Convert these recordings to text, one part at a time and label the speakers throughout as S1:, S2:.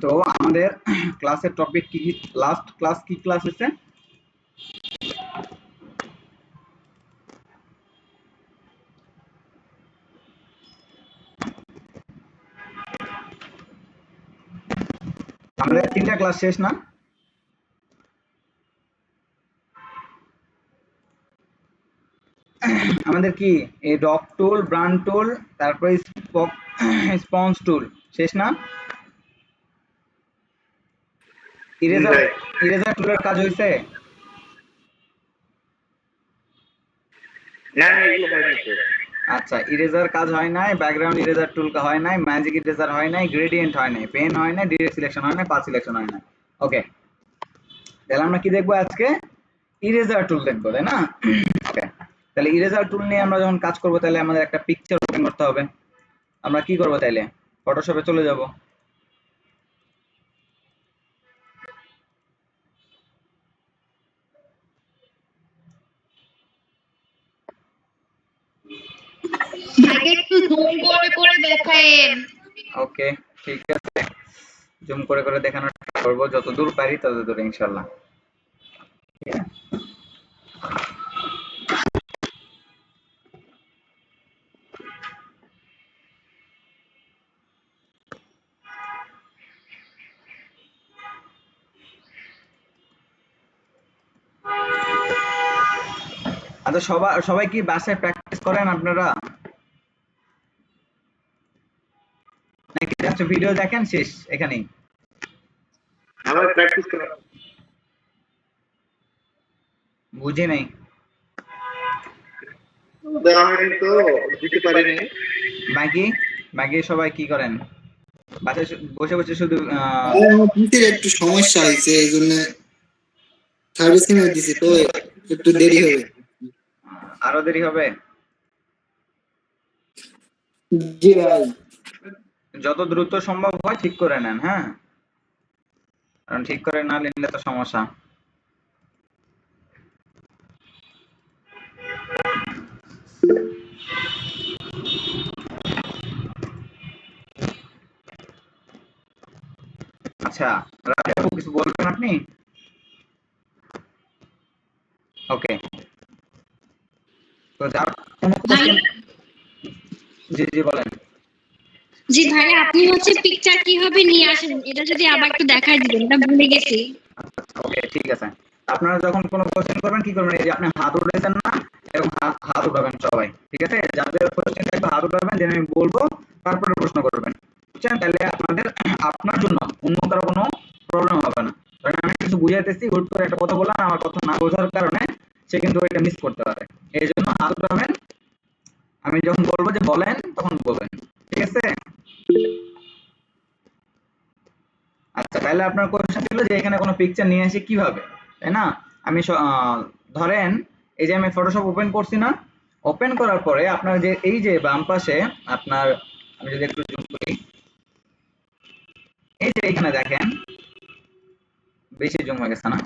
S1: তো আমাদের ক্লাসের টপিক কি, লাস্ট ক্লাস কি ক্লাস হচ্ছে? আমাদের 3টা ক্লাস শেষ না? আমাদের কি এই ডক টুল, ব্রান টুল, তারপরে স্পঞ্জ টুল শেষ না? ইরেজার টুলের কাজ হয়েছে?
S2: না এগুলো হয়নি তো।
S1: আচ্ছা, ইরেজার কাজ হয় নাই, ব্যাকগ্রাউন্ড ইরেজার টুল হয় নাই, ম্যাজিক ইরেজার হয় নাই, গ্রেডিয়েন্ট হয় নাই, পেন হয় নাই, ডিরেক্ট সিলেকশন হয় নাই, পাথ সিলেকশন হয় নাই। ওকে, তাহলে আমরা কি দেখবো আজকে? ইরেজার টুল দেখবো, তাই না? ওকে, তাহলে ইরেজার টুল নিয়ে আমরা যখন কাজ করবো তাহলে আমাদের একটা পিকচার ওপেন করতে হবে। আমরা কি করবো তাইলে? ফটোশপে চলে যাব।
S3: আগে একটু জুম করে করে দেখায়েন।
S1: ওকে, ঠিক আছে, জুম করে করে দেখানোর চেষ্টা করবো, যত দূর পারি তত দূর ইনশাল্লাহ। আচ্ছা, সবাই কি বাসায় প্র্যাকটিস করেন আপনারা, নাকি জাস্ট ভিডিও দেখেন শেষ এখানেই?
S2: আমার প্র্যাকটিস করা
S1: বুঝি নাই।
S2: দেওয়া হয়নি তো, দিতে পারিনি।
S1: বাকি সবাই কি করেন? বাসায় বসে বসে শুধু
S4: একটু সমস্যা হয়েছে, এই জন্য সার্ভিসিং দিছি তো একটু দেরি হবে।
S1: আরো দেরি হবে?
S4: জি ভাই,
S1: যত দ্রুত সম্ভব হয় ঠিক করে নেন, হ্যাঁ, কারণ ঠিক করে না নিলে তো সমস্যা। আচ্ছা, রাজু কিছু বলবেন আপনি? ওকে, তো যার কোনো কোশ্চেন? জি জি বলেন।
S3: জি ভাইয়া, আপনি হচ্ছে পিকচার কিভাবে নিয়ে আসেন এটা যদি আবার একটু দেখাই দিবেন, এটা ভুলে গেছি।
S1: ওকে, ঠিক আছে। আপনারা যখন কোনো কোশ্চেন করবেন কি করবেন, এই যে আপনি হাত উঠাইছেন না, এরকম হাত উঠাবেন সবাই, ঠিক আছে? যাদের কোশ্চেন থাকবে হাত উঠাবেন, যেন আমি বলবো তারপরে প্রশ্ন করবেন, বুঝছেন? তাহলে আপনার জন্য অন্য কারো কোনো প্রবলেম হবে না। কারণ আমি কিছু বুঝাইতেছি, হুট করে একটা কথা বললাম, আমার কথা না বোঝার কারণে সে কিন্তু ওইটা মিস করতে পারে। এই জন্য হাত উঠাবেন, আমি যখন বলবো যে বলেন তখন বলবেন, ঠিক আছে? আচ্ছা, তাহলে আপনার কোশ্চেন ছিল যে এখানে কোনো পিকচার নিয়ে আসে কিভাবে, তাই না? আমি ধরেন এই যে আমি ফটোশপ ওপেন করছি না, ওপেন করার পরে আপনার যে এই যে বাম পাশে আপনার, আমি যদি একটু জুম করি, এই যে এখানে দেখেন, বেশি জুম হয়ে গেছে না?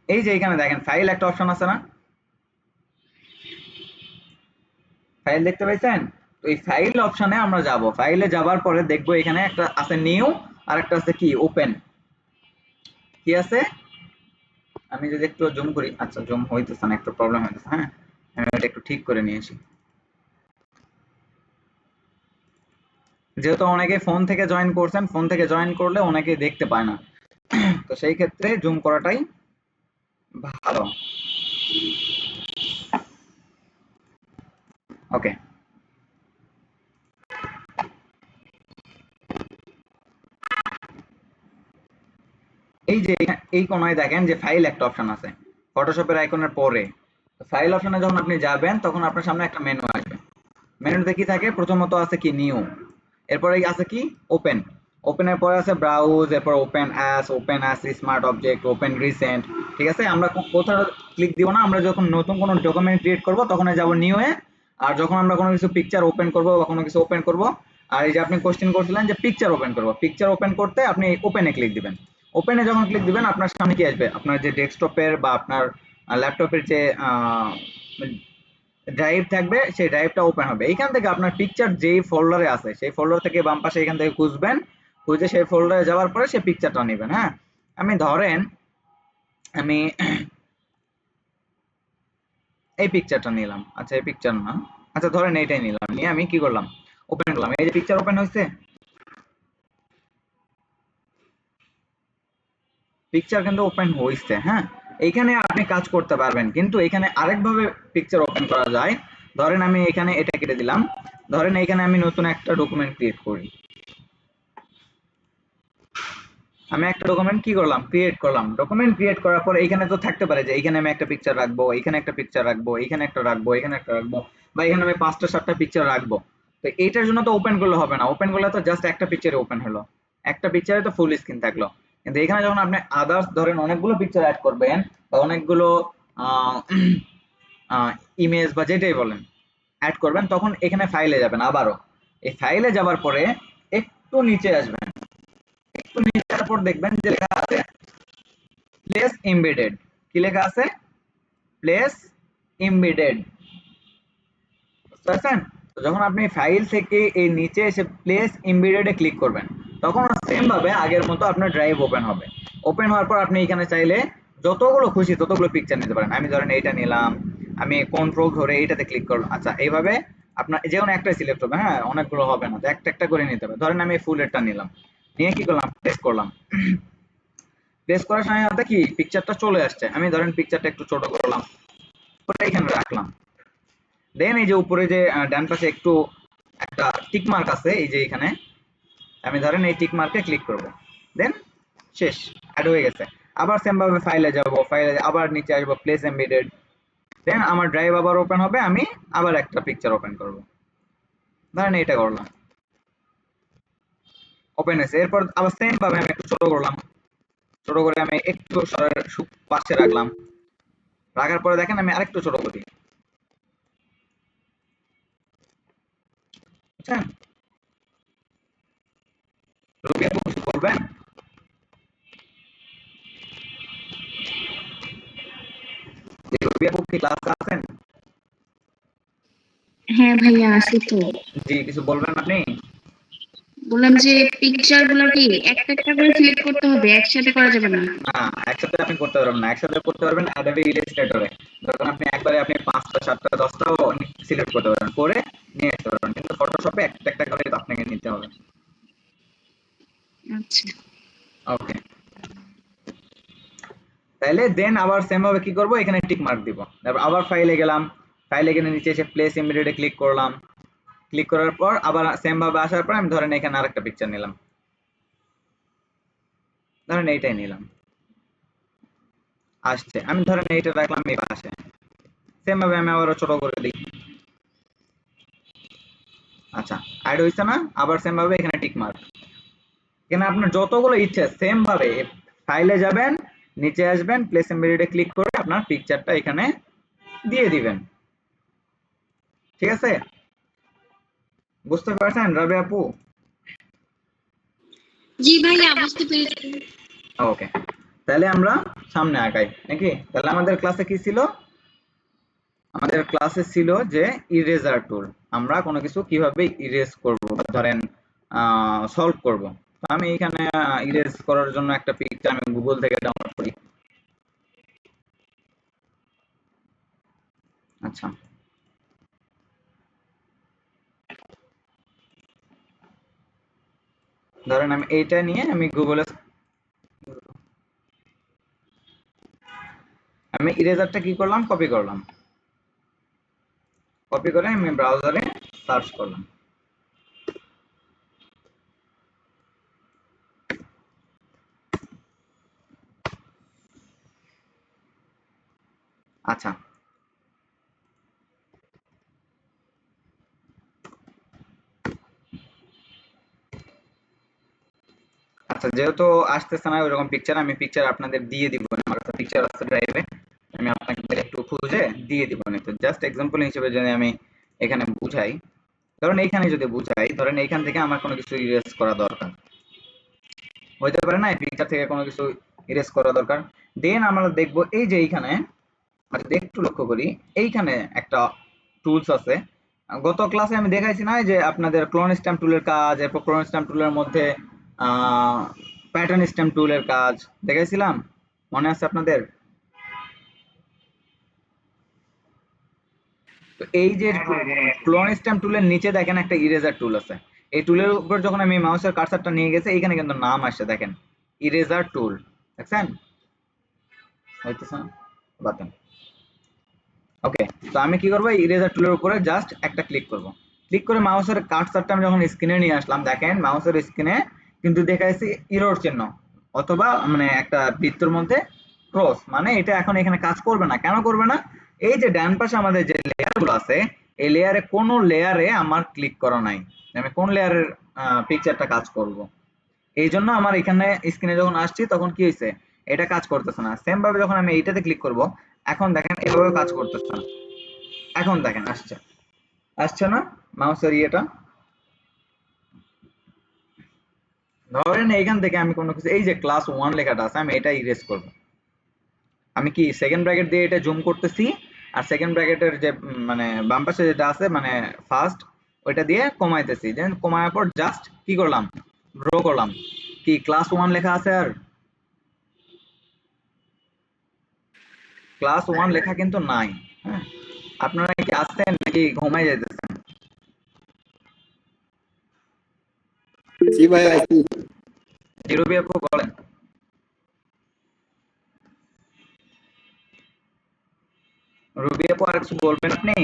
S1: এই যে এখানে দেখেন ফাইল একটা অপশন আছে না, ফাইল দেখতে পাইছেন? তো এই ফাইল অপশনে আমরা যাব, ফাইলে যাবার পরে দেখবো এখানে একটা আছে নিউ, আর একটা আছে কি ওপেন, কি আছে? আমি যদি একটু জুম করি, আচ্ছা জুম হইতেছে না, একটু প্রবলেম হইতেছে, হ্যাঁ আমি এটা একটু ঠিক করে নিয়ে আসি। যেহেতু অনেকে ফোন থেকে জয়েন করছেন, ফোন থেকে জয়েন করলে অনেকেই দেখতে পায় না, তো সেই ক্ষেত্রে জুম করাটাই ভালো। ওকে, এই যে এই কোনায় দেখেন যে ফাইল একটা অপশন আছে ফটোশপের আইকনের পরে। ফাইল অপশনে যখন আপনি যাবেন তখন আপনার সামনে একটা মেনু আসবে। মেনুতে কি থাকে? প্রথমত আছে কি নিউ, এরপরে আছে কি ওপেন, ওপেনের পরে আছে ব্রাউজ, এরপর open as smart object, open recent, ঠিক আছে? আমরা কোথাও ক্লিক দিব না, আমরা যখন নতুন কোনো ডকুমেন্ট ক্রিয়েট করব তখন যাব নিউ এ, আর যখন আমরা কোনো কিছু পিকচার ওপেন করব বা কোনো কিছু ওপেন করব, আর এই যে আপনি কোশ্চেন করছিলেন যে পিকচার ওপেন করব, পিকচার ওপেন করতে আপনি ওপেনে ক্লিক দিবেন। ওপেনে যখন ক্লিক দিবেন আপনার সামনে কি আসবে? আপনার যে ডেস্কটপের বা আপনার ল্যাপটপের যে ড্রাইভ থাকবে, সেই ড্রাইভটা ওপেন হবে। এইখান থেকে আপনার পিকচার যেই ফোল্ডারে আছে সেই ফোল্ডার থেকে বাম পাশে এখান থেকে খুঁজবেন, খুঁজে সেই ফোল্ডারে যাওয়ার পরে সেই পিকচারটা নেবেন। হ্যাঁ, আমি ধরেন আমি এই পিকচারটা নিলাম। আচ্ছা এই পিকচার না, আচ্ছা ধরেন এইটাই নিলাম, নিয়ে আমি কি করলাম, ওপেন করলাম। এই যে পিকচার ওপেন হয়েছে, পিকচার কিন্তু ওপেন হয়েছে। হ্যাঁ, এইখানে আপনি কাজ করতে পারবেন, কিন্তু এখানে আরেকভাবে পিকচার ওপেন করা যায়। ধরেন আমি এখানে এটা কেটে দিলাম, ধরেন এখানে আমি নতুন একটা ডকুমেন্ট ক্রিয়েট করি। আমি একটা ডকুমেন্ট কি করলাম, ক্রিয়েট করলাম। ডকুমেন্ট ক্রিয়েট করার পর এখানে তো থাকতে পারে যে এখানে আমি একটা পিকচার রাখবো, এখানে একটা পিকচার রাখবো, এখানে একটা রাখবো, এখানে একটা রাখবো, বা এখানে আমি 5টা 7টা পিকচার রাখবো। তো এইটার জন্য তো ওপেন করলে হবে না, ওপেন করলে তো জাস্ট একটা পিকচারে ওপেন হলো, একটা পিকচারে তো ফুল স্ক্রিন থাকলো। কিন্তু এখানে যখন আপনি আদার্স ধরেন অনেকগুলো পিকচার অ্যাড করবেন বা অনেকগুলো ইমেজ বা যেটাই বলেন অ্যাড করবেন, তখন এখানে ফাইলে যাবেন। আবারও এই ফাইলে যাওয়ার পরে একটু নিচে আসবেন, একটু নিচে আসার পর দেখবেন যে লেখা আছে প্লেস এমবেডেড। কি লেখা আছে, প্লেস এমবেডেড। বুঝতে পারছেন? তো যখন আপনি ফাইল থেকে এই নিচে এসে প্লেস এমবেডেড এ ক্লিক করবেন, তখন সেম ভাবে আগের মতো আপনার ড্রাইভ ওপেন হবে। ওপেন হওয়ার পর আপনি এখানে চাইলে যতগুলো খুশি ততগুলো পিকচার নিতে পারেন। আমি ধরেন এইটা নিলাম, আমি কন্ট্রোল ধরে এইটাতে ক্লিক করলাম। আচ্ছা এইভাবে আপনার যে কোনো একটাই সিলেক্ট হবে, হ্যাঁ অনেকগুলো হবে না, তো একটা একটা করে নিতে হবে। ধরেন আমি ফুলেরটা নিলাম, নিয়ে কি করলাম, প্রেস করলাম। প্রেস করার সাথে সাথে কি পিকচারটা চলে আসছে। আমি ধরেন পিকচারটা একটু ছোট করলাম, ওটা এখানে রাখলাম। দেন এই যে উপরে যে ডান পাশে একটু একটা টিক মার্ক আছে, এই যে এখানে আমি ধরেন এই টিক মার্কে ক্লিক করব, দেন শেষ, অ্যাড হয়ে গেছে। আবার সেম ভাবে ফাইলে যাব, ফাইলে আবার নিচে আসবো প্লেস এমবেডেড, দেন আমার ড্রাইভ আবার ওপেন হবে, আমি আবার একটা পিকচার ওপেন করব। ধরেন এটা করলাম, ওপেন হয়েছে। এরপর আবার সেম ভাবে আমি একটু ছোট করলাম, ছোট করে আমি একটু পাশে রাখলাম। রাখার পরে দেখেন আমি আরেকটু ছোট করি, বুঝছেন? রবি আপু কিছু বলবেন? রবি আপু কি ক্লাসে আছেন?
S3: হ্যাঁ ভাইয়া আসি তো।
S1: জি, কিছু বলবেন আপনি?
S3: বললাম যে পিকচার গুলো কি একটা একটা করে সিলেক্ট করতে হবে, একসাথে করা যাবে না?
S1: না, একসাথে আপনি করতে পারবেন না। একসাথে করতে পারবেন অ্যাডোবি ইলাস্ট্রেটরে। যখন আপনি একবারে আপনি 5টা 7টা 10টাও সিলেক্ট করতে পারবেন, করে নিয়ে আসতে পারবেন। কিন্তু ফটোশপে একটা একটা করে আপনাকে নিতে হবে।
S3: আচ্ছা।
S1: ওকে, তাহলে দেন আবার সেম ভাবে কি করব, এখানে টিক মার্ক দিব। তারপর আবার ফাইলে গেলাম, ফাইলে গেলে নিচে এসে প্লেস ইমিডিয়েটে ক্লিক করলাম। ক্লিক করার পর আবার সেম ভাবে আসার পর আমি ধরেন এখানে আরেকটা পিকচার নিলাম, ধরেন এইটাই নিলাম, আসছে। আমি ধরেন এইটা রাখলাম এই পাশে, সেম ভাবে আমি আবারও ছোট করে দিই। আচ্ছা, অ্যাড হইছে না? আবার সেম ভাবে এখানে টিক মার্ক। এখানে আপনার যতগুলো ইচ্ছে সেম ভাবে ফাইলে যাবেন, নিচে আসবেন, প্লেস এমবেডেড এ ক্লিক করে আপনার পিকচারটা এখানে দিয়ে দিবেন। ঠিক আছে? বুঝতে পারছেন রবি আপু?
S3: জি ভাইয়া বুঝতে পেরেছি।
S1: ওকে, তাহলে আমরা সামনে আগাই নাকি? তাহলে আমাদের ক্লাসে কি ছিল? আমাদের ক্লাসে ছিল যে ইরেজার টুল, আমরা কোনো কিছু কিভাবে ইরেজ করব, ধরেন সলভ করব। তো আমি এখানে ইরেজ করার জন্য একটা পিকচার আমি গুগল থেকে ডাউনলোড করি। আচ্ছা, ধরেন আমি এইটা নিয়ে আমি গুগলে আমি ইরেজারটা কি করলাম, কপি করলাম, কপি করে আমি ব্রাউজারে সার্চ করলাম। আচ্ছা, আচ্ছা যেহেতু আসতেছে না ওইরকম পিকচার, আমি পিকচার আপনাদের দিয়ে দিব। আমার কাছে পিকচার আছে ড্রাইভে, আমি আপনাকে একটু খুঁজে দিয়ে দিব। না তো জাস্ট এক্সাম্পল হিসেবে যদি আমি এখানে বুঝাই, ধরেন এইখানে যদি বুঝাই, ধরেন এইখান থেকে আমার কোনো কিছু ইরেজ করা দরকার হইতে পারে না, এই পিকচার থেকে কোনো কিছু ইরেজ করা দরকার। দেন আমরা দেখবো এই যে এইখানে, আচ্ছা একটু লক্ষ্য করি, এইখানে একটা টুলস আছে। গত ক্লাসে আমি দেখাইছি না যে আপনাদের ক্লোন স্ট্যাম্প টুলের কাজ, এরপর ক্লোন স্ট্যাম্প টুলের মধ্যে প্যাটার্ন স্ট্যাম্প টুলের কাজ দেখাইছিলাম, মনে আছে আপনাদের? তো এই যে ক্লোন স্ট্যাম্প টুলের নিচে দেখেন একটা ইরেজার টুল আছে। এই টুলের উপর যখন আমি মাউসের কার্সারটা নিয়ে গেছি, এইখানে কিন্তু নাম আসছে দেখেন, ইরেজার টুল, দেখছেন? হইতেছে না? বাতেন। ওকে, তো আমি কি করবো, ইরেজার টুলের উপরে জাস্ট একটা ক্লিক করব। ক্লিক করে মাউসের কার্সারটা আমি যখন স্ক্রিনে নিয়ে আসলাম, দেখেন মাউসের স্ক্রিনে কিন্তু দেখাইছে ইরর চিহ্ন অথবা মানে একটা বৃত্তের মধ্যে ক্রস, মানে এটা এখন এখানে কাজ করবে না। কেন করবে না? এই যে ডান পাশে আমাদের যে লেয়ার গুলো আছে, এই লেয়ারে কোনো লেয়ারে আমার ক্লিক করা নাই, আমি কোন লেয়ারের পিকচারটা কাজ করব। এই জন্য আমার এখানে স্ক্রিনে যখন আসছি তখন কি হয়েছে, এটা কাজ করতেছে না। সেম ভাবে যখন আমি এইটাতে ক্লিক করব, এখন দেখেন এভাবে কাজ করতেছে না। এখন দেখেন আসছে, আসছে না মাউসের ইয়েটা? ধরেন এইখান থেকে আমি কোনো কিছু, এই যে ক্লাস 1 লেখাটা আছে, আমি এটা ইরেজ করব। আমি কি সেকেন্ড ব্র্যাকেট দিয়ে এটা জুম করতেছি, আর সেকেন্ড ব্র্যাকেটের যে মানে বাম পাশে যেটা আছে মানে ফার্স্ট, ওইটা দিয়ে কমাইতেছি। দেন কমানোর পর জাস্ট কি করলাম, ড্র করলাম। কি ক্লাস 1 লেখা আছে? আর ক্লাস 1 লেখা কিন্তু নাই। হ্যাঁ, আপনারা কি আসছেন নাকি ঘুমাই যাইতেছেন?
S4: জি ভাই আছি।
S1: জিরবি আপু বলেন। রুবি আপু আর কিছু বলবেন আপনি?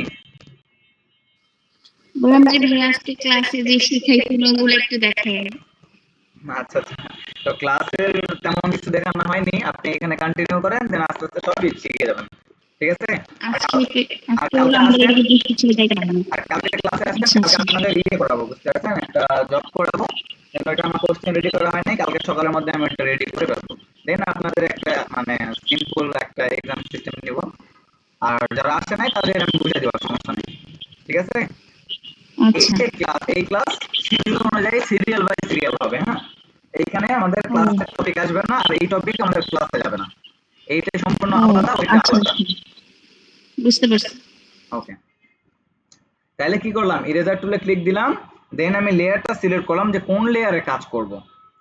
S3: বললাম যে ভাইয়া আজকে ক্লাসে যে শিখাইছিল ওগুলো একটু দেখেন।
S1: আচ্ছা আচ্ছা, তো ক্লাসের তেমন কিছু দেখানো হয়নি, আপনি এখানে কন্টিনিউ করেন, দেন আস্তে আস্তে সবই শিখে যাবেন, ঠিক আছে? আর
S3: আজকে
S1: আর
S3: আজকে
S1: কালকে
S3: ওরা আমাদের
S1: আসেন,
S3: এদিকে কিছু দেখাবে না।
S1: আর কালকে ক্লাসে আসেন,
S3: আচ্ছা
S1: কালকে
S3: আচ্ছা
S1: আপনাদের ইয়ে করাবো, বুঝতে পারছেন? একটা জব করাবো। যেন এটা আমার কোশ্চেন রেডি করা হয় নাই, কালকে সকালের মধ্যে আমি একটা রেডি করে ফেলবো। দেন আপনাদের একটা মানে সিম্পল একটা এক্সাম সিস্টেম নিব, আর যারা আসে নাই তাদের আমি বুঝে দেবো, সমস্যা নেই, ঠিক আছে? এই
S3: আচ্ছা।
S1: যে ক্লাস, এই ক্লাস শিডিউল অনুযায়ী সিরিয়াল বাই সিরিয়াল হবে। হ্যাঁ, এইখানে আমাদের
S3: ও
S1: ক্লাসে টপিক আসবে না, আর এই টপিক আমাদের ক্লাসে যাবে না। এইটা সম্পূর্ণ
S3: ও
S1: আলাদা, ওইটা
S3: আচ্ছা
S1: আলাদা।
S3: আচ্ছা, বুঝতে পারছি।
S1: ওকে, তাহলে কি করলাম, ইরেজার টুলে ক্লিক দিলাম, দেন আমি লেয়ারটা সিলেক্ট করলাম যে কোন লেয়ারে কাজ করব,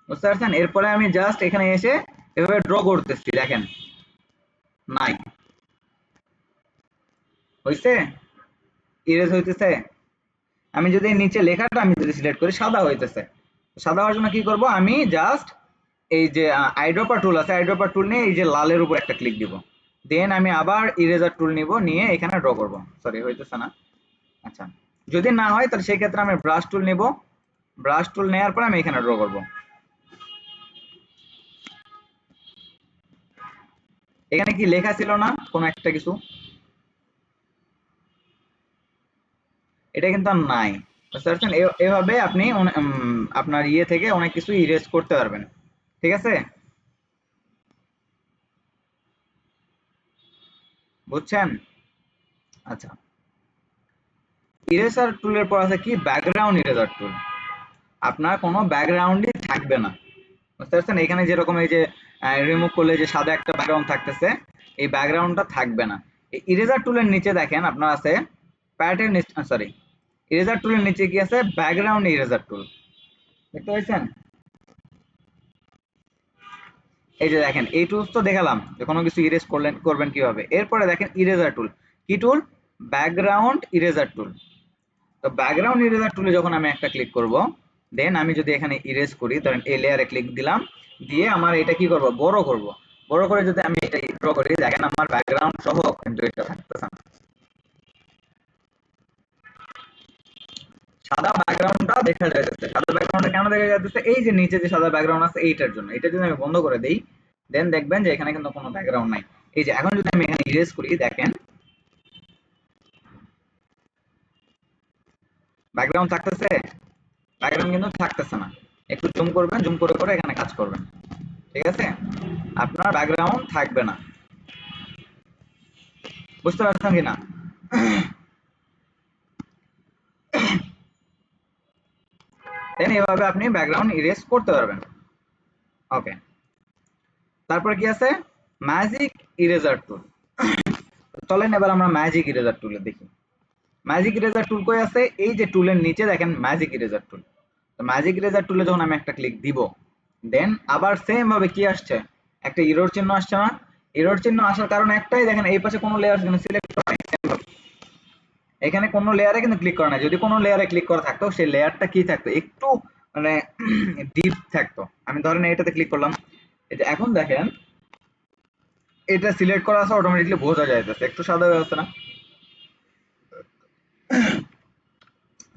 S1: বুঝতে পারছেন? এরপরে আমি জাস্ট এখানে এসে এভাবে ড্র করতেছি, দেখেন নাই, হইছে? ইরেজ হইতেছে। আমি যদি নিচে লেখাটা আমি যদি সিলেক্ট করি, সাদা হইতেছে। সাদা হওয়ার জন্য কি করব, আমি জাস্ট এই যে আইড্রপার টুল আছে, আইড্রপার টুল নিয়ে এই যে লালের উপর একটা ক্লিক দিব। দেন আমি আবার ইরেজার টুল নিব, নিয়ে এখানে ড্র করব। সরি, হইতেছে না। আচ্ছা, যদি না হয় তাহলে সেই ক্ষেত্রে আমি ব্রাশ টুল নিব, ব্রাশ টুল নেওয়ার পর আমি এখানে ড্র করব। এখানে কি লেখা ছিল না কোনো একটা কিছু? এটা কিন্তু আর নাই, বুঝতে পারছেন? এভাবে আপনি আপনার ইয়ে থেকে অনেক কিছু ইরেজ করতে পারবেন, ঠিক আছে? বুঝছেন? আচ্ছা, ইরেজার টুলের পর আছে কি, ব্যাকগ্রাউন্ড ইরেজার টুল। আপনার কোনো ব্যাকগ্রাউন্ডই থাকবে না, বুঝতে পারছেন? এখানে যেরকম এই যে রিমুভ করলে যে সাদা একটা ব্যাকগ্রাউন্ড থাকতেছে, এই ব্যাকগ্রাউন্ডটা থাকবে না। এই ইরেজার টুলের নিচে দেখেন আপনার আছে প্যাটার্ন, সরি, ইরেজার টুলের নিচে কি আছে, ব্যাকগ্রাউন্ড ইরেজার টুল, দেখতে পাচ্ছেন? এই যে দেখেন, এই টুলস তো দেখালাম যে কোনো কিছু ইরেজ করবেন কিভাবে। এরপরে দেখেন ইরেজার টুল, কি টুল, ব্যাকগ্রাউন্ড ইরেজার টুল। তো ব্যাকগ্রাউন্ড ইরেজার টুলে যখন আমি একটা ক্লিক করব, দেন আমি যদি এখানে ইরেজ করি, ধরেন এই লেয়ারে ক্লিক দিলাম, দিয়ে আমার এটা কি করব, বড় করব। বড় করে যদি আমি এটা ড্র করি, দেখেন আমার ব্যাকগ্রাউন্ড সহ কিন্তু এটা থাকতেছে না। সাদা ব্যাকগ্রাউন্ডটা দেখা যাচ্ছে। সাদা ব্যাকগ্রাউন্ডটা কেন দেখা যাচ্ছে, এই যে নিচে যে সাদা ব্যাকগ্রাউন্ড আছে এইটার জন্য। এটা যদি আমি বন্ধ করে দেই, দেন দেখবেন যে এখানে কিন্তু কোনো ব্যাকগ্রাউন্ড নাই। এই যে এখন যদি আমি এখানে ইরেজ করি, দেখেন ব্যাকগ্রাউন্ড থাকতেছে, ব্যাকগ্রাউন্ড কিন্তু থাকতেছে না। একটু জুম করবেন, জুম করে করে এখানে কাজ করবেন, ঠিক আছে? আপনার ব্যাকগ্রাউন্ড থাকবে না, বুঝতে পারছেন কিনা? দেন এভাবে আপনি ব্যাকগ্রাউন্ড ইরেজ করতে পারবেন। ওকে, তারপর কি আছে, ম্যাজিক ইরেজার টুল। চলেন এবার আমরা ম্যাজিক ইরেজার টুলে দেখি। ম্যাজিক ইরেজার টুল কই আছে? এই যে টুলের নিচে দেখেন ম্যাজিক ইরেজার টুল। তো ম্যাজিক ইরেজার টুলে যখন আমি একটা ক্লিক দিব, দেন আবার সেম ভাবে কি আসছে, একটা এরর চিহ্ন আসছে না? এরর চিহ্ন আসার কারণ একটাই, দেখেন এই পাশে কোনো লেয়ার কিন্তু সিলেক্ট করা নাই, same ভাবে। এখানে কোনো লেয়ারে কিন্তু ক্লিক করা নাই। যদি কোনো লেয়ারে ক্লিক করা থাকতো সেই লেয়ারটা কি থাকতো, একটু মানে ডিপ থাকতো। আমি ধরেন এটাতে ক্লিক করলাম, এই যে এখন দেখেন এটা সিলেক্ট করা আছে, অটোমেটিকলি বোঝা যাইতেছে, একটু সাদা হয়ে আছে না?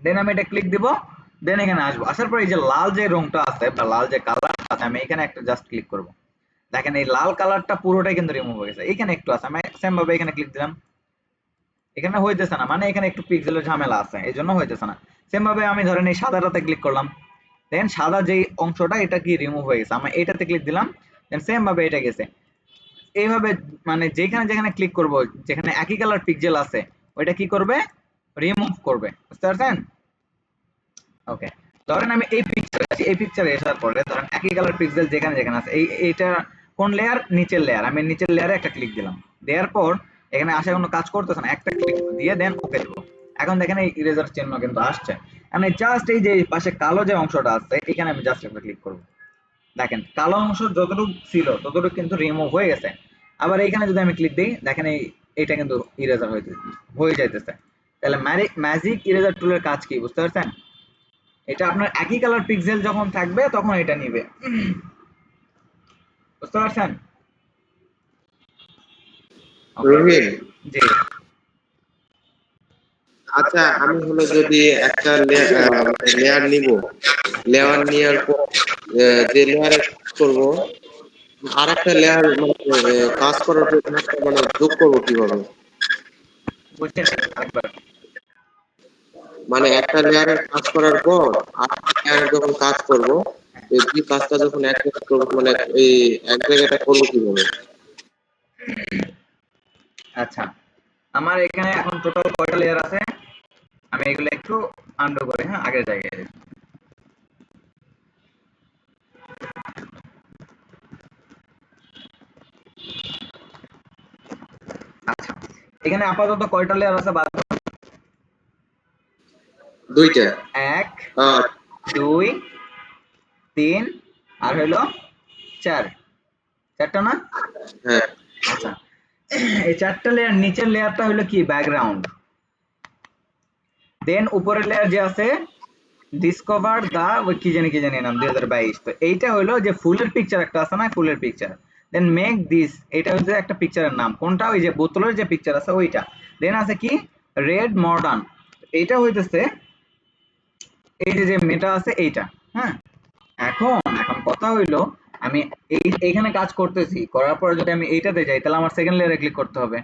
S1: দেন আমি এটা ক্লিক দিব, দেন এখানে আসবো, আসার পর এই যে লাল যে রংটা আছে বা লাল যে কালারটা আছে, আমি এখানে একটা জাস্ট ক্লিক করব। দেখেন এই লাল কালারটা পুরোটাই কিন্তু রিমুভ হয়ে গেছে, এখানে একটু আছে, আমি সেম ভাবে এখানে ক্লিক দিলাম, এখানে হইতেছে না, মানে এখানে একটু পিক্সেলের ঝামেলা আছে, এই জন্য হইতেছে না। সেম ভাবে আমি ধরেন এই সাদাটাতে ক্লিক করলাম, দেন সাদা যেই অংশটা এটা কি রিমুভ হয়ে গেছে, আমি এটাতে ক্লিক দিলাম, দেন সেম ভাবে এটা গেছে। এইভাবে মানে যেখানে যেখানে ক্লিক করব, যেখানে একই কালার পিক্সেল আছে ওইটা কি করবে, রিমুভ করবে, বুঝতে পারছেন? ওকে, ধরেন আমি এই পিকচারে আছি, এই পিকচারে আসার পরে ধরেন একই কালার পিক্সেল যেখানে যেখানে আছে, এইটা কোন লেয়ার, নিচের লেয়ার, আমি নিচের লেয়ারে একটা ক্লিক দিলাম, দেওয়ার পর এখানে আসা কোনো কাজ করতেছে না, একটা ক্লিক দিয়ে দেন ওকে দেবো। এখন দেখেন এই ইরেজার চিহ্ন কিন্তু আসছে, মানে জাস্ট এই যে পাশে কালো যে অংশটা আছে এখানে আমি জাস্ট একটা ক্লিক করবো, দেখেন কালো অংশ যতটুকু ছিল ততটুকু কিন্তু রিমুভ হয়ে গেছে। আবার এইখানে যদি আমি ক্লিক দিই, দেখেন এইটা কিন্তু ইরেজার হয়ে যাইতেছে। তাহলে ম্যাজিক ইরেজার টুলের কাজ কি, বুঝতে পারছেন? এটা আপনার একই কালার পিক্সেল যখন থাকবে তখন এটা নিবে, বুঝতে পারছেন? ওকে,
S2: রহিম,
S1: জি
S2: আচ্ছা আমি হলো যদি একটা লেয়ার নিব, লেয়ার নেওয়ার পর যে লেয়ারে করব আর একটা লেয়ার মানে কাজ করার জন্য মানে যোগ করব কিভাবে?
S1: বুঝছেন আরেকবার?
S2: মানে একটা লেয়ারের কাজ করার পর আর লেয়ারের যখন কাজ করব, এই দুই কাজটা যখন এক জায়গায় করব মানে এই এক জায়গাটা করব কিভাবে?
S1: আচ্ছা, আমার এখানে এখন টোটাল কয়টা লেয়ার আছে, আমি এগুলো একটু আন্ডু করে, হ্যাঁ আগের জায়গায়। আচ্ছা, এখানে আপাতত কয়টা লেয়ার আছে বাদ দাও?
S2: দুইটা।
S1: এক,
S2: আহ,
S1: দুই, তিন, আর হইলো চার, চারটা না?
S2: হ্যাঁ।
S1: আচ্ছা, এই চারটা লেয়ার, নিচের লেয়ারটা হলো কি ব্যাকগ্রাউন্ড, দেন উপরের লেয়ার যে আছে ডিসকভার দা কি জানি কি জানি নাম 2022, তো এইটা হলো যে ফুলের পিকচার একটা আছে না, ফুলের পিকচার। দেন মেক দিস, এটা হচ্ছে একটা পিকচারের নাম, কোনটা, ওই যে বোতলের যে পিকচার আছে ওইটা। দেন আছে কি রেড মডার্ন, এইটা হইতেছে এই যে যে মেটা আছে এইটা, হ্যাঁ। এখন এখন কথা হইলো আমি এইখানে কাজ করতেছি, করার পর যদি আমি এইটাতে যাই তাহলে আমার সেকেন্ড লেয়ারে ক্লিক করতে হবে।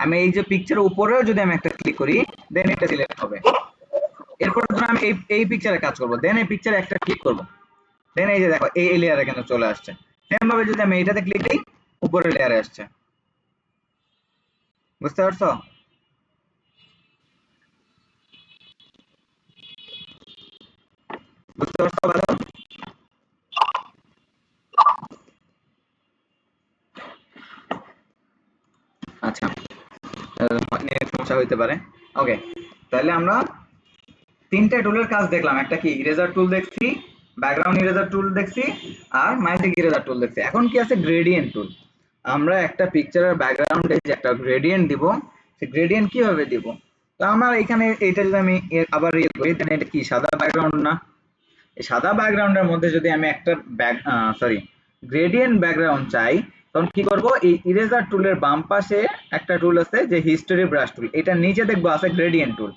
S1: আমি এই যে পিকচারের উপরেও যদি আমি একটা ক্লিক করি, দেন এটা সিলেক্ট হবে। এরপর ধরো আমি এই পিকচারে কাজ করব, দেন এই পিকচারে একটা ক্লিক করব, দেন এই যে দেখো এই লেয়ারে কিন্তু চলে আসছে। সেম ভাবে যদি আমি এইটাতে ক্লিক দিই, উপরের লেয়ারে আসছে, বুঝতে পারছো? বুঝতে পারছো ভালো? আচ্ছা, নেট সমস্যা হইতে পারে। ওকে, তাহলে আমরা তিনটা টুলের কাজ দেখলাম, একটা কি ইরেজার টুল দেখছি, ব্যাকগ্রাউন্ড ইরেজার টুল দেখছি, আর ম্যাজিক ইরেজার টুল দেখছি। এখন কি আছে গ্রেডিয়েন্ট টুল। আমরা একটা পিকচারের ব্যাকগ্রাউন্ডে যে একটা গ্রেডিয়েন্ট দিব, সেই গ্রেডিয়েন্ট কিভাবে দিব? তো আমার এখানে এটা যদি আমি আবার ইয়ে করি, তাহলে এটা কি সাদা ব্যাকগ্রাউন্ড না? এই সাদা ব্যাকগ্রাউন্ডের মধ্যে যদি আমি একটা গ্রেডিয়েন্ট ব্যাকগ্রাউন্ড চাই, তখন কি করব, এই ইরেজার টুলের বাম পাশে একটা টুল আছে যে হিস্টোরি ব্রাশ টুল, এটা নিচে দেখবো আছে গ্রেডিয়েন্ট টুল।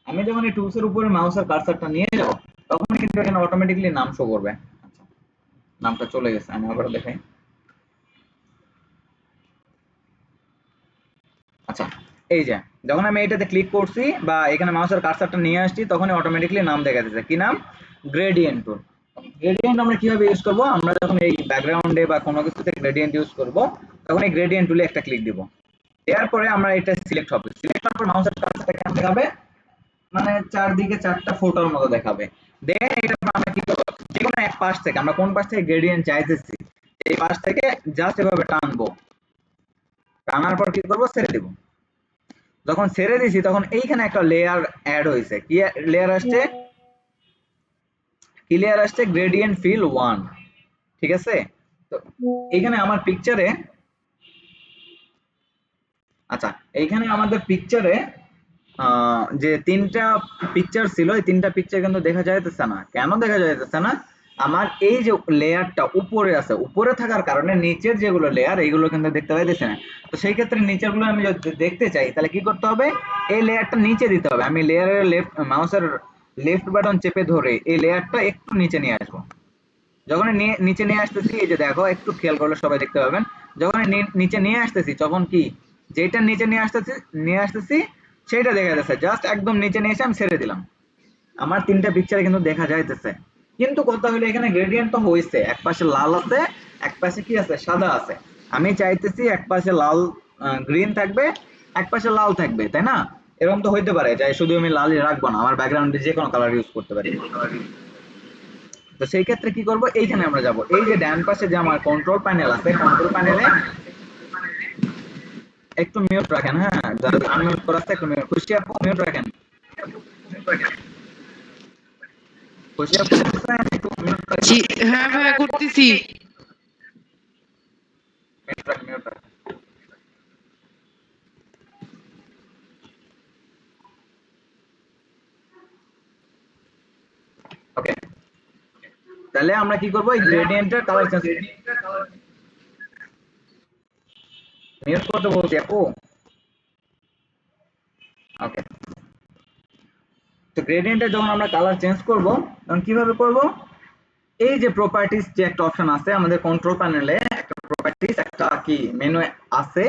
S1: আমি যখন এই টুলসের উপরে মাউসের কার্সারটা নিয়ে যাব, তখন কিন্তু এখানে অটোমেটিক্যালি নাম শো করবে। আচ্ছা, নামটা চলে গেছে, আমি আবার দেখাই। আচ্ছা, এই যে যখন আমি এটাতে ক্লিক করছি বা এখানে মাউসের কার্সারটা নিয়ে আসছি, তখনই অটোমেটিক্যালি নাম দেখা যাচ্ছে, কি নাম, গ্রেডিয়েন্ট টুল। গ্রেডিয়েন্ট আমরা কিভাবে ইউজ করব, আমরা যখন এই ব্যাকগ্রাউন্ডে বা কোনো কিছুতে গ্রেডিয়েন্ট ইউজ করব, তখন এই গ্রেডিয়েন্ট টুলে একটা ক্লিক দিব, দেওয়ার পরে আমরা এটা সিলেক্ট হবে, সিলেক্ট হওয়ার পর মাউসের কার্সারটা কেমন দেখাবে, মানে চারদিকে চারটা ফোটার মতো দেখাবে। দেন এটা আমরা কি করব, যে কোনো এক পাশ থেকে, আমরা কোন পাশ থেকে গ্রেডিয়েন্ট চাইতেছি এই পাশ থেকে জাস্ট এভাবে টানবো, টানার পর কি করব, ছেড়ে দিব। যখন ছেড়ে দিছি তখন এইখানে একটা লেয়ার অ্যাড হয়েছে। কি লেয়ার আসছে? কি লেয়ার আসছে? Gradient fill 1। ঠিক আছে, তো এইখানে আমার পিকচারে, আচ্ছা এইখানে আমাদের পিকচারে যে তিনটা পিকচার ছিল, এই তিনটা পিকচার কিন্তু দেখা যাইতেছে না। কেন দেখা যাইতেছে না? আমার এই যে লেয়ারটা উপরে আছে, উপরে থাকার কারণে নিচের যেগুলো লেয়ার এইগুলো কিন্তু দেখতে পাইতেছে না। তো সেই ক্ষেত্রে নিচের গুলো আমি যদি দেখতে চাই তাহলে কি করতে হবে? এই লেয়ারটা নিচে দিতে হবে। আমি লেয়ারের মাউসের লেফট বাটন চেপে ধরে এই লেয়ারটা একটু নিচে নিয়ে আসবো। যখন নিচে নিয়ে আসতেছি, এই যে দেখো, একটু খেয়াল করলে সবাই দেখতে পাবেন, যখন নিচে নিয়ে আসতেছি তখন কি, যেটা নিচে নিয়ে আসতেছি সেটা দেখা যাচ্ছে। জাস্ট একদম নিচে নিয়ে এসে আমি ছেড়ে দিলাম, আমার তিনটা পিকচারে কিন্তু দেখা যাইতেছে। কিন্তু কথা হলো এখানে গ্রেডিয়েন্ট তো হয়েছে, এক পাশে লাল আছে, এক পাশে কি আছে, সাদা আছে। আমি চাইতেছি এক পাশে লাল গ্রিন থাকবে, এক পাশে লাল থাকবে, তাই না? এরকম তো হইতে পারে যে শুধু আমি লালই রাখবো না, আমার ব্যাকগ্রাউন্ডে যে কোনো কালার ইউজ করতে পারি। তো সেই ক্ষেত্রে কি করব? এইখানে আমরা যাব, এই যে ডান পাশে যে আমার কন্ট্রোল প্যানেল আছে, কন্ট্রোল প্যানেলে একটু মিউট রাখেন, হ্যাঁ, যারা আনমিউট করা আছে একটু মিউট, খুশি আপু মিউট রাখেন, খুশি আপু একটু মিউট রাখেন,
S5: জি হ্যাঁ ভাইয়া করতেছি।
S1: মিউট রাখেন। ওকে, তাহলে আমরা কি করব? এই গ্রেডিয়েন্টের কালার চেঞ্জ, মিউট করতে বলছি আপু। ওকে, তো গ্রেডিয়েন্টের যখন আমরা কালার চেঞ্জ করব তখন কিভাবে করব? এই যে প্রপার্টিজ যে একটা অপশন আছে আমাদের কন্ট্রোল প্যানেলে, একটা প্রপার্টিজ একটা কি মেনু আছে,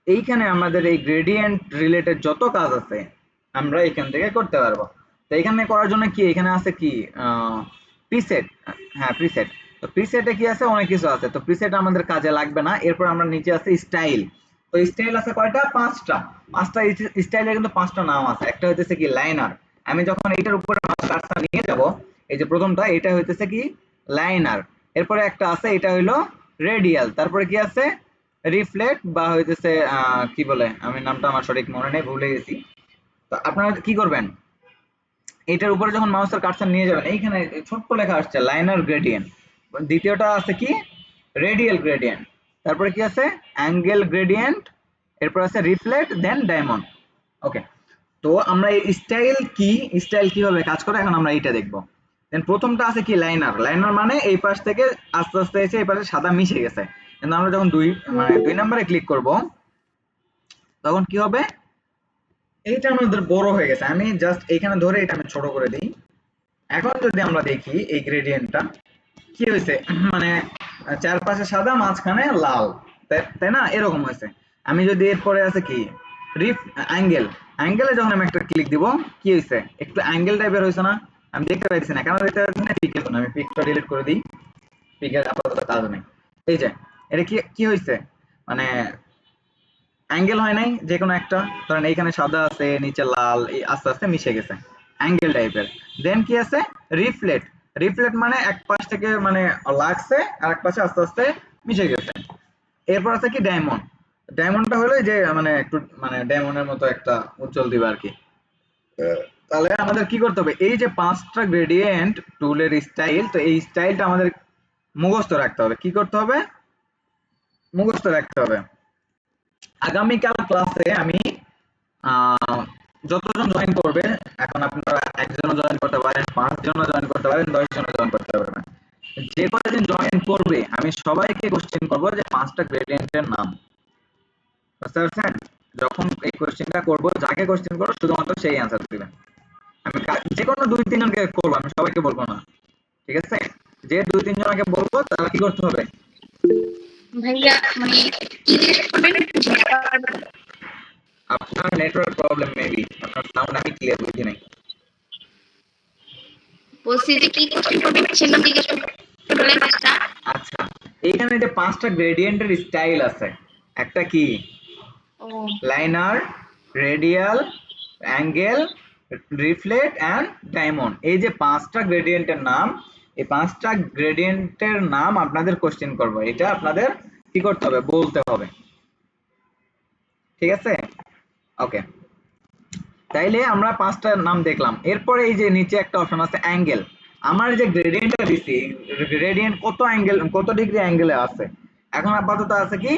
S1: এইখানে আমাদের এই গ্রেডিয়েন্ট রিলেটেড যত কাজ আছে আমরা এখান থেকে করতে পারবো। তো এখানে করার জন্য কি এখানে আছে কি প্রিসেট, হ্যাঁ প্রিসেট। তো প্রিসেটে কি আছে? অনেক কিছু আছে। তো প্রিসেট আমাদের কাজে লাগবে না। এরপর আমরা নিচে আছে স্টাইল। তো স্টাইল আছে কয়টা? পাঁচটা। পাঁচটা স্টাইলের কিন্তু পাঁচটা নাম আছে। একটা হইতেছে কি লাইনার। আমি যখন এইটার উপরে কার্সর নিয়ে যাব, এই যে প্রথমটা, এটা হইতেছে কি লাইনার। এরপরে একটা আছে, এটা হইলো রেডিয়াল। তারপরে কি আছে? রিফ্লেক্ট বা হইতেছে কি বলে, আমি নামটা আমার সঠিক মনে নেই, ভুলে গেছি। তো আপনারা কি করবেন? এটার উপরে যখন মাউসের কার্সর নিয়ে যাবেন, এইখানে ছোট্ট লেখা আসছে লাইনার গ্রেডিয়েন্ট। দ্বিতীয়টা আছে কি? Radial gradient. তারপরে কি আছে? Angle gradient. এরপর আছে রিফ্লেক্ট, দেন ডায়মন্ড। ওকে, তো আমরা এই স্টাইল কিভাবে কাজ করে এখন আমরা এইটা দেখব। দেন প্রথমটা আছে কি লাইনার। লাইনার মানে এই পাশ থেকে আস্তে আস্তে এসে এই পাশে সাদা মিশে গেছে। কিন্তু আমরা যখন দুই নম্বরে ক্লিক করব তখন কি হবে? এইটা আমাদের বড় হয়ে গেছে। আমি জাস্ট এইখানে ধরে এটা আমি ছোট করে দিই। এখন যদি আমরা দেখি এই গ্রেডিয়েন্টটা কি হয়েছে, মানে চারপাশে সাদা, মাঝখানে লাল, তাই না? এরকম হয়েছে। আমি যদি এরপরে আছে কি অ্যাঙ্গেলে যখন আমি একটা ক্লিক দিব, কি হয়েছে? একটু অ্যাঙ্গেল টাইপের হয়েছে না? আমি দেখতে পাচ্ছি না, কেন দেখতে পাচ্ছি না? পিকের জন্য। আমি পিকটা ডিলিট করে দিই, পিকের আপাতত কাজ নেই। এই যে এটা কি কি হয়েছে, মানে অ্যাঙ্গেল হয় নাই যে কোনো একটা, ধরেন এইখানে সাদা আছে, নিচে লাল, এই আস্তে আস্তে মিশে গেছে, অ্যাঙ্গেল টাইপের। দেন কি আছে? রিফ্লেক্ট। রিফ্লেক্ট মানে এক পাশ থেকে মানে লাগছে আর এক পাশে আস্তে আস্তে মিশে গেছে। এরপর আছে কি ডায়মন্ড। ডায়মন্ডটা হলো যে মানে একটু মানে ডায়মন্ডের মতো একটা উজ্জ্বল দিবে আর কি। তাহলে আমাদের কি করতে হবে? এই যে পাঁচটা গ্রেডিয়েন্ট টুলের স্টাইল, তো এই স্টাইলটা আমাদের মুখস্থ রাখতে হবে। কি করতে হবে? মুখস্থ রাখতে হবে। আগামীকাল ক্লাসে আমি যতজন জয়েন করবে, এখন আপনারা একজনও জয়েন করতে পারেন, 5 জনও জয়েন করতে পারেন, 10 জনও জয়েন করতে পারবেন। যে কয়জন জয়েন করবে আমি সবাইকে কোশ্চেন করব যে 5টা গ্রেডিয়েন্টের নাম। বুঝতে পারছেন? যখন এই কোশ্চেনটা করব, যাকে কোশ্চেন করব শুধুমাত্র সেই অ্যান্সার দিবেন। আমি যে কোনো 2-3 জনকে করব, আমি সবাইকে বলবো না, ঠিক আছে? যে 2-3 জনকে বলবো তারা কি করতে হবে?
S3: ভাইয়া মানে
S1: আপনার নেটওয়ার্ক প্রবলেম মেবি, আপনার সাউন্ড আমি ক্লিয়ার বুঝি নাই।
S3: বলছি যে কি করবে সেটা জিজ্ঞেস করলে পাঁচটা।
S1: আচ্ছা, এইখানে যে 5টা গ্রেডিয়েন্টের স্টাইল আছে, একটা কি
S3: ও
S1: linear, radial, angle, reflect and diamond. এই যে 5টা গ্রেডিয়েন্টের নাম, এই 5টা গ্রেডিয়েন্টের নাম আপনাদের কোশ্চেন করব, এটা আপনাদের কি করতে হবে? বলতে হবে, ঠিক আছে? ওকে, তাইলে আমরা পাঁচটা নাম দেখলাম। এরপরে এই যে নিচে একটা অপশন আছে অ্যাঙ্গেল। আমার যে গ্রেডিয়েন্টটা দিছি, গ্রেডিয়েন্ট কত অ্যাঙ্গেল, কত ডিগ্রি অ্যাঙ্গেলে আছে। এখন আপাতত আছে কি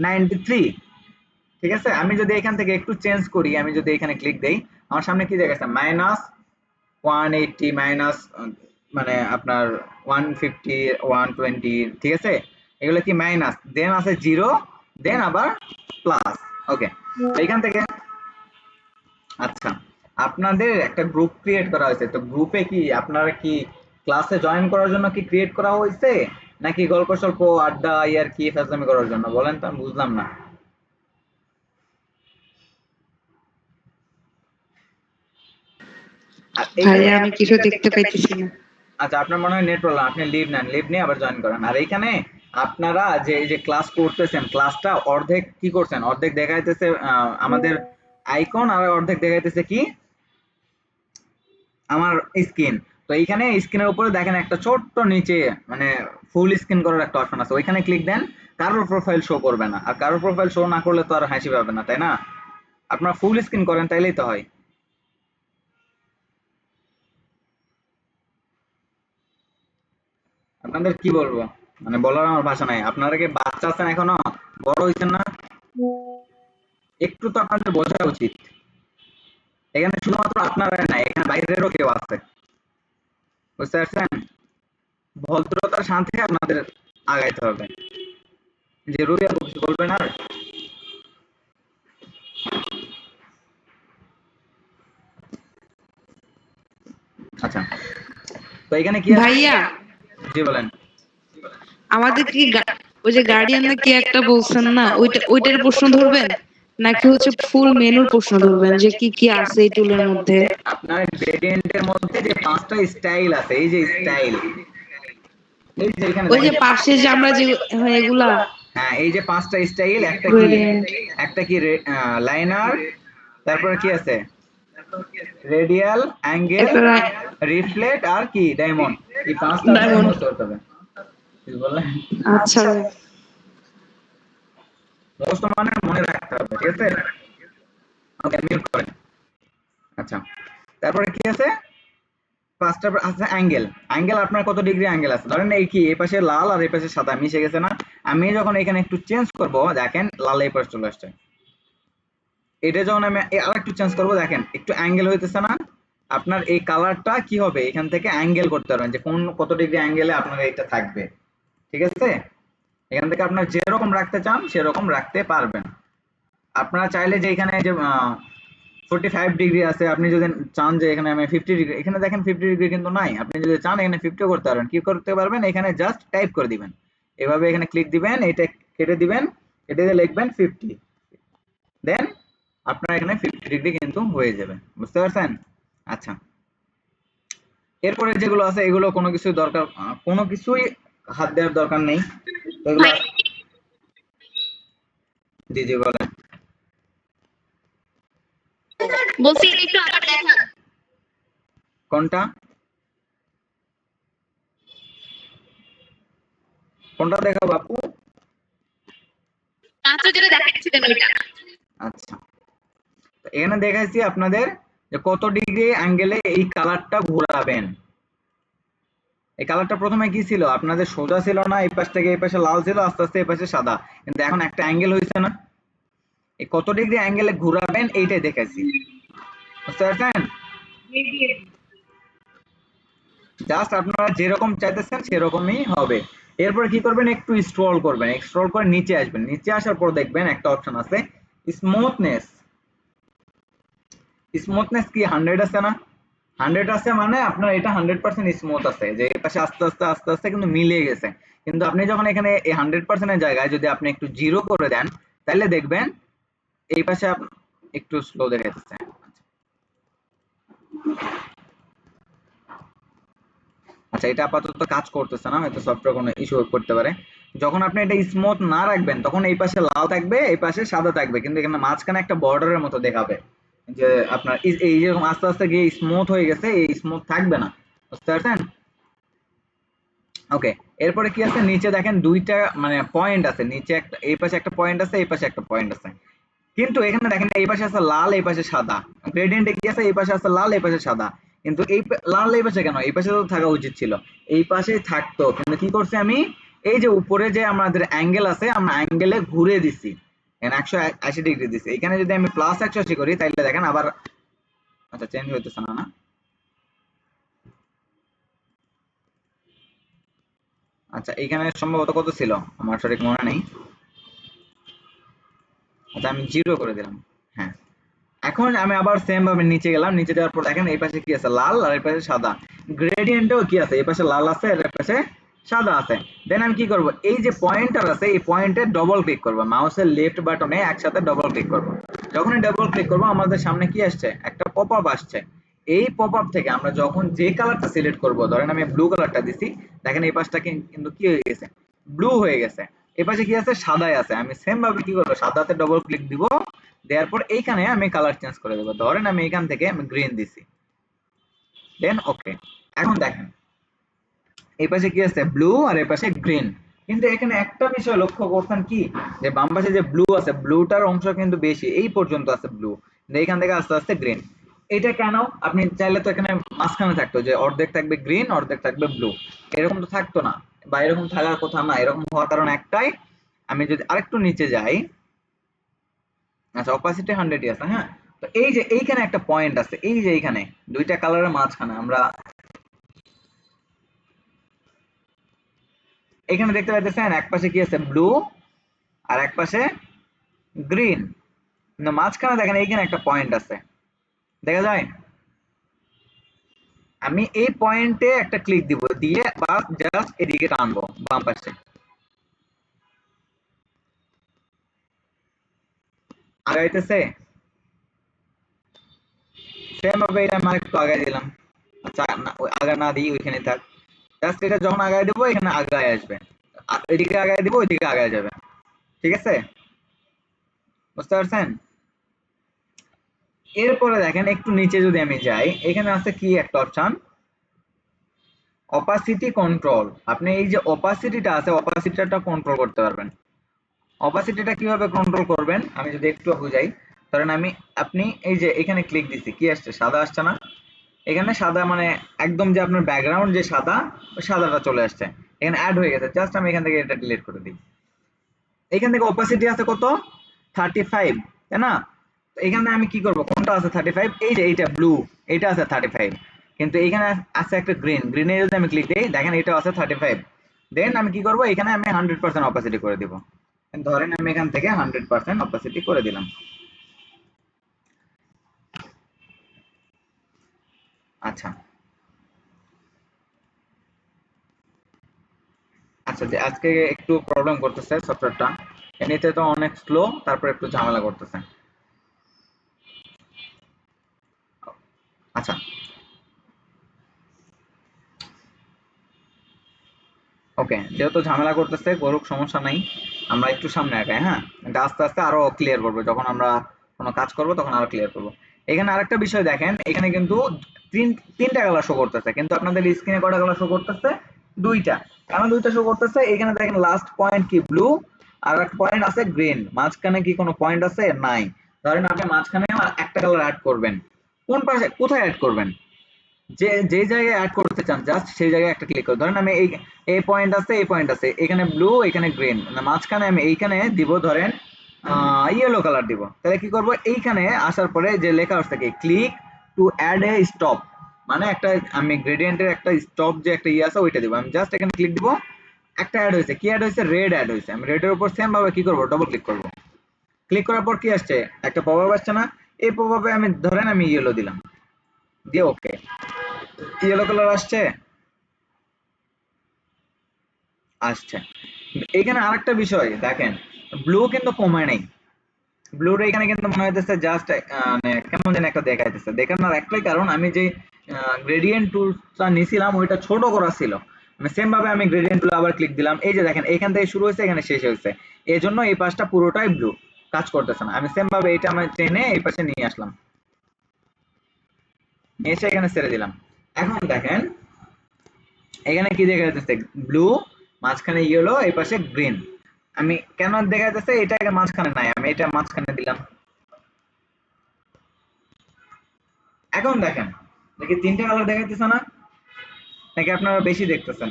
S1: 93। ঠিক আছে, আমি যদি এখান থেকে একটু চেঞ্জ করি, আমি যদি এখানে ক্লিক দেই, আমার সামনে কি দেখাচ্ছে মাইনাস 180, মাইনাস মানে আপনার 150, 120। ঠিক আছে, এগুলো কি মাইনাস, দেন আছে জিরো, দেন আবার প্লাস। ওকে, এখান থেকে আচ্ছা, আপনাদের একটা গ্রুপ ক্রিয়েট করা হয়েছে, তো গ্রুপে কি আপনারা কি ক্লাসে জয়েন করার জন্য কি ক্রিয়েট করা হয়েছে, নাকি গল্প সল্প আড্ডা ইয়ার কি ফাজলামি করার জন্য, বলেন তো, আমি বুঝলাম না। আর এইখানে
S5: ভাইয়া আমি কিছু দেখতে পাইতেছি না।
S1: আচ্ছা, আপনার মনে হয় নেট প্রবলেম, আপনি লিভ নেন, লিভ নিয়ে আবার জয়েন করেন। আর এইখানে আপনারা যে এই যে ক্লাস করতেছেন, ক্লাসটা অর্ধেক কি করছেন, অর্ধেক দেখাইতেছে আমাদের আইকন, আর অর্ধেক দেখাইতেছে কি আমার স্ক্রিন। তো এইখানে স্ক্রিনের উপরে দেখেন একটা ছোট্ট নিচে মানে ফুল স্ক্রিন করার একটা অপশন আছে, ওইখানে ক্লিক দেন। কারোর প্রোফাইল শো করবে না, আর কারোর প্রোফাইল শো না করলে তো আর হাসি পাবে না, তাই না? আপনারা ফুল স্ক্রিন করেন, তাইলেই তো হয়। আপনাদের কি বলবো, মানে বলার আমার ভাষা নাই। আপনারা কি বাচ্চা আছেন এখনো, বড় হইছেন না? একটু তো আপনাদের বোঝা উচিত। এখানে শুধুমাত্র আপনারা না, এখানে বাইরেরও কেউ আছে, বুঝতে পারছেন? ভদ্রতার সাথে আপনাদের আগাইতে হবে। যে রুবিয়া কিছু বলবেন আর? আচ্ছা, তো এখানে কি আছে?
S5: ভাইয়া
S1: জি বলেন।
S5: আমাদের কি ওই যে গার্ডিয়ান না কি একটা বলছেন না, ওইটার প্রশ্ন ধরবেন নাকি হচ্ছে ফুল মেনুর প্রশ্ন ধরবেন, যে কি কি আছে এই টুলের মধ্যে?
S1: আপনার গ্রেডিয়েন্টের মধ্যে যে পাঁচটা স্টাইল আছে, এই যে স্টাইল, এই যে এখানে
S5: ওই যে
S1: দেখেন।
S5: পাশে যে আমরা যে হ্যাঁ এগুলা
S1: হ্যাঁ, এই যে পাঁচটা স্টাইল,
S5: গ্রেডিয়েন্ট,
S1: একটা কি লাইনার, তারপরে কি আছে রেডিয়াল, অ্যাঙ্গেল,
S5: একটা
S1: রিফ্লেক্ট, আর কি ডায়মন্ড। এই পাঁচটা আপনার
S5: ডায়মন্ড।
S1: মুখস্থ করতে হবে। কি বললেন?
S5: আচ্ছা
S1: মুখস্থ মানে মনে রাখতে হবে, ঠিক আছে? ওকে, মিউট করেন। আচ্ছা, তারপরে কি আছে, পাঁচটা আছে অ্যাঙ্গেল। অ্যাঙ্গেল আপনার কত ডিগ্রি অ্যাঙ্গেল আছে, ধরেন এই কি এই পাশে লাল আর এই পাশে সাদা মিশে গেছে না, আমি যখন এখানে একটু চেঞ্জ করব, দেখেন লাল এই পাশে চলে আসছে। এটা যখন আমি আরেকটু চেঞ্জ করব, দেখেন একটু অ্যাঙ্গেল হইতেছে না, আপনার এই কালারটা কি হবে, এখান থেকে অ্যাঙ্গেল করতে পারবেন যে কোন কত ডিগ্রি অ্যাঙ্গেলে আপনার এটা থাকবে। ঠিক আছে, এখান থেকে আপনার যেরকম রাখতে চান সেরকম রাখতে পারবেন। আপনারা চাইলে যে এখানে যে 45 ডিগ্রি আছে, আপনি যদি চান যে এখানে আমি 50 ডিগ্রি, এখানে দেখেন 50 ডিগ্রি কিন্তু নাই, আপনি যদি চান এখানে 50 করতে পারবেন। কি করতে পারবেন, এখানে জাস্ট টাইপ করে দিবেন, এভাবে এখানে ক্লিক দিবেন, এটা কেটে দিবেন, কেটে দিয়ে লিখবেন 50, দেন আপনার এখানে 50 ডিগ্রি কিন্তু হয়ে যাবে, বুঝতে পারছেন? আচ্ছা, এরপরে যেগুলো আছে এগুলো কোনো কিছু দরকার, কোনো কিছুই হাত দেওয়ার দরকার নেই, তো এগুলো জি জি বলেন।
S3: বলছি এটা একটু আবার দেখান।
S1: কোনটা কোনটা দেখাবো আপু?
S3: মাত্র যেটা দেখাচ্ছিলেন ওইটা।
S1: আচ্ছা, তো এখানে দেখাইছি আপনাদের যে কত ডিগ্রি অ্যাঙ্গেলে এই কালারটা ঘোরাবেন। এই কালারটা প্রথমে কি ছিল, আপনাদের সোজা ছিল না, এই পাশ থেকে এই পাশে লাল ছিল, আস্তে আস্তে এই পাশে সাদা, কিন্তু এখন একটা অ্যাঙ্গেল হয়েছে না, এই কত ডিগ্রি অ্যাঙ্গেলে ঘোরাবেন এইটাই দেখাইছি, বুঝতে পারছেন? জাস্ট আপনারা যেরকম চাইতেছেন সেরকমই হবে। এরপর কি করবেন, একটু স্ক্রল করবেন, স্ক্রল করে নিচে আসবেন, নিচে আসার পর দেখবেন একটা অপশন আছে স্মুথনেস। স্মুথনেস কি 100 আছে না, 100 আছে মানে আপনার এটা 100% স্মুথ আছে, যে এই পাশে আস্তে আস্তে আস্তে আস্তে কিন্তু মিলে গেছে। কিন্তু আপনি যখন এখানে এই 100% এর জায়গায় যদি আপনি একটু জিরো করে দেন, তাহলে দেখবেন এই পাশে একটু স্লো দেখাচ্ছে। আচ্ছা, এটা আপাতত কাজ করতেছে না, হয়তো সফটওয়্যার কোনো ইস্যু করতে পারে। যখন আপনি এটা স্মুথ না রাখবেন, তখন এই পাশে লাল থাকবে, এই পাশে সাদা থাকবে, কিন্তু এখানে মাঝখানে একটা বর্ডারের মতো দেখাবে, যে আপনার এই যেরকম আস্তে আস্তে গিয়ে স্মুথ হয়ে গেছে, এই স্মুথ থাকবে না, বুঝতে পারছেন? ওকে, এরপরে কি আছে, নিচে দেখেন দুইটা মানে পয়েন্ট আছে, নিচে একটা, এই পাশে একটা পয়েন্ট আছে, এই পাশে একটা পয়েন্ট আছে। কিন্তু এখানে দেখেন এই পাশে আছে লাল, এই পাশে সাদা। গ্রেডিয়েন্টে কি আছে, এই পাশে আছে লাল, এই পাশে সাদা। কিন্তু এই লাল এই পাশে কেন, এই পাশে তো থাকা উচিত ছিল, এই পাশেই থাকতো। কিন্তু কি করছি আমি, এই যে উপরে যে আমাদের অ্যাঙ্গেল আছে, আমরা অ্যাঙ্গেলে ঘুরে দিছি, এখানে 180 ডিগ্রি দিছি। এখানে যদি আমি প্লাস 180 করি তাহলে দেখেন আবার, আচ্ছা চেঞ্জ হইতেছে না, না আচ্ছা এখানে সম্ভবত কত ছিল আমার সঠিক মনে নেই। আচ্ছা আমি 0 করে দিলাম। হ্যাঁ, এখন আমি আবার সেম ভাবে নিচে গেলাম, নিচে যাওয়ার পর দেখেন এই পাশে কি আছে, লাল, আর এই পাশে সাদা। গ্রেডিয়েন্টেও কি আছে, এই পাশে লাল আছে, আর এই পাশে সাদা আছে। দেন আমি কি করব, এই যে পয়েন্টার আছে, এই পয়েন্টে ডবল ক্লিক করব, মাউসের লেফট বাটনে একসাথে ডবল ক্লিক করব। যখনই ডবল ক্লিক করব আমাদের সামনে কি আসছে, একটা পপআপ আসছে। এই পপআপ থেকে আমরা যখন যে কালারটা সিলেক্ট করব, ধরেন আমি ব্লু কালারটা দিছি, দেখেন এই পাশটা কিন্তু কি হয়ে গেছে, ব্লু হয়ে গেছে। এই পাশে কি আছে, সাদায় আছে। আমি সেম ভাবে কি করব, সাদাতে ডবল ক্লিক দিব, দেওয়ার পর এইখানে আমি কালার চেঞ্জ করে দেবো। ধরেন আমি এখান থেকে আমি গ্রিন দিছি, দেন ওকে। এখন দেখেন এই পাশে কি আছে, ব্লু, আর এই পাশে গ্রিন। কিন্তু এখানে একটা বিষয় লক্ষ্য করছেন কি, যে বাম পাশে যে ব্লু আছে, ব্লুটার অংশ কিন্তু বেশি, এই পর্যন্ত আছে ব্লু, এইখান থেকে আস্তে আস্তে গ্রিন। এটা কেন, আপনি চাইলে তো এখানে মাঝখানে থাকতো যে অর্ধেক থাকবে গ্রিন, অর্ধেক থাকবে ব্লু, এরকম তো থাকতো না, বা এরকম থাকার কথা না। এরকম হওয়ার কারণ একটাই, আমি যদি আরেকটু নিচে যাই, আচ্ছা অপাসিটি 100 আছে, হ্যাঁ। তো এই যে এইখানে একটা পয়েন্ট আছে, এই যে এইখানে দুইটা কালারের মাঝখানে আমরা এখানে দেখতে পাচ্ছেন, এক পাশে কি আছে, ব্লু, আর এক পাশে গ্রিন, কিন্তু মাঝখানে দেখেন এইখানে একটা পয়েন্ট আছে, দেখা যায়। আমি এই পয়েন্টে একটা ক্লিক দিব, দিয়ে বাস জাস্ট এদিকে টানবো বাম পাশে, আগাইতেছে। সেম ভাবে এটা আমি একটু আগায় দিলাম, আচ্ছা আগা না দিই ওইখানে থাক, জাস্ট এটা যখন আগায় দেবো এখানে আগায় আসবে, এদিকে আগায় দিব, ওইদিকে আগায় যাবে, ঠিক আছে, বুঝতে পারছেন। এরপরে দেখেন একটু নিচে যদি আমি যাই, এখানে আছে কি একটা অপশন, অপাসিটি কন্ট্রোল। আপনি এই যে অপাসিটিটা আছে, অপাসিটিটা কন্ট্রোল করতে পারবেন। অপাসিটিটা কিভাবে কন্ট্রোল করবেন আমি যদি একটু বুঝাই, ধরেন আপনি এই যে এখানে ক্লিক দিছি, কি আসছে, সাদা আসছে না, এখানে সাদা মানে একদম যে আপনার ব্যাকগ্রাউন্ড যে সাদা, ওই সাদাটা চলে আসছে, এখানে অ্যাড হয়ে গেছে। জাস্ট আমি এখান থেকে এটা ডিলিট করে দিই। এখান থেকে অপাসিটি আছে কত, 35, তাই না। তো এখানে আমি কি করব, কোনটা আছে 35, এই যে এইটা ব্লু, এইটা আছে 35, কিন্তু এখানে আছে একটা গ্রিন, গ্রিনে যদি আমি ক্লিক দিই দেখেন এটা আছে 35। দেন আমি কি করব, এখানে আমি 100% অপাসিটি করে দিব। ধরেন আমি এখান থেকে 100% অপাসিটি করে দিলাম। আচ্ছা আচ্ছা, যে আজকে একটু প্রবলেম করতেছে সফটওয়্যারটা, এমনিতে তো অনেক স্লো, তারপর একটু ঝামেলা করতেছে। আচ্ছা ওকে, যেহেতু ঝামেলা করতেছে করুক, সমস্যা নাই, আমরা একটু সামনে আগাই, হ্যাঁ। এটা আস্তে আস্তে আরো ক্লিয়ার করবো, যখন আমরা কোনো কাজ করব তখন আরো ক্লিয়ার করবো। এখানে আরেকটা বিষয় দেখেন, এখানে কিন্তু তিনটা কালার শো করতেছে, কিন্তু আপনাদের স্ক্রিনে কয়টা কালার শো করতেছে, দুইটা। কেন দুইটা শো করতেছে, এখানে দেখেন লাস্ট পয়েন্ট কি ব্লু, আর একটা পয়েন্ট আছে গ্রিন, মাঝখানে কি কোনো পয়েন্ট আছে, নাই। ধরেন আপনি মাঝখানে একটা কালার অ্যাড করবেন, কোন পাশে কোথায় অ্যাড করবেন, যে যে জায়গায় অ্যাড করতে চান জাস্ট সেই জায়গায় একটা ক্লিক করুন। ধরেন আমি এই পয়েন্ট আছে, এই পয়েন্ট আছে, এখানে ব্লু, এখানে গ্রিন, মাঝখানে আমি এইখানে দিব ধরেন ইয়েলো কালার দিব। তাহলে কি করব, এইখানে আসার পরে যে লেখা আসছে কি, click to add a stop, মানে একটা আমি গ্রেডিয়েন্টের একটা স্টপ যে একটা ইয়ে আছে ওইটা দিব। আমি জাস্ট এখানে ক্লিক দিব, একটা অ্যাড হয়েছে, কি অ্যাড হয়েছে, রেড অ্যাড হয়েছে। আমি রেডের উপর সেম ভাবে কি করব, ডবল ক্লিক করব। ক্লিক করার পর কি আসছে, একটা পপআপ আসছে না, এই পপআপে আমি ধরেন আমি ইয়েলো দিলাম, দিয়ে ওকে, ইয়েলো কালার আসছে, আসছে। এখানে আরেকটা বিষয় দেখেন, ব্লু কিন্তু কমে নাই, ব্লুর এখানে কিন্তু মনে হইতেছে জাস্ট মানে কেমন যেন একটা দেখাইতেছে। দেখানোর একটাই কারণ, আমি যে গ্রেডিয়েন্ট টুলটা নিছিলাম ওইটা ছোট করা ছিল। আমি সেম ভাবে আমি গ্রেডিয়েন্ট টুলে আবার ক্লিক দিলাম, এই যে দেখেন এখান থেকে শুরু হয়েছে, এখানে শেষ হয়েছে, এই জন্য এই পাশটা পুরোটাই ব্লু, কাজ করতেছে না। আমি সেম ভাবে এটা আমি টেনে এই পাশে নিয়ে আসলাম, নিয়ে এসে এখানে ছেড়ে দিলাম। এখন দেখেন এখানে কি দেখা যাচ্ছে, ব্লু, মাঝখানে ইয়েলো, এই পাশে গ্রিন। আমি কেন দেখা যাচ্ছে, এটা মাঝখানে নাই, আমি এটা মাঝখানে দিলাম, এখন দেখেন, দেখি 3টা কালার দেখাইতেছে না, নাকি আপনারা বেশি দেখতেছেন?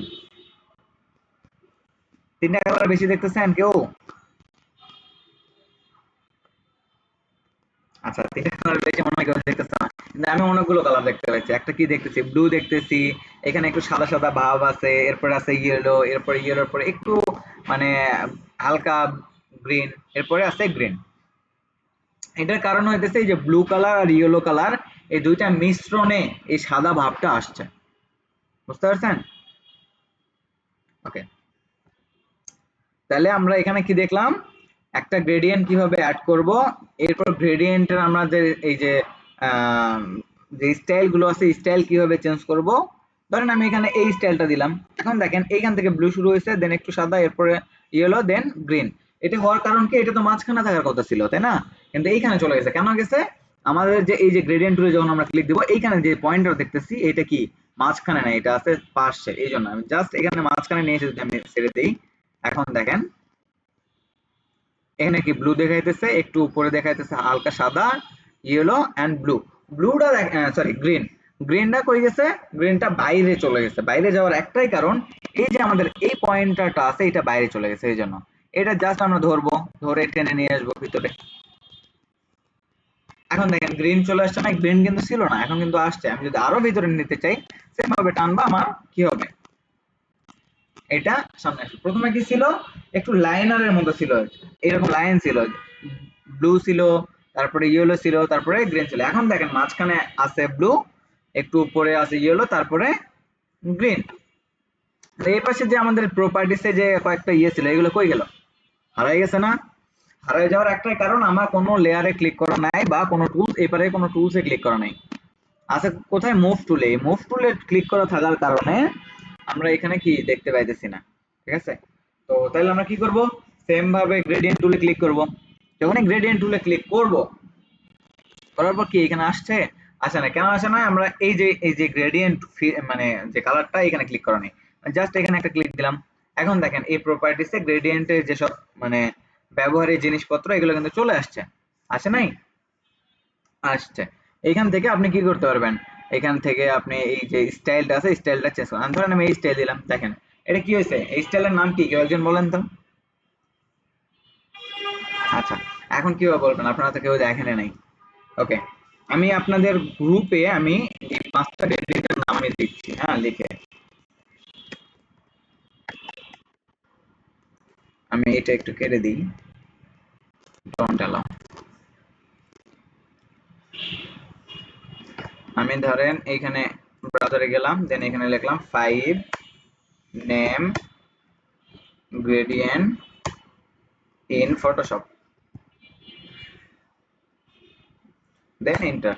S1: 3টা কালার বেশি দেখতেছেন কেউ? আচ্ছা, 3টা কালার বেশি মনে হয় কেউ দেখতেছে না, কিন্তু আমি অনেকগুলো কালার দেখতে পাচ্ছি। একটা কি দেখতেছি, ব্লু দেখতেছি, এখানে একটু সাদা সাদা ভাব আছে, এরপরে আছে ইয়েলো, এরপরে ইয়েলোর পরে একটু মানে হালকা গ্রিন, এরপরে আছে গ্রিন। এটার কারণ হইতেছে এই যে ব্লু কালার আর ইয়েলো কালার, এই দুইটা মিশ্রণে এই সাদা ভাবটা আসছে। বুঝতে পারছেন? ওকে, তাহলে আমরা এখানে কি দেখলাম, একটা গ্রেডিয়েন্ট কিভাবে অ্যাড করব, এরপর গ্রেডিয়েন্টের আমরা যে এই যে যে স্টাইল গুলো আছে, স্টাইল কিভাবে চেঞ্জ করব। ধরেন আমি এখানে এই স্টাইলটা দিলাম, এখন দেখেন এইখান থেকে ব্লু শুরু হয়েছে, দেন একটু সাদা, এরপরে ইয়েলো, দেন গ্রিন। এটা হওয়ার কারণ কি, এটা তো মাঝখানে থাকার কথা ছিল, তাই না? কিন্তু এইখানে চলে গেছে, কেন গেছে? আমাদের যে এই যে গ্রেডিয়েন্ট টুলে যখন আমরা ক্লিক দিব, এইখানে যে পয়েন্টার দেখতেছি এটা কি মাঝখানে না, এটা আছে পাশে, এই জন্য আমি জাস্ট এখানে মাঝখানে নিয়ে এসে যদি আমি ছেড়ে দিই, এখন দেখেন এখানে কি ব্লু দেখাইতেছে, একটু উপরে দেখাইতেছে হালকা সাদা, ইয়েলো এন্ড ব্লু। ব্লুটা সরি গ্রিন, গ্রিনটা কই গেছে? গ্রিনটা বাইরে চলে গেছে। বাইরে যাওয়ার একটাই কারণ, এই যে আমাদের এই পয়েন্টারটা আছে এটা বাইরে চলে গেছে, এই জন্য এটা জাস্ট আমরা ধরবো, ধরে টেনে নিয়ে আসবো ভিতরে। এখন দেখেন গ্রিন চলে আসছে না? গ্রিন কিন্তু ছিল না, এখন কিন্তু আসছে। আমি যদি আরো ভিতরে নিতে চাই, সেম ভাবে টানবা, আমার কি হবে, এটা সামনে আসবে। প্রথমে কি ছিল, একটু লাইনারের মতো ছিল, এরকম লাইন ছিল, ব্লু ছিল, তারপরে ইয়েলো ছিল, তারপরে গ্রিন ছিল। এখন দেখেন মাঝখানে আছে ব্লু, একটু উপরে আছে ইয়েলো, তারপরে গ্রিন। এই পাশে যে আমাদের প্রপার্টিসে যে কয়েকটা ইয়ে ছিল, এগুলো কই গেল? হারাই গেছে না? হারাই যাওয়ার একটাই কারণ, আমার কোনো লেয়ারে ক্লিক করা নাই, বা কোনো টুলস, এপারে কোনো টুলসে ক্লিক করা নাই। আচ্ছা, কোথায়? মুভ টুলে। এই মুভ টুলে ক্লিক করা থাকার কারণে আমরা এখানে কি দেখতে পাইতেছি না। ঠিক আছে, তো তাহলে আমরা কি করব, সেম ভাবে গ্রেডিয়েন্ট টুলে ক্লিক করব। যখনই গ্রেডিয়েন্ট টুলে ক্লিক করব, করার পর কি এখানে আসছে? আসে না। কেন আসে না? আমরা এই যে গ্রেডিয়েন্ট মানে যে কালারটা, এখানে ক্লিক করা নেই, জাস্ট এখানে একটা ক্লিক দিলাম। এখন দেখেন এই প্রপার্টিসে গ্রেডিয়েন্টের যেসব মানে ব্যবহারিক জিনিসপত্র, এগুলো কিন্তু চলে আসছে, আসে নাই? আসছে। এখান থেকে আপনি কি করতে পারবেন, এখান থেকে আপনি এই যে স্টাইলটা আছে, স্টাইলটা চেঞ্জ করেন। ধরেন আমি এই স্টাইল দিলাম, দেখেন এটা কি হয়েছে, এই স্টাইলের নাম কি, কেউ একজন বলেন তো? আচ্ছা, এখন কিভাবে বলবেন, আপনারা তো কেউ দেখেন নাই। ওকে, আমি আপনাদের গ্রুপে আমি এই 5টা ডেডিকেটের নাম আমি দিচ্ছি, হ্যাঁ, লিখে। আমি এটা একটু কেটে দিই, ডন্ট অ্যালাউ। আমি ধরেন এইখানে ব্রাউজারে গেলাম, দেন এখানে লিখলাম 5 name gradient in Photoshop, then enter.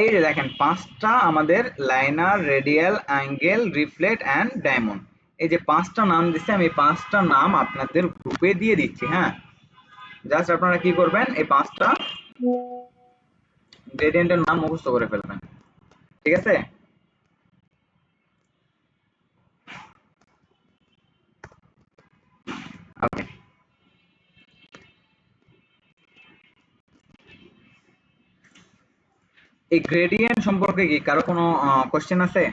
S1: এই যে দেখেন 5টা আমাদের linear, radial, angle, reflect and diamond, এই যে 5টা নাম দিচ্ছে, আমি 5টা নাম আপনাদের গ্রুপে দিয়ে দিচ্ছি। হ্যাঁ, জাস্ট আপনারা কি করবেন, এই 5টা গ্রেডিয়েন্টের নাম মুখস্থ করে ফেলবেন। ঠিক আছে, ওকে। এই গ্রেডিয়েন্ট সম্পর্কে কি কারো কোনো কোশ্চেন আছে?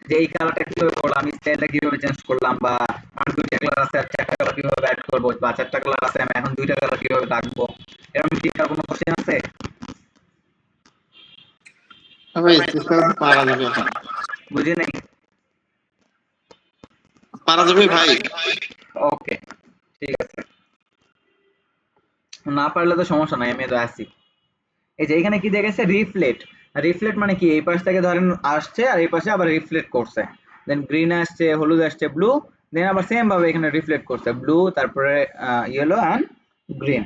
S1: যে এই কালারটা কিভাবে করলাম, স্টাইলটা কিভাবে চেঞ্জ করলাম, বা আমার 2টা কালার আছে, আর 4টা কালার কিভাবে অ্যাড করবো, বা 4টা কালার আছে আমি এখন 2টা কালার কিভাবে রাখবো, এরকম কি কারো কোনো কোশ্চেন আছে?
S2: ভাই পারা যাবে এখন,
S1: বুঝি নাই।
S2: পারা যাবে ভাই।
S1: ওকে, ঠিক আছে, না পারলে তো সমস্যা নাই, আমি তো আছি। এই যে এখানে কি দেখেছে, রিফ্লেক্ট। রিফ্লেক্ট মানে কি, এই পাশ থেকে ধরেন আসছে, আর এই পাশে আবার রিফ্লেক্ট করছে, দেন গ্রিন আসছে, হলুদ আসছে, ব্লু, দেন আবার সেম ভাবে এখানে রিফ্লেক্ট করছে, ব্লু, তারপরে ইয়েলো এন্ড গ্রিন।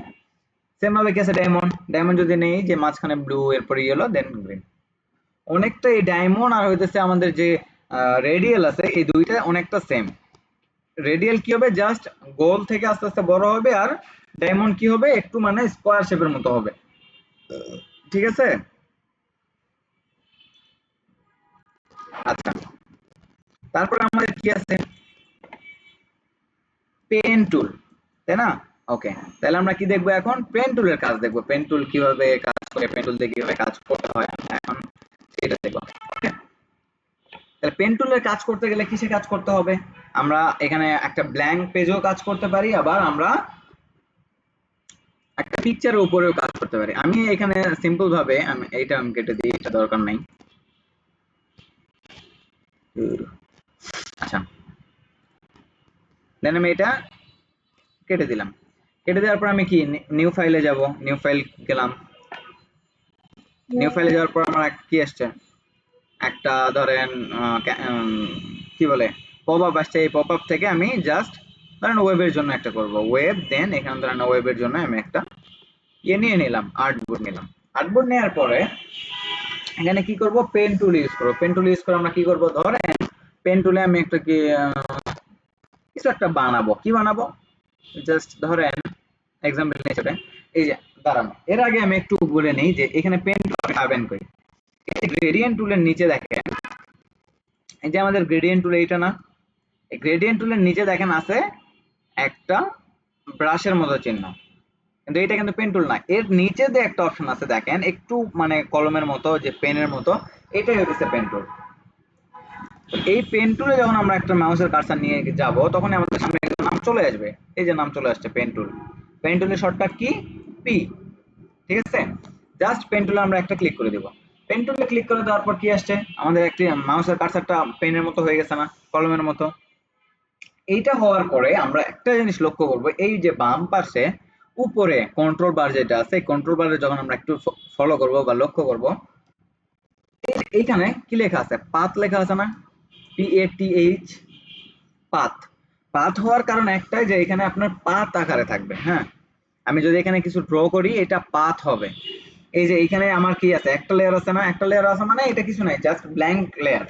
S1: সেম ভাবে কি আছে, ডায়মন্ড। ডায়মন্ড যদি নেই, যে মাঝখানে ব্লু, এরপরে ইয়েলো, দেন গ্রিন। অনেকটা এই ডায়মন্ড আর হইতেছে আমাদের যে রেডিয়াল আছে, এই দুইটা অনেকটা সেম। রেডিয়াল কি হবে, জাস্ট গোল থেকে আস্তে আস্তে বড় হবে, আর ডায়মন্ড কি হবে, একটু মানে স্কোয়ার শেপের মতো হবে। ঠিক আছে, আচ্ছা। তারপরে আমাদের কি আছে, পেন টুল, তাই না? ওকে, তাহলে আমরা কি দেখবো এখন? পেন টুলের কাজ দেখবো, পেন টুল কিভাবে কাজ করে, পেন টুল দিয়ে কিভাবে কাজ করতে হয় এখন সেটা দেখবো। ওকে, তাহলে পেন টুলের কাজ করতে গেলে কিসে কাজ করতে হবে? আমরা এখানে একটা ব্ল্যাঙ্ক পেজেও কাজ করতে পারি, আবার আমরা একটা পিকচারের উপরেও কাজ করতে পারি। আমি এখানে সিম্পল ভাবে আমি কেটে দিই, এটা দরকার নাই। আচ্ছা, দেন আমি এটা কেটে দিলাম। কেটে দেওয়ার পর আমি কি নিউ ফাইলে যাব, নিউ ফাইল গেলাম। নিউ ফাইলে যাওয়ার পর আমার কি আসছে, একটা ধরেন কি বলে পপ আপ আসছে। এই পপ আপ থেকে আমি জাস্ট ধরেন ওয়েবের জন্য একটা করব, ওয়েব, দেন এখানে ধরেন ওয়েবের জন্য আমি একটা ইয়ে নিয়ে নিলাম, আর্টবোর্ড নিলাম। আর্টবোর্ড নেওয়ার পরে এখানে কি করব, পেন টুল ইউজ করব। পেন টুল ইউজ করে আমরা কি করব, ধরেন পেন টুলে আমি একটা কি কিছু একটা বানাবো। কি বানাবো, জাস্ট ধরেন এক্সাম্পল হিসেবে এই যে দাঁড়ান, এর আগে আমি একটু বলে নেই যে এখানে পেন টুল পাবেন কই। এই গ্রেডিয়েন্ট টুলের নিচে দেখেন, এই যে আমাদের গ্রেডিয়েন্ট টুল এইটা না, এই গ্রেডিয়েন্ট টুলের নিচে দেখেন আছে একটা ব্রাশের মতো চিহ্ন, কিন্তু এটা কিন্তু পেন টুল না। এর নিচে যে একটা অপশন আছে দেখেন, একটু মানে কলমের মতো, যে পেনের মতো, এটাই হচ্ছে পেন টুল। এই পেন টুলে যখন আমরা একটা মাউসের কার্সার নিয়ে যাব, তখন আমাদের সামনে একটা নাম চলে আসবে। এই যে নাম চলে আসছে পেন টুল। পেন টুলের শর্টকাট কি, পি। ঠিক আছে, জাস্ট পেন টুলে আমরা একটা ক্লিক করে দেব। পেন টুলে ক্লিক করে দেওয়ার পর কি আসছে, আমাদের একটি মাউসের কার্সারটা পেনের মতো হয়ে গেছে না, কলমের মতো। এইটা হওয়ার পরে আমরা একটা জিনিস লক্ষ্য করব, এই যে বাম পাশে উপরে কন্ট্রোল বার যেটা আছে, কন্ট্রোল বারে যখন আমরা একটু ফলো করব বা লক্ষ্য করব, এইখানে কি লেখা আছে, পাথ লেখা আছে না, PATH, পাথ। পাথ হওয়ার কারণ একটাই যে এখানে আপনার পাথ আকারে থাকবে। হ্যাঁ, আমি যদি এখানে কিছু ড্র করি, এটা পাথ হবে। এই যে এইখানে আমার কি আছে, একটা লেয়ার আছে না, একটা লেয়ার আছে মানে এটা কিছু নাই, জাস্ট ব্ল্যাঙ্ক লেয়ার।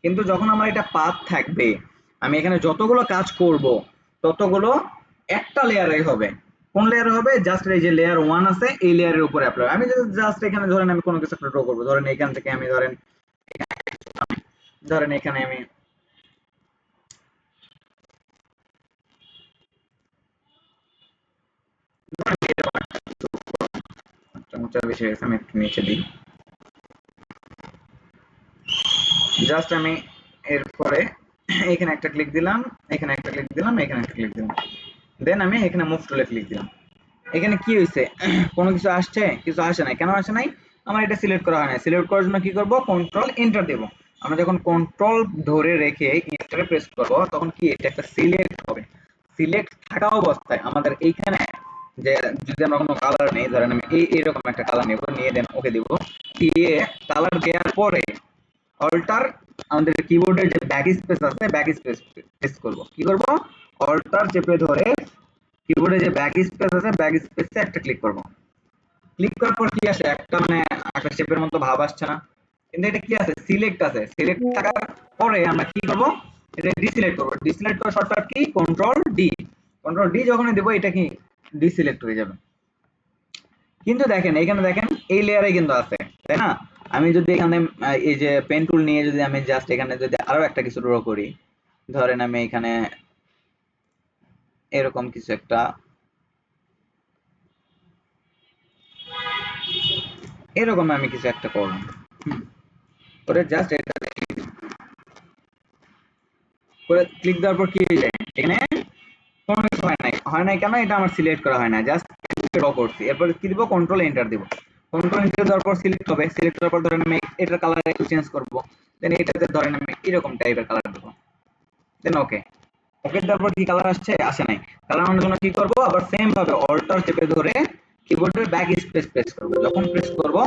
S1: কিন্তু যখন আমার এটা পাথ থাকবে, আমি এখানে যতগুলো কাজ করব ততগুলো একটা লেয়ারে হবে। কোন লেয়ারে হবে, জাস্ট এই যে লেয়ার 1 আছে এই লেয়ারের উপরে অ্যাপ্লাই। আমি জাস্ট এখানে ধরেন আমি কোনো কিছু একটা ড্র করব, ধরেন এখান থেকে আমি ধরেন এখানে আমি উঁচা বেশি হয়েছে, আমি একটু নিচে দিই। জাস্ট আমি এরপরে এখানে একটা ক্লিক দিলাম, এখানে একটা ক্লিক দিলাম, এখানে একটা ক্লিক দিলাম, দেন আমি এখানে মুভ টুলে ক্লিক দিলাম। এখানে কি হয়েছে, কোনো কিছু আসছে, কিছু আসে নাই। কেন আসে নাই, আমার এটা সিলেক্ট করা হয় না। সিলেক্ট করার জন্য কি করব, কন্ট্রোল এন্টার দেব। আমরা যখন কন্ট্রোল ধরে রেখে এন্টারে প্রেস করব, তখন কি এটা একটা সিলেক্ট হবে। সিলেক্ট থাকা অবস্থায় আমাদের এইখানে যে যদি আমরা কোনো কালার নেই, ধরেন আমি এইরকম একটা কালার নেব, নিয়ে দেন ওকে দিব। দিয়ে কালার দেওয়ার পরে অল্টার, আমাদের কিবোর্ডের যে ব্যাক স্পেস আছে, ব্যাক স্পেস প্রেস করব। কি করব, অল্টার চেপে ধরে কিবোর্ডে যে ব্যাক স্পেস আছে, ব্যাক স্পেসে একটা ক্লিক করব। ক্লিক করার পর কি আসে, একটা মানে একটা শেপের মতো ভাব আসছে না, কিন্তু এটা কি আছে, সিলেক্ট আছে। সিলেক্ট থাকার পরে আমরা কি করব, এটা ডিসিলেক্ট করব। ডিসিলেক্ট করার shortcut key, control D. Control D যখনই দেব, এটা কি ডিসিলেক্ট হয়ে যাবে। কিন্তু দেখেন এখানে দেখেন এই লেয়ারে কিন্তু আছে, তাই না? আমি যদি এখানে এই যে পেন টুল নিয়ে যদি আমি জাস্ট এখানে যদি আরো একটা কিছু ড্র করি, ধরেন আমি এখানে এরকম কিছু একটা, এরকম আমি কিছু একটা করলাম, করে জাস্ট এটা করে ক্লিক দেওয়ার পর কি হয়ে যায়, এখানে কোনো কিছু হয় নাই। হয় নাই কেন, এটা আমার সিলেক্ট করা হয় না, জাস্ট ড্র করছি। এরপর কি দিব, কন্ট্রোল এন্টার দিব। কন্ট্রোল এন্টার দেওয়ার পর সিলেক্ট হবে। সিলেক্ট করার পর ধরেন আমি এটার কালার একটু চেঞ্জ করব, দেন এটাতে ধরেন আমি এরকম টাইপের কালার দেব, দেন ওকে। ওকে দেওয়ার পর কি কালার আসছে, আসে নাই। কালার আনার জন্য কি করব, আবার সেম ভাবে অল্টার চেপে ধরে কিবোর্ডের ব্যাক স্পেস প্রেস করব। যখন প্রেস করব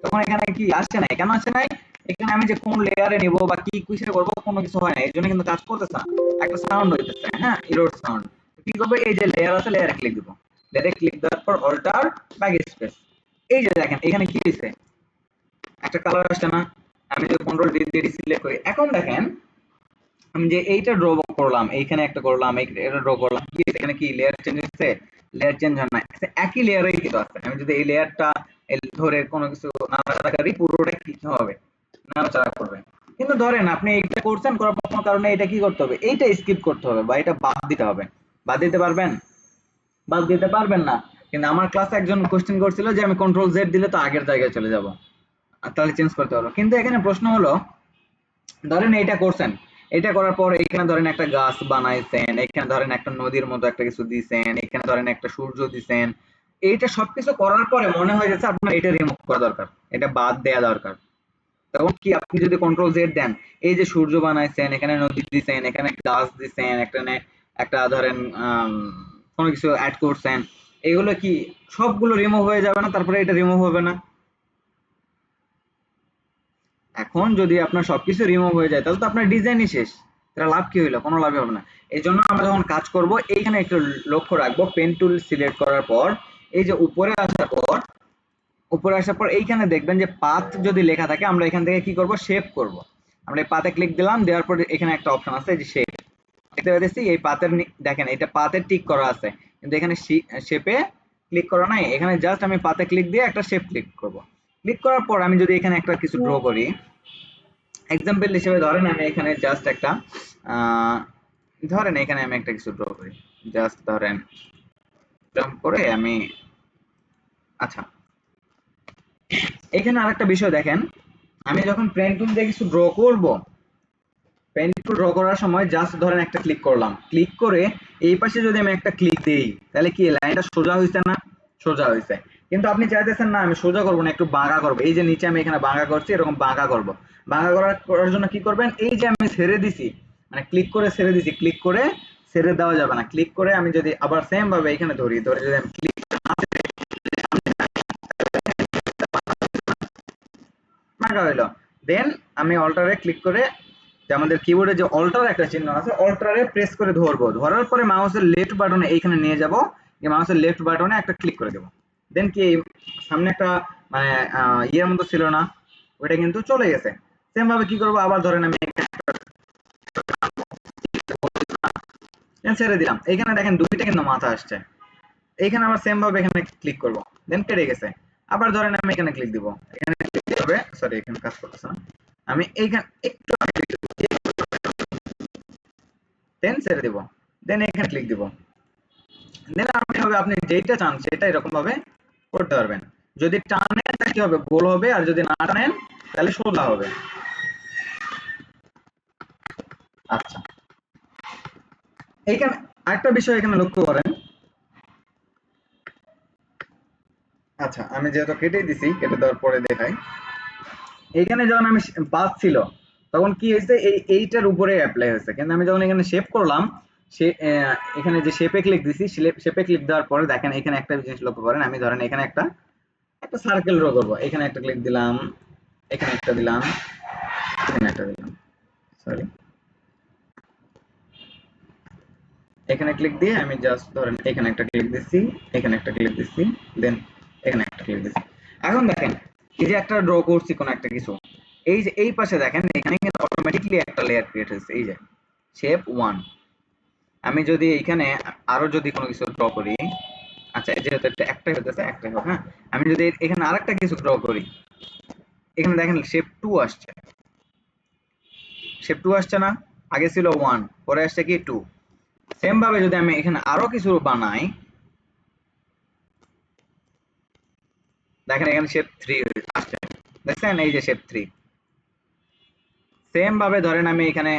S1: তখন এখানে কি আসছে নাই, কেন আসে নাই, এখানে আমি যে কোন লেয়ারে নিব বা কি কিসে করব কোনো কিছু হয় না, এর জন্য কিন্তু কাজ করতেছে না, একটা সাউন্ড হইতেছে, হ্যাঁ, এরর সাউন্ড। কি করব, এই যে লেয়ার আছে, লেয়ারে ক্লিক দিব। লেয়ারে ক্লিক দেওয়ার পর অল্টার ব্যাক স্পেস, এই যে দেখেন এখানে কি হইছে, একটা কালার আসছে না। আমি যদি কন্ট্রোল ডি দিয়ে সিলেক্ট করি, এখন দেখেন আমি যে এইটা ড্র করলাম, এইখানে একটা করলাম, এটা ড্র করলাম, কি এখানে কি লেয়ার চেঞ্জ হচ্ছে, লেয়ার চেঞ্জ হয় না, একই লেয়ারেই কিন্তু আছে। আমি যদি এই লেয়ারটা ধরে কোনো কিছু নাড়াচাড়া করি, পুরোটা কি হবে, নাড়াচাড়া করবে। কিন্তু ধরেন আপনি এইটা করছেন, করার কোনো কারণে এটা কি করতে হবে, এইটা স্কিপ করতে হবে বা এটা বাদ দিতে হবে। বাদ দিতে পারবেন? বাদ দিতে পারবেন না। কিন্তু আমার ক্লাসে একজন কোশ্চেন করছিল যে আমি কন্ট্রোল জেড দিলে তো আগের জায়গায় চলে যাব, আর তাহলে চেঞ্জ করতে পারবো। কিন্তু এখানে প্রশ্ন হলো, ধরেন এইটা করছেন, এটা করার পর এখানে ধরেন একটা গাছ বানাইছেন, এখানে ধরেন একটা নদীর মতো একটা কিছু দিছেন, এখানে ধরেন একটা সূর্য দিছেন, এইটা সবকিছু করার পরে মনে হয় যাচ্ছে আপনার এটা রিমুভ করা দরকার, এটা বাদ দেয়া দরকার। তখন কি আপনি যদি কন্ট্রোল জেড দেন, এই যে সূর্য বানাইছেন, এখানে নদী দিছেন, এখানে গাছ দিছেন, এখানে একটা ধরেন কোনো কিছু অ্যাড করছেন, এগুলো কি সবগুলো রিমুভ হয়ে যাবে না? তারপরে এটা রিমুভ হবে না? এখন যদি আপনার সবকিছু রিমুভ হয়ে যায় তাহলে তো আপনার ডিজাইনই শেষ, এটা লাভ কি হইলো? কোনো লাভই হবে না। এই জন্য আমরা যখন কাজ করব এইখানে একটু লক্ষ্য রাখবো, পেন টুল সিলেক্ট করার পর এই যে উপরে আসার পর এইখানে দেখবেন যে পাথ যদি লেখা থাকে, আমরা এখান থেকে কি করব, শেপ করব। আমরা এই পাথে ক্লিক দিলাম, দেওয়ার পর এখানে একটা অপশন আছে এই যে শেপ, দেখতে পাচ্ছি এই পাথের দেখেন এটা পাথের টিক করা আছে, কিন্তু এখানে শেপে ক্লিক করা নাই। এখানে জাস্ট আমি পাথে ক্লিক দিয়ে একটা শেপ ক্লিক করব। ক্লিক করার পর আমি যদি এখানে একটা কিছু ড্র করি, এক্সাম্পল হিসেবে ধরেন আমি এখানে জাস্ট একটা ধরেন এখানে আমি একটা কিছু ড্র করি, জাস্ট ধরেন এরকম করে আমি, আচ্ছা এখানে আরেকটা বিষয় দেখেন, আমি যখন পেন টুল দিয়ে কিছু ড্র করব, পেন টুল ড্র করার সময় জাস্ট ধরেন একটা ক্লিক করলাম, ক্লিক করে এই পাশে যদি আমি একটা ক্লিক দেই তাহলে কি লাইনটা সোজা হইছে না? সোজা হইছে। কিন্তু আপনি চাইতেছেন না আমি সোজা করব না, একটু বাঁকা করব, এই যে নিচে আমি এখানে বাঁকা করছি, এরকম বাঁকা করব। বাঁকা করার জন্য কি করবেন, এই যে আমি ছেড়ে দিছি, মানে ক্লিক করে ছেড়ে দিছি, ক্লিক করে ছেড়ে দেওয়া যাবে না। ক্লিক করে আমি যদি আবার সেম ভাবে এখানে ধরি, ধরে যদি আমি ক্লিক বাঁকা হইলো, দেন আমি অল্টারে ক্লিক করে, যে আমাদের কিবোর্ডে যে অল্টার একটা চিহ্ন আছে, অল্টারে প্রেস করে ধরবো, ধরার পরে মাউসের লেফট বাটনে এইখানে নিয়ে যাব, এই মাউসের লেফট বাটনে একটা ক্লিক করে দেবো, দেন কি সামনে একটা মানে ইয়ের মতো ছিল না, ওইটা কিন্তু চলে গেছে। সেম ভাবে কি করবো, আবার ধরেন আমি ছেড়ে দিলাম, এইখানে দেখেন দুইটা কিন্তু মাথা আসছে। এইখানে আবার সেম ভাবে এখানে ক্লিক করব, দেন কেটে গেছে। আবার ধরেন আমি এখানে ক্লিক দিব, এখানে ক্লিক দিতে হবে, সরি এখানে কাজ করতেছে না, আমি এইখানে একটু দেন ছেড়ে দিব, দেন এখানে ক্লিক দিব, দেন আপনি যেটা চান সেটা এরকম ভাবে করতে পারবেন। যদি টানেন তাহলে কি হবে, গোল হবে, আর যদি না টানেন তাহলে সোজা হবে। আচ্ছা এইখানে আরেকটা বিষয় এখানে লক্ষ্য করেন, আচ্ছা আমি যেহেতু কেটে দিছি, কেটে দেওয়ার পরে দেখাই, এইখানে যখন আমি পাস ছিল তখন কি হয়েছে, এইটার উপরে অ্যাপ্লাই হয়েছে, কিন্তু আমি যখন এখানে শেপ করলাম, সে এখানে যে শেপে ক্লিক দিছি, শেপে ক্লিক দেওয়ার পরে দেখেন এখানে একটা জিনিস লক্ষ্য করেন, আমি ধরেন এখানে একটা একটা সার্কেল ড্র করবো, এখানে একটা ক্লিক দিলাম, এখানে একটা দিলাম, এখানে একটা দিলাম, সরি এখানে ক্লিক দিয়ে আমি জাস্ট ধরেন এখানে একটা ক্লিক দিচ্ছি, এখানে একটা ক্লিক দিচ্ছি, দেন এখানে একটা ক্লিক দিচ্ছি। এখন দেখেন এই যে একটা ড্র করছি কোন একটা কিছু, এই যে এই পাশে দেখেন এখানে কিন্তু অটোমেটিকলি একটা লেয়ার ক্রিয়েট হয়েছে, এই যে শেপ 1। আমি যদি এইখানে আরো যদি কোনো কিছু ড্র করি, আচ্ছা যেহেতু একটাই হতেছে একটাই হোক, হ্যাঁ আমি যদি এখানে আরেকটা কিছু ড্র করি, এখানে দেখেন শেপ 2 আসছে, শেপ 2 আসছে না? আগে ছিল 1, পরে আসছে কি 2। সেম ভাবে যদি আমি এখানে আরো কিছু বানাই, দেখেন এখানে শেপ 3 আসছে, দেখছেন এই যে শেপ 3। সেম ভাবে ধরেন আমি এখানে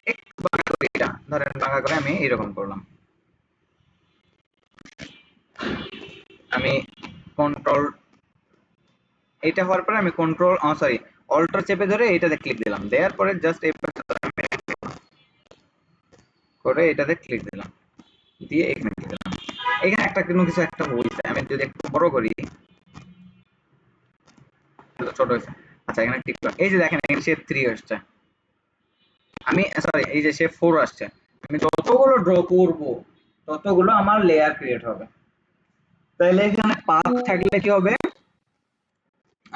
S1: একটু বাঁকা করে, এটা ধরেন বাঁকা করে আমি এরকম করলাম, আমি কন্ট্রোল, এটা হওয়ার পরে আমি কন্ট্রোল সরি অল্টার চেপে ধরে এটাতে ক্লিক দিলাম, দেওয়ার পরে জাস্ট এই করে এটাতে ক্লিক দিলাম, দিয়ে এখানে ক্লিক দিলাম। এখানে একটা কোনো কিছু একটা হইছে, আমি যদি একটু বড় করি, ছোট হয়েছে, আচ্ছা এখানে ক্লিক করলাম, এই যে দেখেন এখানে শেপ 3 আসছে, আমি সরি এই যে শেপ 4 আসছে। আমি যতগুলো ড্র করব ততগুলো আমার লেয়ার ক্রিয়েট হবে। তাহলে এখানে পাথ থাকলে কি হবে,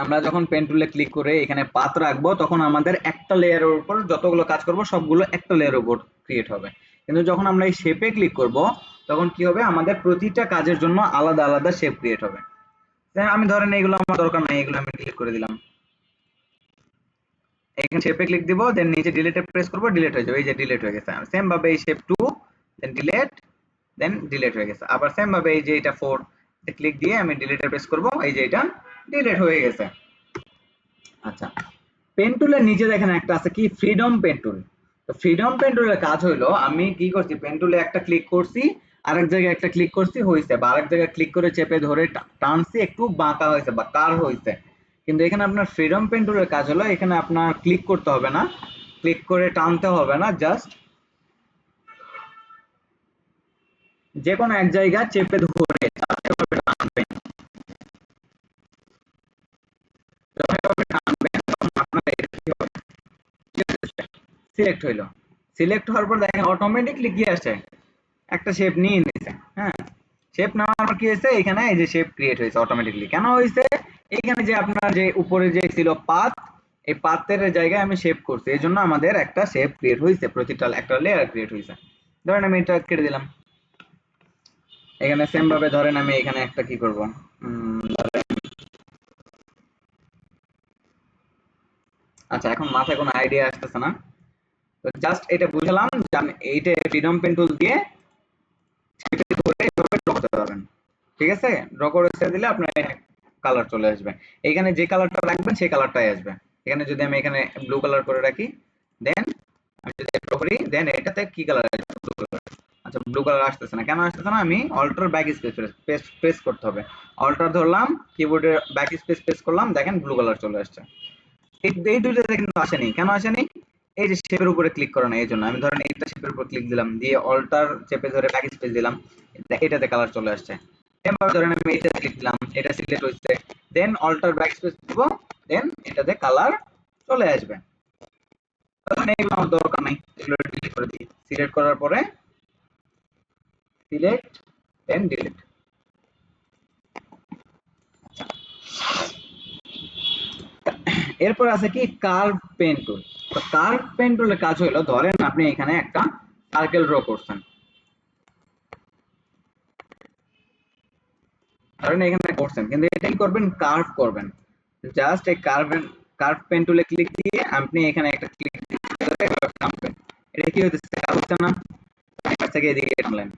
S1: আমরা যখন পেন টুলে ক্লিক করে এখানে পাথ রাখবো তখন আমাদের একটা লেয়ারের উপর যতগুলো কাজ করব সবগুলো একটা লেয়ারের উপর ক্রিয়েট হবে। কিন্তু যখন আমরা এই শেপে ক্লিক করব তখন কি হবে, আমাদের প্রতিটা কাজের জন্য আলাদা আলাদা শেপ ক্রিয়েট হবে। আমি ধরেন এইগুলো আমার দরকার নাই, এগুলো আমি ডিলিট করে দিলাম, এখানে শেপে ক্লিক দিব, দেন নিচে ডিলিটে প্রেস করব, ডিলিট হয়ে যাবে, এই যে ডিলিট হয়ে গেছে। সেম ভাবে এই শেপ 2 দেন ডিলিট, দেন ডিলিট হয়ে গেছে। আবার সেম ভাবে এই যে এটা 4 তে ক্লিক দিয়ে আমি ডিলিটে প্রেস করব, এই যে এটা ডিলিট হয়ে গেছে। আচ্ছা, পেন টুলের নিচে দেখেন একটা আছে কি ফ্রিডম পেন টুল। তো ফ্রিডম পেন টুলের কাজ হইলো আমি কি করছি, পেন টুলে একটা ক্লিক করছি, আরেক জায়গায় একটা ক্লিক করছি হইছে, বা আরেক জায়গায় ক্লিক করে চেপে ধরে টানছি একটু বাঁকা হয়েছে বা কার হয়েছে। কিন্তু এখানে আপনার ফ্রিডম পেন টুলের কাজ হলো এখানে আপনার ক্লিক করতে হবে না, ক্লিক করে টানতে হবে না, জাস্ট যে কোনো এক জায়গায় চেপে ধরে just এভাবে টানবেন। যখন এভাবে টানবেন তখন আপনার এটা কি হবে, সিলেক্ট হইলো। সিলেক্ট হওয়ার পর দেখেন অটোমেটিকলি কি আসে, একটা শেপ নিয়ে নিছে। হ্যাঁ, শেপ নেওয়ার পর কি হয়েছে, এখানে এই যে শেপ ক্রিয়েট হয়েছে অটোমেটিকলি। কেন হয়েছে, এখানে যে আপনার যে উপরে যে ছিল পাথ, এই পাথের জায়গায় আমি শেপ করছি, এই জন্য আমাদের একটা শেপ ক্রিয়েট হয়েছে, প্রতিটা একটা লেয়ার ক্রিয়েট হয়েছে। ধরেন আমি এটা কেটে দিলাম, এখানে সেম ভাবে ধরেন আমি এখানে একটা কি করব, আচ্ছা এখন মাথায় কোনো আইডিয়া আসতেছে না, তো জাস্ট এটা বুঝলাম যে আমি এইটা ফ্রিডম পেন টুল দিয়ে শেপে ধরে এভাবে ড্র করতে পারবেন। ঠিক আছে, ড্র করে ছেড়ে দিলে আপনার কালার চলে আসবে। এখানে যে কালারটা রাখবেন সেই কালারটাই আসবে। এখানে যদি আমি এখানে ব্লু কালার করে রাখি, দেন আমি যদি ড্র করি, দেন এটাতে কি কালার আসবে, ব্লু কালার। আচ্ছা ব্লু কালার আসতেছে না, কেন আসতেছে না, আমি অল্টার ব্যাক স্পেস প্রেস করতে হবে। অল্টার ধরলাম, কিবোর্ডের ব্যাক স্পেস প্রেস করলাম, দেখেন ব্লু কালার চলে আসছে। এই দুইটাতে কিন্তু আসেনি, কেন আসেনি, এই যে শেপের উপরে ক্লিক করো না, এই জন্য। আমি ধরেন এইটা শেপের উপর ক্লিক দিলাম, দিয়ে অল্টার চেপে ধরে ব্যাক স্পেস দিলাম, এটাতে কালার চলে আসছে। এবার ধরেন আমি এটা ক্লিক দিলাম, এটা সিলেক্ট হয়েছে, দেন অল্টার ব্যাক স্পেস দিব, দেন এটাতে কালার চলে আসবে। ধরেন এগুলো আমার দরকার নাই, এগুলো ডিলিট করে দিই। সিলেক্ট করার পরে সিলেক্ট দেন ডিলিট। এরপর আছে কি কার্ভ পেন টুল। তো কার্ভ পেন টুলের কাজ হলো ধরেন আপনি এখানে একটা সার্কেল ড্র করছেন, ধরেন এখানে করছেন, কিন্তু এটাই করবেন কার্ভ করবেন। জাস্ট এই কার্ভ পেন টুলে ক্লিক দিয়ে আপনি এখানে একটা ক্লিক দিয়ে টানবেন। এটা কি হচ্ছে, কার্ভ হচ্ছে না, এই পাশ থেকে এদিকে টানলেন,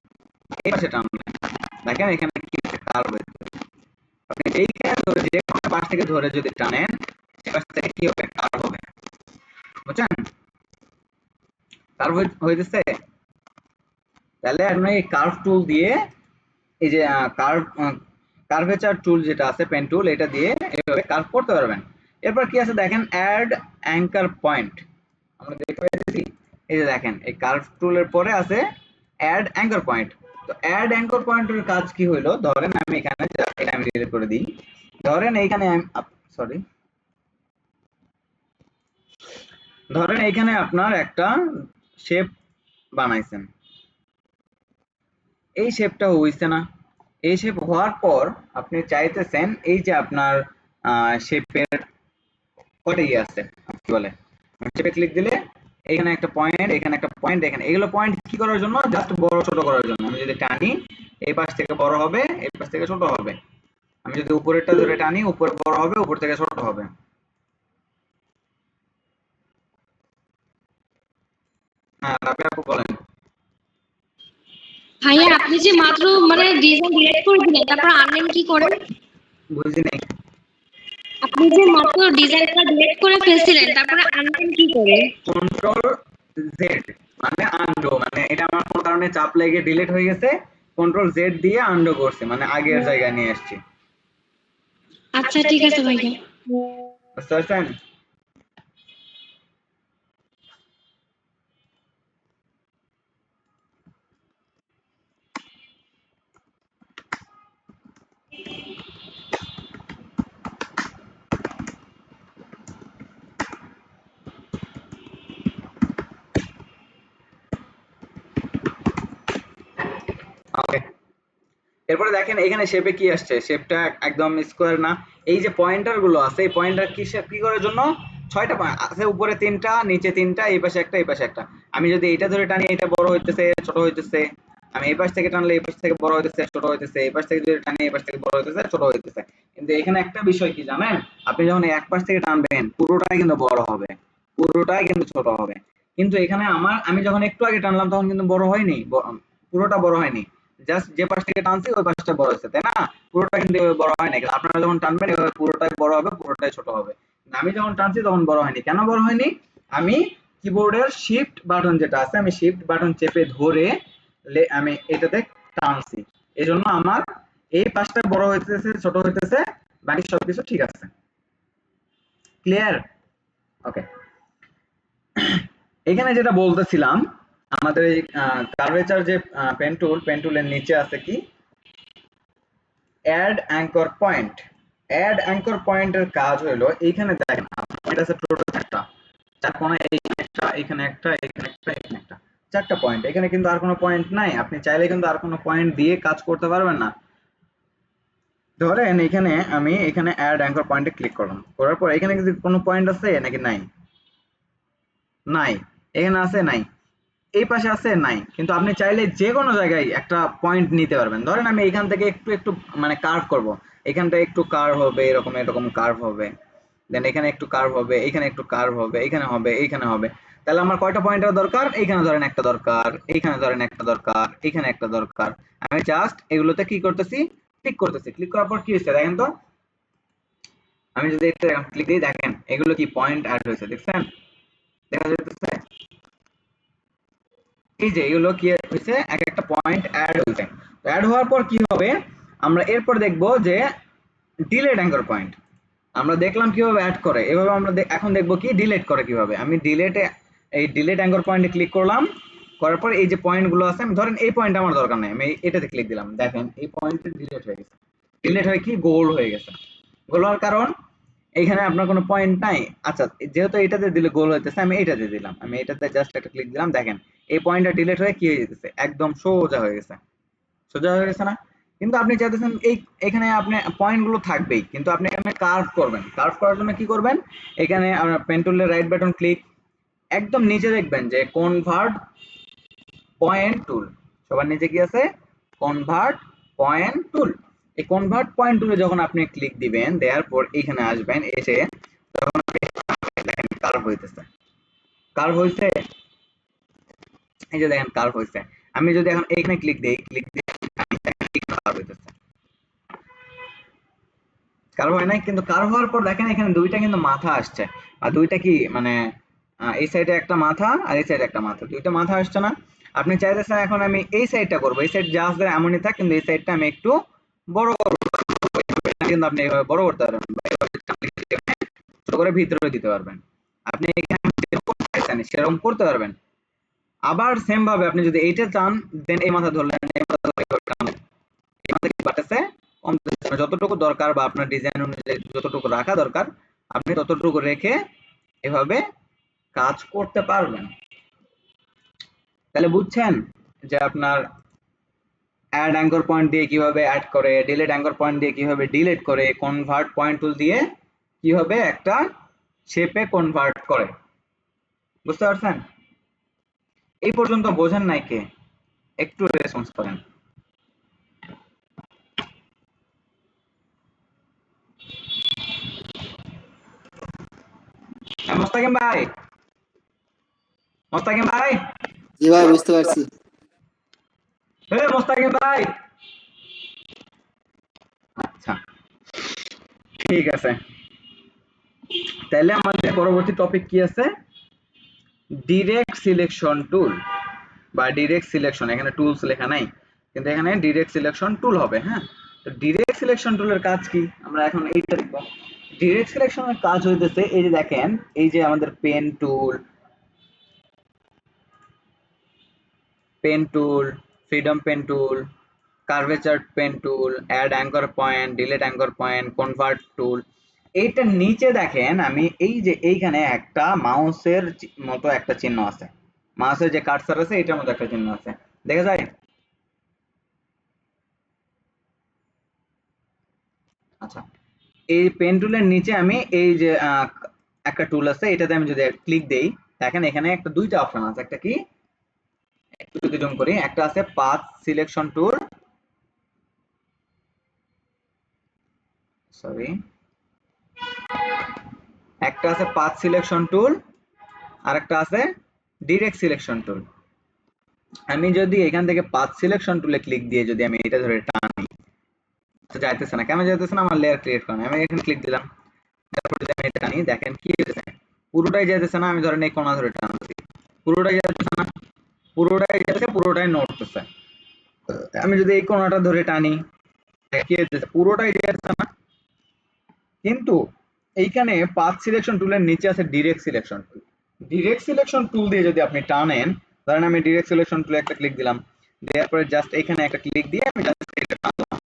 S1: এই পাশে টানলেন, দেখেন এখানে কি হচ্ছে, কার্ভ হয়েছে। আপনি এইখানে ধরে যে কোনো পাশ থেকে ধরে যদি টানেন, এই পাশ থেকে কি হবে, কার্ভ হবে। বুঝছেন, কার্ভ হইতেছে। তাহলে আপনি এই কার্ভ টুল দিয়ে এই যে কার্ভেচার টুল যেটা আছে পেন টুল, এটা দিয়ে এইভাবে কার্ভ করতে পারবেন। এরপর কি আছে দেখেন, অ্যাড অ্যাঙ্কার পয়েন্ট, আমরা দেখতে পাচ্ছি এই যে দেখেন এই কার্ভ টুলের পরে আছে অ্যাড অ্যাঙ্কার পয়েন্ট। তো অ্যাড অ্যাঙ্কার পয়েন্টের কাজ কি হলো, ধরেন আমি এখানে এটা আমি ডিলিট করে দিই, ধরেন এইখানে সরি, ধরেন এইখানে আপনার একটা শেপ বানাইছেন, এই শেপটা হইছে না, এই শেপ হওয়ার পর আপনি চাইতেছেন এই যে আপনার শেপের কয়টা ইয়ে আছে কি বলে, শেপে ক্লিক দিলে এখানে একটা পয়েন্ট, এখানে একটা পয়েন্ট, এখানে এগুলো পয়েন্ট কি করার জন্য, জাস্ট বড় ছোট করার জন্য। আমি যদি টানি এই পাশ থেকে বড় হবে, এই পাশ থেকে ছোট হবে। আমি যদি উপরেরটা ধরে টানি উপরে বড় হবে, উপর থেকে ছোট হবে। হ্যাঁ রাবিয়া আপু বলেন।
S3: ভাইয়া আপনি যে মাত্র মানে ডিজাইন ডিলিট করে দিলেন, তারপর আনলেন কি করে?
S1: বুঝি নাই।
S3: আপনি যে মাত্র ডিজাইনটা ডিলিট করে ফেলছিলেন, তারপরে আনলেন কি করে?
S1: কন্ট্রোল জেড মানে আনডো, মানে এটা আমার কোন কারণে চাপ লেগে ডিলিট হয়ে গেছে, কন্ট্রোল জেড দিয়ে আনডো করছে, মানে আগের জায়গায় নিয়ে আসছি।
S3: আচ্ছা ঠিক আছে ভাইয়া।
S1: বুঝতে পারছেন? ওকে, এরপরে দেখেন এখানে শেপে কি আসছে, শেপটা একদম স্কোয়ার না। এই যে পয়েন্টার গুলো আছে, এই পয়েন্টার কি করার জন্য, 6টা পয়েন্ট আছে, উপরে 3টা নিচে 3টা, এই পাশে একটা এই পাশে একটা। আমি যদি এইটা ধরে টানি এটা বড় হইতেছে ছোট হইতেছে, আমি এই পাশ থেকে টানলে এই পাশ থেকে বড় হইতেছে ছোট হইতেছে, এই পাশ থেকে যদি টানি এই পাশ থেকে বড় হইতেছে ছোট হইতেছে। কিন্তু এখানে একটা বিষয় কি জানেন, আপনি যখন এক পাশ থেকে টানবেন পুরোটাই কিন্তু বড় হবে, পুরোটাই কিন্তু ছোট হবে। কিন্তু এখানে আমি যখন একটু আগে টানলাম তখন কিন্তু বড় হয়নি, পুরোটা বড় হয়নি, জাস্ট যে পাশ থেকে টানছি ওই পাশটা বড় হয়েছে, তাই না? পুরোটা কিন্তু এভাবে বড় হয় না। আপনারা যখন টানবেন এভাবে পুরোটাই বড় হবে, পুরোটাই ছোট হবে। আমি যখন টানছি তখন বড় হয়নি। কেন বড় হয়নি? আমি কিবোর্ডের শিফট বাটন যেটা আছে, আমি শিফট বাটন চেপে ধরে আমি এটাতে টানছি, এজন্য আমার এই পাশটা বড় হইতেছে, ছোট হইতেছে, বাকি সবকিছু ঠিক আছে। ক্লিয়ার? ওকে। এখানে যেটা বলতেছিলাম, আমাদের এই কার্ভেচার যে পেন টুলের নিচে আছে কি add anchor point. Add anchor পয়েন্টের কাজ হলো এইখানে দেখেন এটা আছে টোটাল একটা, চার কোণায় এইখানে একটা, এখানে একটা, এখানে একটা, এখানে একটা, চারটা পয়েন্ট। এখানে কিন্তু আর কোনো পয়েন্ট নাই, আপনি চাইলে কিন্তু আর কোনো পয়েন্ট দিয়ে কাজ করতে পারবেন না। ধরেন এখানে আমি এখানে অ্যাড অ্যাঙ্কর পয়েন্টে ক্লিক করলাম, করার পর এখানে কিন্তু কোনো পয়েন্ট আছে নাকি নাই? নাই। এখানে আছে? নাই। এই পাশে আছে? নাই। কিন্তু আপনি চাইলে যে কোনো জায়গায় একটা পয়েন্ট নিতে পারবেন। ধরেন আমি এখান থেকে একটু একটু মানে কার্ভ করব, এখানটা একটু কার্ভ হবে, এরকম এরকম কার্ভ হবে, দেন এখানে একটু কার্ভ হবে, এখানে একটু কার্ভ হবে, এখানে হবে, এইখানে হবে। তাহলে আমার কয়টা পয়েন্টের দরকার? এইখানে ধরেন একটা দরকার, এইখানে ধরেন একটা দরকার, এখানে একটা দরকার। আমি জাস্ট এগুলোতে কি করতেছি? ক্লিক করতেছি। ক্লিক করার পর কি হচ্ছে দেখেন তো, আমি যদি এটা ক্লিক দিই, দেখেন এগুলো কি পয়েন্ট অ্যাড হয়েছে, দেখছেন? দেখা যাচ্ছে এই যে এগুলো কি হয়েছে, এক একটা পয়েন্ট অ্যাড হয়েছে। অ্যাড হওয়ার পর কি হবে, আমরা এরপর দেখব যে ডিলেট অ্যাঙ্কর পয়েন্ট। আমরা দেখলাম কিভাবে অ্যাড করে, এভাবে আমরা এখন দেখব কি ডিলিট করে কিভাবে। আমি এই ডিলিট অ্যাঙ্কর পয়েন্টে ক্লিক করলাম, করার পর এই যে পয়েন্টগুলো আছে, আমি ধরেন এই পয়েন্ট আমার দরকার নেই, আমি এটাতে ক্লিক দিলাম, দেখেন এই পয়েন্টে ডিলিট হয়ে গেছে। ডিলিট হয়ে কি গোল হয়ে গেছে। গোল হওয়ার কারণ এইখানে আপনার কোনো পয়েন্ট নাই। আচ্ছা, যেহেতু এটাতে দিলে গোল হইতেছে, আমি এটাতে দিলাম, আমি এটাতে জাস্ট একটা ক্লিক দিলাম, দেখেন এই পয়েন্টটা ডিলিট হয়ে কি হয়ে যেতেছে, একদম সোজা হয়ে গেছে। সোজা হয়ে গেছে না? কিন্তু আপনি চাইতেছেন এখানে আপনি পয়েন্ট গুলো থাকবেই, কিন্তু আপনি এখানে কার্ভ করবেন। কার্ভ করার জন্য কি করবেন, এখানে আপনার পেন টুলের রাইট বাটন ক্লিক, একদম নিচে দেখবেন যে কনভার্ট পয়েন্ট টুল, সবার নিচে কি আছে? Convert point tool. এই কনভার্ট পয়েন্ট টুলে যখন আপনি ক্লিক দিবেন, দেওয়ার পর এখানে আসবেন, এসে তখন দেখেন কার্ভ হইতেছে। কার্ভ হইছে, এই যে দেখেন কার্ভ হইছে। আমি যদি এখন এখানে ক্লিক দেই, ক্লিক দিয়ে কার্ভ হইতেছে। কার্ভ হয় নাই, কিন্তু কার্ভ হওয়ার পর দেখেন এখানে দুইটা কিন্তু মাথা আসছে, আর দুইটা কি মানে এই সাইডে একটা মাথা আর এই সাইডে একটা মাথা, দুইটা মাথা আসছে না? আপনি চাইতেছেন এখন আমি এই সাইডটা করবো, এই সাইড জাস্ট এমনই থাক, কিন্তু এই সাইডটা আমি একটু বড় করবো, কিন্তু আপনি এভাবে বড় করতে পারবেন, ছোট করে ভিতরে দিতে পারবেন। আপনি এখানে সেরকম করতে পারবেন। আবার সেম ভাবে আপনি যদি এইটা চান, দেন এই মাথা ধরলেন, এই মাথা ধরে টানলেন, এই মাথা কি বাড়তেছে, কমতেছে। যতটুকু দরকার বা আপনার ডিজাইন অনুযায়ী যতটুকু রাখা দরকার, আপনি ততটুকু রেখে এভাবে কাজ করতে পারবেন। তাহলে বুঝছেন যে আপনার অ্যাড অ্যাঙ্কর পয়েন্ট দিয়ে কিভাবে অ্যাড করে, ডিলিট অ্যাঙ্কর পয়েন্ট দিয়ে কিভাবে ডিলিট করে, কনভার্ট পয়েন্ট টুল দিয়ে কিভাবে একটা শেপে কনভার্ট করে। বুঝতে পারছেন? এই পর্যন্ত বোঝেন নাই কে? একটু রেসপন্স করেন। মোস্তাকিম ভাই, মোস্তাকিম ভাই,
S4: জি ভাই, বুঝতে পারছি।
S1: মোস্তাকিম ভাই, আচ্ছা ঠিক আছে। তাহলে আমাদের পরবর্তী টপিক কি আছে? ডিরেক্ট সিলেকশন টুল বা ডিরেক্ট সিলেকশন। এখানে টুলস লেখা নাই, কিন্তু এখানে ডিরেক্ট সিলেকশন টুল হবে। হ্যাঁ, তো ডিরেক্ট সিলেকশন টুলের কাজ কি আমরা এখন এইটা দেখব। ডিরেক্ট সিলেকশনের কাজ হইতেছে এই যে দেখেন, এই যে আমাদের pen tool, freedom pen tool, curvature pen tool, add anchor point, delete anchor point, convert tool. এইটার নিচে দেখেন আমি এই যে এইখানে একটা মাউসের মতো একটা চিহ্ন আছে, মাউসের যে কার্সার আছে এটার মতো একটা চিহ্ন আছে, দেখা যায়? আচ্ছা, এই পেন টুলের নিচে আমি এই যে একটা টুল আছে, এটাতে আমি যদি ক্লিক দেই, দেখেন এখানে একটা দুইটা অপশন আছে। একটা কি, একটু যদি জুম করি, একটা আছে পাথ সিলেকশন টুল, সরি, একটা আছে পাথ সিলেকশন টুল, আর একটা আছে ডিরেক্ট সিলেকশন টুল। আমি যদি এখান থেকে পাথ সিলেকশন টুলে ক্লিক দিয়ে যদি আমি এটা ধরে টানি, যাইতেছে না, কেন যাইতেছে না? আমার লেয়ার ক্রিয়েট করা, আমি এখানে ক্লিক দিলাম, তারপর যদি আমি এটা টানি, দেখেন কি হয়েছে, পুরোটাই যাইতেছে না। আমি ধরেন এই কোণা ধরে টানতেছি, পুরোটাই যাইতেছে না, পুরোটাই যাচ্ছে, পুরোটাই নড়তেছে। আমি যদি এই কোণাটা ধরে টানি, কি হইতেছে, পুরোটাই যাচ্ছে না। কিন্তু এইখানে পাথ সিলেকশন টুলের নিচে আছে direct selection tool. Direct selection tool দিয়ে যদি আপনি টানেন, ধরেন আমি ডিরেক্ট সিলেকশন টুলে একটা ক্লিক দিলাম, দেওয়ার পরে জাস্ট এখানে একটা ক্লিক দিয়ে আমি জাস্ট এটা টানলাম,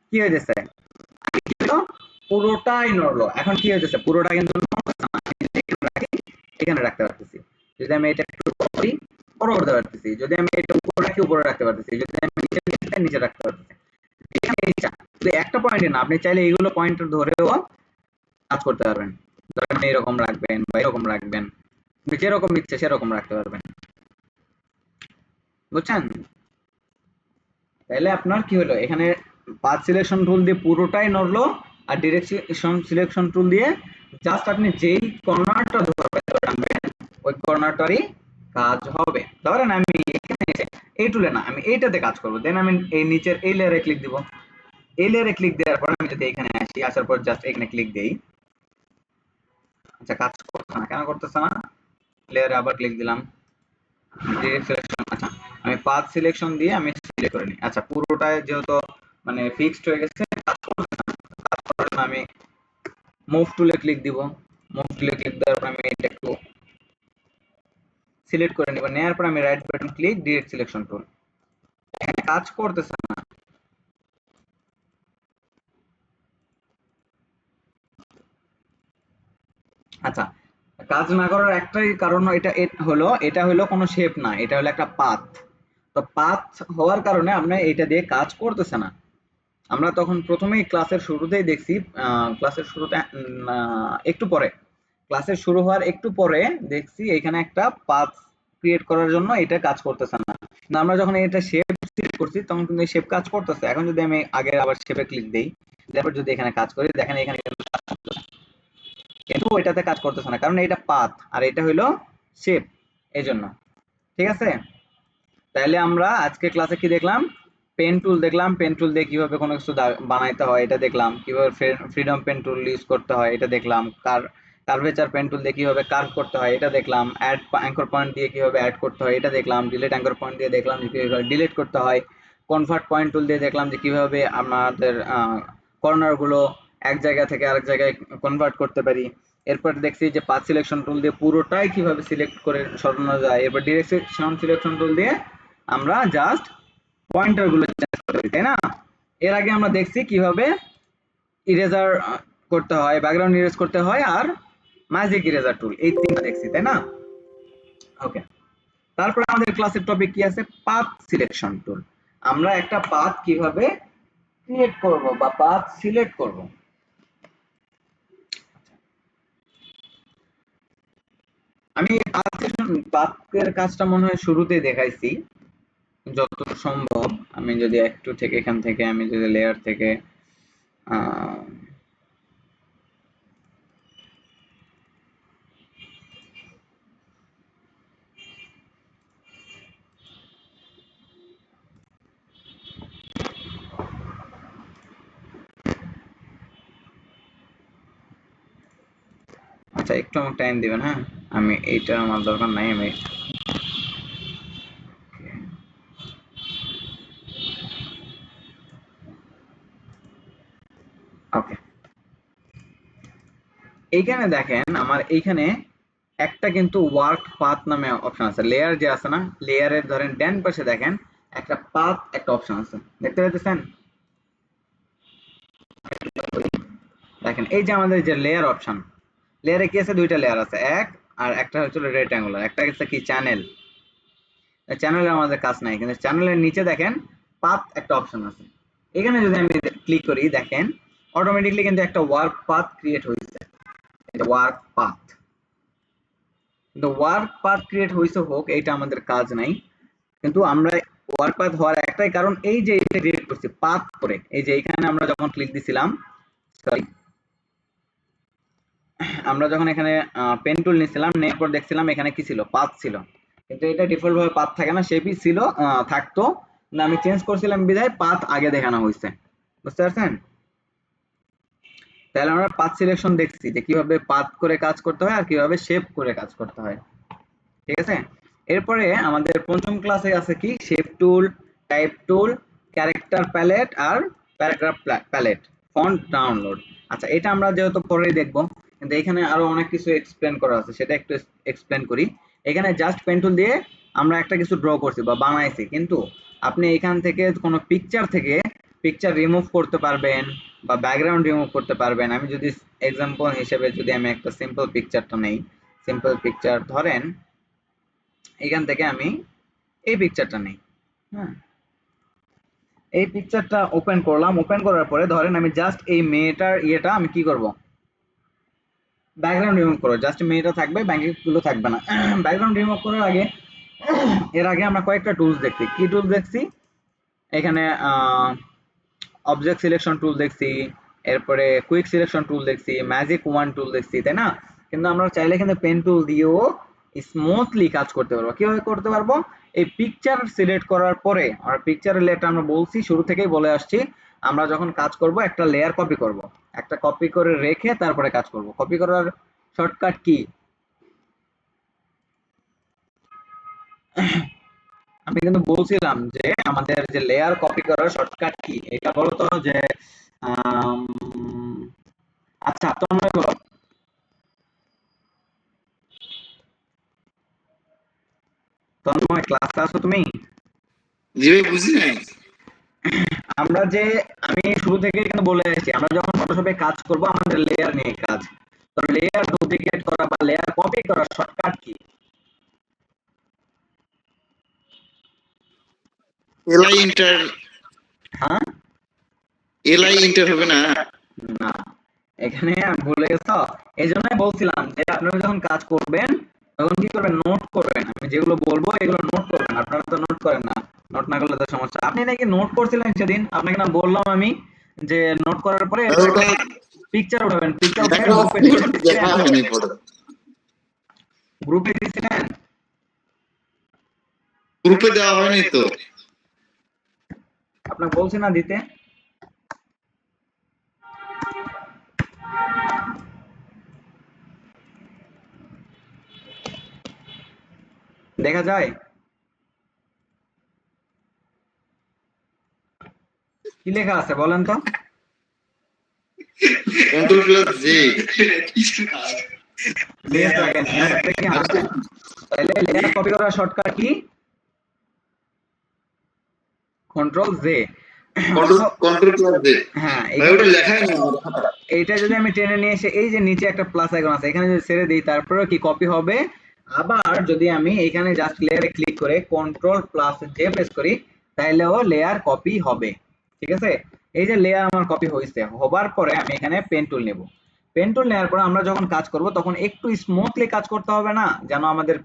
S1: কি হয়ে যাচ্ছে, পুরোটাই নড়লো। এখন কি হয়েছে, পুরোটা কিন্তু নড়তেছে না। আমি যদি এখানে রাখি, এখানে রাখতে পারতেছি, যদি আমি এটা একটু করি বড় করতে পারতেছি, যদি আমি এটা উপরে রাখি উপরে রাখতে পারতেছি, যদি আমি নিচে নিতে নিচে রাখতে পারতেছি। এখানে ইচ্ছা শুধু একটা পয়েন্টে না, আপনি চাইলে এইগুলো পয়েন্ট ধরেও কাজ করতে পারবেন। ধরেন এরকম রাখবেন বা এরকম রাখবেন, আপনি যেরকম ইচ্ছে সেরকম রাখতে পারবেন, বুঝছেন? তাহলে আপনার কি হলো, এখানে পাথ সিলেকশন টুল দিয়ে পুরোটাই নড়লো, আর ডিরেকশন সিলেকশন টুল দিয়ে জাস্ট আপনি যেই কর্নারটা ধরবেন ওই কর্নারটারই কাজ হবে। ধরেন আমি এখানে এসে এই টুলে না, আমি এইটাতে কাজ করবো, দেন আমি এই নিচের এই লেয়ারে ক্লিক দিব, এই লেয়ারে ক্লিক দেওয়ার পর আমি যদি এখানে আসি, আসার পর জাস্ট এখানে ক্লিক দেই, আচ্ছা কাজ করছে না, কেন করতেছে না? লেয়ারে আবার ক্লিক দিলাম, ডিরেক্ট সিলেকশন, আচ্ছা আমি পাথ সিলেকশন দিয়ে আমি সিলেক্ট করে নিই। আচ্ছা পুরোটাই যেহেতু মানে ফিক্সড হয়ে গেছে, কাজ করছে না, কাজ করার জন্য আমি মুভ টুলে ক্লিক দিব, মুভ টুলে ক্লিক দেওয়ার পর আমি এটা একটু সিলেক্ট করে নিব, নেওয়ার পর আমি right button click, direct selection tool, এখানে কাজ করতেছে না। আচ্ছা কাজ না করার একটাই কারণ, এটা হলো কোনো শেপ না, এটা হলো একটা পাথ। তো পাথ হওয়ার কারণে আপনি এটা দিয়ে কাজ করতেছে না। আমরা তখন প্রথমেই ক্লাসের শুরুতেই দেখছি, ক্লাসের শুরুতে একটু পরে, ক্লাসের শুরু হওয়ার একটু পরে দেখছি এখানে একটা পাথ ক্রিয়েট করার জন্য এটা কাজ করতেছে না। কিন্তু আমরা যখন এটা শেপ সিলেক্ট করছি তখন কিন্তু এই শেপ কাজ করতেছে। এখন যদি আমি আগে আবার শেপে ক্লিক দেই, তারপর যদি এখানে কাজ করি, দেখেন এখানে কিন্তু কাজ করতেছে, কিন্তু এটাতে কাজ করতেছে না, কারণ এটা পাথ আর এটা হলো শেপ, এই জন্য। ঠিক আছে, তাহলে আমরা আজকে ক্লাসে কি দেখলাম, পেন টুল দেখলাম, পেন টুল দিয়ে কিভাবে কোনো কিছু বানাইতে হয় এটা দেখলাম, কিভাবে ফ্রিডম পেন টুল ইউজ করতে হয় এটা দেখলাম, কার্ভেচার পেন টুল দিয়ে কিভাবে কার্ভ করতে হয় এটা দেখলাম, অ্যাড অ্যাঙ্কর পয়েন্ট দিয়ে কিভাবে অ্যাড করতে হয় এটা দেখলাম, ডিলিট অ্যাঙ্কর পয়েন্ট দিয়ে দেখলাম যে কিভাবে ডিলিট করতে হয়, কনভার্ট পয়েন্ট টুল দিয়ে দেখলাম যে কিভাবে আমাদের কর্নার গুলো এক জায়গা থেকে আরেক জায়গায় কনভার্ট করতে পারি। এরপর দেখছি যে পাথ সিলেকশন টুল দিয়ে পুরোটাই কিভাবে সিলেক্ট করে সরানো যায়। এরপর ডিরেকশন সিলেকশন টুল দিয়ে আমরা জাস্ট পয়েন্টার গুলো চেঞ্জ করে দিই, তাই না? এর আগে আমরা দেখছি কিভাবে ইরেজার করতে হয়, ব্যাকগ্রাউন্ড ইরেজ করতে হয়, আর ম্যাজিক ইরেজার টুল, এই তিনটা দেখছি, তাই না? ওকে, তারপরে আমাদের ক্লাসের টপিক কি আছে, পাথ সিলেকশন টুল। আমরা একটা পাথ কিভাবে ক্রিয়েট করব বা পাথ সিলেক্ট করব। আমি পাথের কাজটা মনে হয় শুরুতেই দেখাইছি, যত সম্ভব। আমি যদি একটু থেকে এখান থেকে আমি যদি লেয়ার থেকে আহ, আচ্ছা একটু আমার টাইম দিবেন, হ্যাঁ, আমি এইটা আমার দরকার নাই, আমি ওকে। এইখানে দেখেন আমার এইখানে একটা কিন্তু ওয়ার্ক পাথ নামে অপশন আছে, লেয়ার যে আছে না, লেয়ারের ধরেন ডান পাশে দেখেন একটা পাথ একটা অপশন আছে, দেখতে পাচ্ছেন? দেখেন এই যে আমাদের যে লেয়ার অপশন, লেয়ারে কি আছে, দুইটা লেয়ার আছে, এক আর একটা হচ্ছে রেক্ট্যাঙ্গুলার, একটা হচ্ছে কি চ্যানেল। চ্যানেলের আমাদের কাজ নাই, কিন্তু চ্যানেলের নিচে দেখেন পাথ একটা অপশন আছে। এখানে যদি আমি ক্লিক করি, দেখেন অটোমেটিকলি কিন্তু একটা ওয়ার্ক পাথ ক্রিয়েট হয়েছে, এটা ওয়ার্ক পাথ। কিন্তু ওয়ার্ক পাথ ক্রিয়েট হয়েছে হোক, এইটা আমাদের কাজ নাই। কিন্তু আমরা ওয়ার্ক পাথ হওয়ার একটাই কারণ, এই যে এটা ক্রিয়েট করছি পাথ করে, এই যে এখানে আমরা যখন ক্লিক দিছিলাম, সরি, আমরা যখন এখানে পেন টুল নিছিলাম, নেওয়ার পর দেখছিলাম এখানে কি ছিল, পাথ ছিল। কিন্তু এটা ডিফল্ট ভাবে পাথ থাকে না, শেপই ছিল, থাকতো, না আমি চেঞ্জ করছিলাম বিধায় পাথ আগে দেখানো হয়েছে। বুঝতে পারছেন? তাহলে আমরা পাথ সিলেকশন দেখছি যে কিভাবে পাথ করে কাজ করতে হয় আর কিভাবে শেপ করে কাজ করতে হয়। ঠিক আছে, এরপরে আমাদের পঞ্চম ক্লাসে আছে কি শেপ টুল, টাইপ টুল, ক্যারেক্টার প্যালেট আর প্যারাগ্রাফ প্যালেট, ফন্ট ডাউনলোড। আচ্ছা, এটা আমরা যেহেতু পরেই দেখব, কিন্তু এখানে আরো অনেক কিছু এক্সপ্লেন করা আছে, সেটা একটু এক্সপ্লেন করি। এখানে জাস্ট পেন টুল দিয়ে আমরা একটা কিছু ড্র করছি বা বানাইছি, কিন্তু আপনি এখান থেকে কোনো পিকচার থেকে পিকচার রিমুভ করতে পারবেন বা ব্যাকগ্রাউন্ড রিমুভ করতে পারবেন। আমি যদি এক্সাম্পল হিসেবে যদি আমি একটা সিম্পল পিকচারটা নেই, সিম্পল পিকচার ধরেন এখান থেকে আমি এই পিকচারটা নেই, হ্যাঁ, এই পিকচারটা ওপেন করলাম। ওপেন করার পরে ধরেন আমি জাস্ট এই মেয়েটার ইয়েটা আমি কি করব, ব্যাকগ্রাউন্ড রিমুভ করব। জাস্ট মেয়েটা থাকবে, ব্যাকগ্রাউন্ড গুলো থাকবে না। ব্যাকগ্রাউন্ড রিমুভ করার আগে এর আগে আমরা কয়েকটা টুলস দেখছি। কি টুল দেখছি? এখানে অবজেক্ট সিলেকশন টুল দেখছি, এরপরে কুইক সিলেকশন টুল দেখছি, ম্যাজিক ওয়ান টুল দেখছি, তাই না? কিন্তু আমরা চাইলে এখানে পেন টুল দিয়েও স্মুথলি কাজ করতে পারবো। কিভাবে করতে পারবো? এই পিকচার সিলেক্ট করার পরে, আর পিকচার লেয়ারটা আমরা বলছি শুরু থেকেই বলে আসছি, আমরা যখন কাজ করব একটা লেয়ার কপি করব, একটা কপি করে রেখে তারপরে কাজ করব। কপি করার শর্টকাট কি? আমি কিন্তু বলছিলাম যে আমাদের যে লেয়ার কপি করার শর্টকাট কি, এটা বলো তো। যে আম, আচ্ছা, তন্ময় বলো। তন্ময়, ক্লাসে আছো তুমি?
S4: জি ভাই, বুঝি নাই।
S1: আমরা যে, আমি শুরু থেকে কিন্তু বলে এসেছি, আমরা যখন ফটোশপে কাজ করব আমাদের লেয়ার নিয়ে কাজ। তো লেয়ার ডুপ্লিকেট করা বা লেয়ার কপি করার শর্টকাট কি?
S4: এলআই ইন্টার,
S1: হ্যাঁ,
S4: এলআই ইন্টার হবে না?
S1: না, এখানে ভুলে গেছো। এই জন্যই বলছিলাম যে আপনারা যখন কাজ করবেন তখন কি করবেন, নোট করবেন। আমি যেগুলো বলবো এগুলো নোট করবেন। আপনারা তো নোট করেন না, নোট না করলে তো সমস্যা। আপনি নাকি নোট করছিলেন সেদিন, আপনাকে না বললাম আমি যে নোট করার পরে
S4: ওটা
S1: পিকচার উঠাবেন, পিকচার উঠে
S4: দেখা
S1: গ্রুপে
S4: দেখা হয়নি পরে।
S1: গ্রুপে দিয়েছিলেন।
S4: গ্রুপে দেওয়া হয়নি তো।
S1: আপনাকে বলছি না দিতে। দেখা যায় কি লেখা আছে বলেন তো?
S4: Control plus J.
S1: লেয়ার দেখেন, লেয়ারটা কি আছে? তাহলে লেয়ার কপি করার shortcut key? Control J.
S4: Control plus J.
S1: হ্যাঁ,
S4: ভাই
S1: এখানে
S4: ওটা লেখাই নেই।
S1: এইটা যদি আমি টেনে নিয়ে এসে এই যে নিচে একটা প্লাস আইকন আছে, এখানে যদি ছেড়ে দিই তারপরে কি কপি হবে। আবার যদি আমি এখানে জাস্ট লেয়ারে ক্লিক করে কন্ট্রোল প্লাস জে প্রেস করি তাহলেও লেয়ার কপি হবে। ঠিক আছে, এই যে লেয়ার আমার কপি হয়েছে, হবার পরে আমি এখানে পেন টুল নেব। পেন টুল নেওয়ার পরে আমরা যখন কাজ করব তখন একটু স্মুথলি কাজ করতে হবে না, যেন আমাদের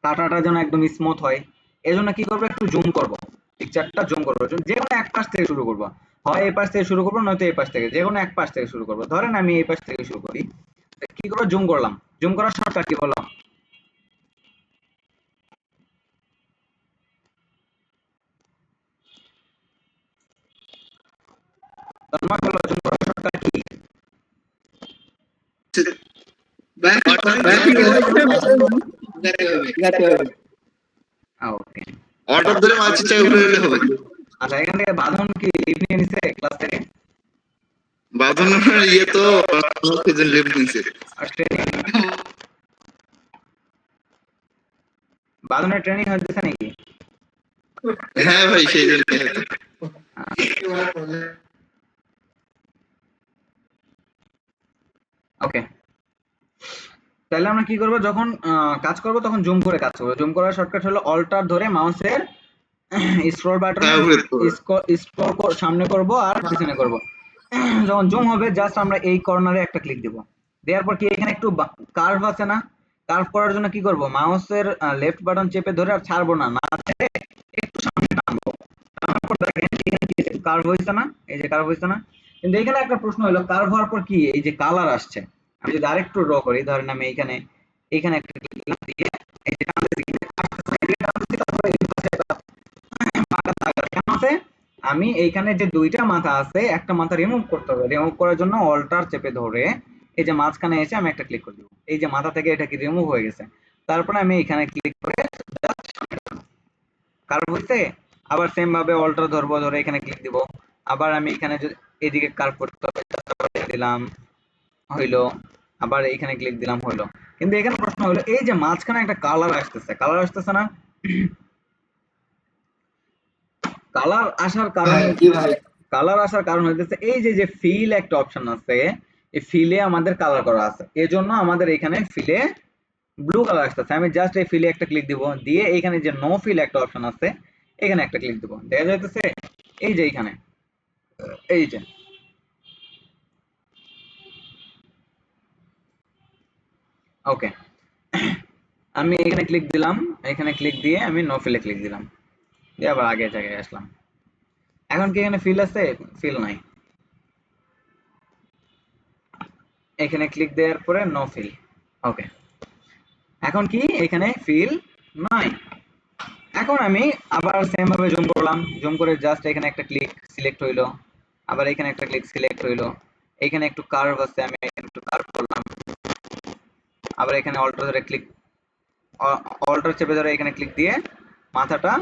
S1: কাটাটা যেন একদম স্মুথ হয়। এজন্য কি করবো, একটু জুম করব, পিকচারটা জুম করবো। যে কোনো এক পাশ থেকে শুরু করবো, হয় এই পাশ থেকে শুরু করবো নয়তো এই পাশ থেকে, যে কোনো এক পাশ থেকে শুরু করবো। ধরেন আমি এই পাশ থেকে শুরু করি। কি করবো, জুম করলাম। জুম করার শর্টকাট কি বললাম? তন্ময় বলো, জুম করার শর্টকাট কি? ওকে,
S4: অর্ডার ধরে মাছি চাই উপরে এলে হবে।
S1: আচ্ছা, এখান থেকে বাঁধন কি লিভ নিয়ে নিছে ক্লাস থেকে?
S4: বাঁধনের ইয়ে তো লিফট দিয়েছে।
S1: আর ট্রেনিং, বাঁধনের ট্রেনিং হচ্ছে নাকি?
S4: হ্যাঁ ভাই, সেই জন্য
S1: ওকে, তাহলে আমরা কি করব, যখন কাজ করব তখন জুম করে কাজ করব। জুম করার শর্টকাট হলো অল্টার ধরে মাউসের স্ক্রল বাটনে স্ক্রল সামনে করব আর পিছনে করব। যখন জুম হবে জাস্ট আমরা এই কর্নারে একটা ক্লিক দিব। দেওয়ার পর কি এখানে একটু কার্ভ আছে না, কার্ভ করার জন্য কি করব, মাউসের লেফট বাটন চেপে ধরে আর ছাড়বো না, না ছেড়ে একটু সামনে টানবো। টানার পর দেখেন এখানে কি কার্ভ হইছে না, এই যে কার্ভ হইছে না। কিন্তু এখানে একটা প্রশ্ন হলো, কার্ভ হওয়ার পর কি এই যে কালার আসছে। আমি যদি আরেকটু ড্র করি, ধরেন আমি এখানে একটা ক্লিক দিলাম, দিয়ে এই যে টানতেছি, এইখানে যে দুইটা মাথা আছে একটা মাথা রিমুভ করতে হবে। রিমুভ করার জন্য অল্টার চেপে ধরে এই যে মাঝখানে এসে আমি একটা ক্লিক করে দিব। এই যে মাথা থেকে এটা কি রিমুভ হয়ে গেছে। তারপরে আমি এখানে ক্লিক করে কার্ভ হইছে। আবার সেম ভাবে অল্টার ধরবো, ধরে এখানে ক্লিক দিব। আবার আমি এখানে এদিকে কার্ভ করতে হবে, দিলাম, হইলো। আবার এইখানে ক্লিক দিলাম, হইলো। কিন্তু এখানে প্রশ্ন হলো এই যে মাঝখানে একটা কালার আসতেছে না? কালার আসার কারণ
S4: হ্যাঁ, জি ভাই।
S1: হইতেছে এই যে ফিল একটা অপশন আছে, এই ফিলে আমাদের কালার করা আছে, এজন্য আমাদের এখানে ফিলে ব্লু কালার আসতেছে। আমি জাস্ট এই ফিলে একটা ক্লিক দিব, দিয়ে এইখানে যে নো ফিল একটা অপশন আছে এখানে একটা ক্লিক দিব, দেখা যাইতেছে এই যে এইখানে এই যে ওকে। আমি এখানে ক্লিক দিলাম, এখানে ক্লিক দিয়ে আমি নো ফিলে ক্লিক দিলাম, দিয়ে আবার আগের জায়গায় আসলাম। এখন কি এখানে ফিল আছে? ফিল নাই। এখানে ক্লিক দেওয়ার পরে নো ফিল, ওকে। এখন কি এখানে ফিল নাই। এখন আমি আবার সেম ভাবে জুম করলাম, জুম করে জাস্ট এখানে একটা ক্লিক সিলেক্ট হইলো, আবার এখানে একটা ক্লিক সিলেক্ট হইলো, এখানে একটু কার্ভ আছে আমি এখানে একটু কার্ভ করলাম, আবার এখানে অল্টার ধরে ক্লিক, অল্টার চেপে ধরে এখানে ক্লিক দিয়ে মাথাটা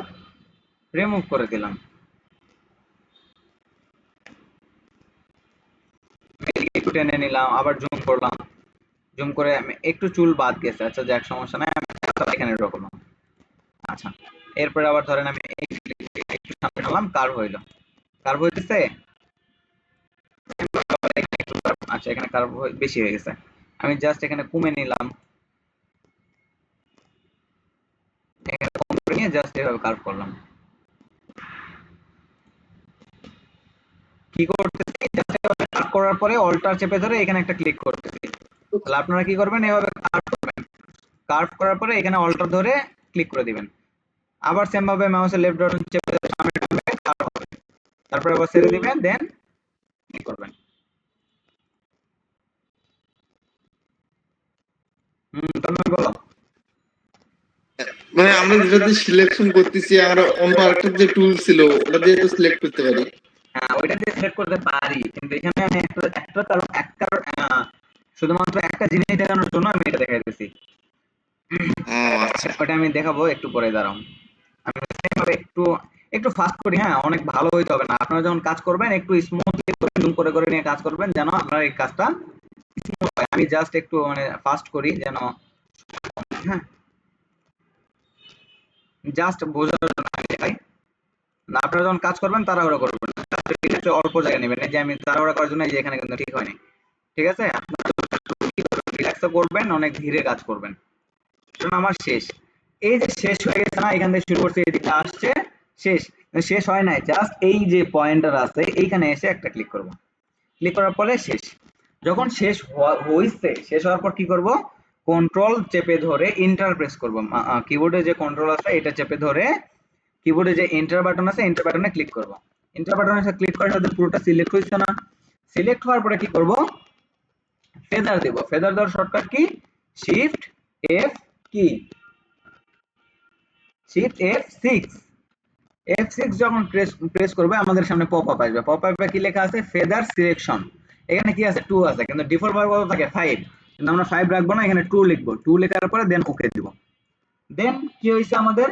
S1: রিমুভ করে দিলাম, একটু টেনে নিলাম, আবার জুম করলাম, জুম করে আমি একটু চুল বাদ গেছে, আচ্ছা যাক সমস্যা নাই, আমি এখানে ড্র করলাম। আচ্ছা, এরপরে আবার ধরেন আমি একটু সামনে আনলাম, কার্ভ হইলো, কার্ভ হইতেছে। আচ্ছা এখানে কার্ভ বেশি হয়ে গেছে, আমি জাস্ট এখানে কমে নিলাম, এখানে কম করে নিয়ে জাস্ট এভাবে কার্ভ করলাম। কি করতেছি, জাস্ট এভাবে কার্ভ করার পরে অল্টার চেপে ধরে এখানে একটা ক্লিক করতেছি। তাহলে আপনারা কি করবেন, এভাবে কার্ভ করবেন, কার্ভ করার পরে এখানে অল্টার ধরে ক্লিক করে দিবেন। আবার সেম ভাবে মাউসের লেফট বাটন চেপে ধরে সামনে টানবেন, কার্ভ হবে। তারপরে আবার ছেড়ে দিবেন, দেন ক্লিক করবেন। তন্ময় বলো।
S2: মানে আমি যদি সিলেকশন করতেছি আর অন্য আরেকটা যে টুল ছিল ওটা দিয়ে তো সিলেক্ট করতে পারি।
S1: হ্যাঁ ওইটা দিয়ে সিলেক্ট করতে পারি, কিন্তু এখানে আমি একটা কারণ শুধুমাত্র একটা জিনিস দেখানোর জন্য আমি এটা দেখাইতেছি।
S2: ও আচ্ছা।
S1: ওটা আমি দেখাবো একটু পরে, দাঁড়াও। আমি সেমভাবে একটু একটু ফাস্ট করি, হ্যাঁ অনেক ভালো হইতে হবে না। আপনারা যখন কাজ করবেন একটু স্মুথলি জুম করে করে নিয়ে কাজ করবেন, যেন আপনার এই কাজটা স্মুথ হয়। আমি জাস্ট একটু মানে ফাস্ট করি যেন, হ্যাঁ জাস্ট বোঝার জন্য আমি দেখাই। না আপনারা যখন কাজ করবেন তাড়াহুড়া করবেন না, একটু অল্প জায়গা নেবেন। এই যে আমি তাড়াহুড়া করার জন্য এই যে এখানে কিন্তু ঠিক হয়নি, ঠিক আছে? আপনারা রিল্যাক্সও করবেন, অনেক ধীরে কাজ করবেন। কারণ আমার শেষ, এই যে শেষ হয়ে গেছে না, এখান থেকে শুরু করছে এদিকে আসছে শেষ, শেষ হয় নাই, জাস্ট এই যে পয়েন্টার আছে এইখানে এসে একটা ক্লিক করব, ক্লিক করার পরে শেষ। যখন শেষ হইছে, শেষ হওয়ার পর কি করব, কন্ট্রোল চেপে ধরে এন্টার প্রেস করব। কিবোর্ডে যে কন্ট্রোল আছে এটা চেপে ধরে কিবোর্ডে যে এন্টার বাটন আছে এন্টার বাটনে ক্লিক করব। এন্টার বাটনে ক্লিক করার সাথে পুরোটা সিলেক্ট হইছে না, সিলেক্ট হওয়ার পরে কি করব, ফেদার দেব। ফেদার দেওয়ার শর্টকাট কি, শিফট এফ কি, শিফট F6, F6 যখন প্রেস করবে আমাদের সামনে পপ আপ আসবে। পপ আপে কি লেখা আছে, ফেদার সিলেকশন। এখানে কি আছে, 2 আছে, কিন্তু ডিফল্ট ভাবে কত থাকে 5, কিন্তু আমরা 5 রাখবো না, এখানে 2 লিখবো। 2 লেখার পরে দেন ওকে দিব। দেন কি হইছে আমাদের,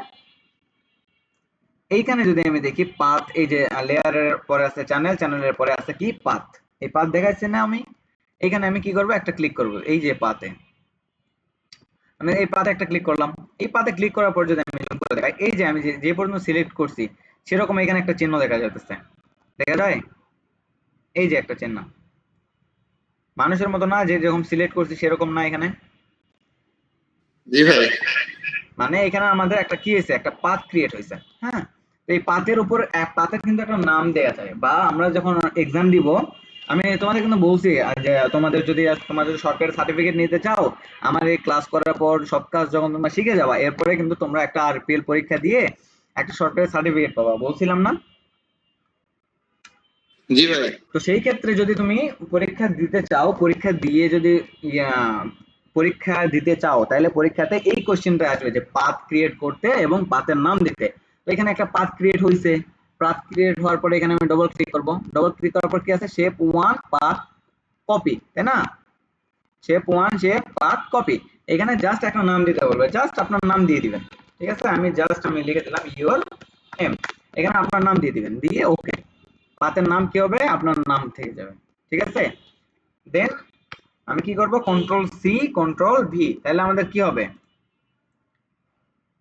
S1: এইখানে যদি আমি দেখি পাথ, এই যে লেয়ারের পরে আছে চ্যানেল, চ্যানেলের পরে আছে কি পাথ, এই পাথ দেখাচ্ছে না, আমি এখানে আমি কি করব, একটা ক্লিক করব এই যে পাথে, মানে এই পাথে একটা ক্লিক করলাম। এই পাথে ক্লিক করার পর যদি আমি জুম করে দেখাই, এই যে আমি যে পর্যন্ত সিলেক্ট করছি সেরকম এখানে একটা চিহ্ন দেখা যাচ্ছে, দেখা যায় এই যে একটা চিহ্ন, মানুষের মতো না, যে যেরকম সিলেক্ট করছি সেরকম না এখানে।
S2: জি ভাই।
S1: মানে এখানে আমাদের একটা কি হয়েছে, একটা পাথ ক্রিয়েট হয়েছে। হ্যাঁ, তো এই পাথের উপর পাথের কিন্তু একটা নাম দেয়া যায়, বা আমরা যখন এক্সাম দিব, আমি তোমাদের কিন্তু বলছি যে তোমাদের যদি সরকারি সার্টিফিকেট নিতে চাও, আমার এই ক্লাস করার পর সব কাজ যখন তোমরা শিখে যাবা, এরপরে কিন্তু তোমরা একটা আরপিএল পরীক্ষা দিয়ে একটা সরকারি সার্টিফিকেট পাবা, বলছিলাম না?
S2: জি ভাই।
S1: তো সেই ক্ষেত্রে যদি তুমি পরীক্ষা দিতে চাও, পরীক্ষা দিতে চাও, তাহলে পরীক্ষাতে এই কোশ্চেনটা আসবে যে পাথ ক্রিয়েট করতে এবং পাথের নাম দিতে। তো এখানে একটা পাথ ক্রিয়েট হয়েছে, পাথ ক্রিয়েট হওয়ার পরে এখানে আমি ডবল ক্লিক করব। ডবল ক্লিক করার পর কি আছে, শেপ 1 পাথ কপি, তাই না? Shape 1 shape path copy. এখানে জাস্ট একটা নাম দিতে বলবে, জাস্ট আপনার নাম দিয়ে দিবেন। ঠিক আছে, আমি লিখে দিলাম ইওর নেম। এখানে আপনার নাম দিয়ে দিবেন, দিয়ে ওকে। পাথের নাম কি হবে, আপনার নাম থেকে যাবে। ঠিক আছে, দেন আমি কি করব, কন্ট্রোল সি কন্ট্রোল ভি। তাহলে আমাদের কি হবে,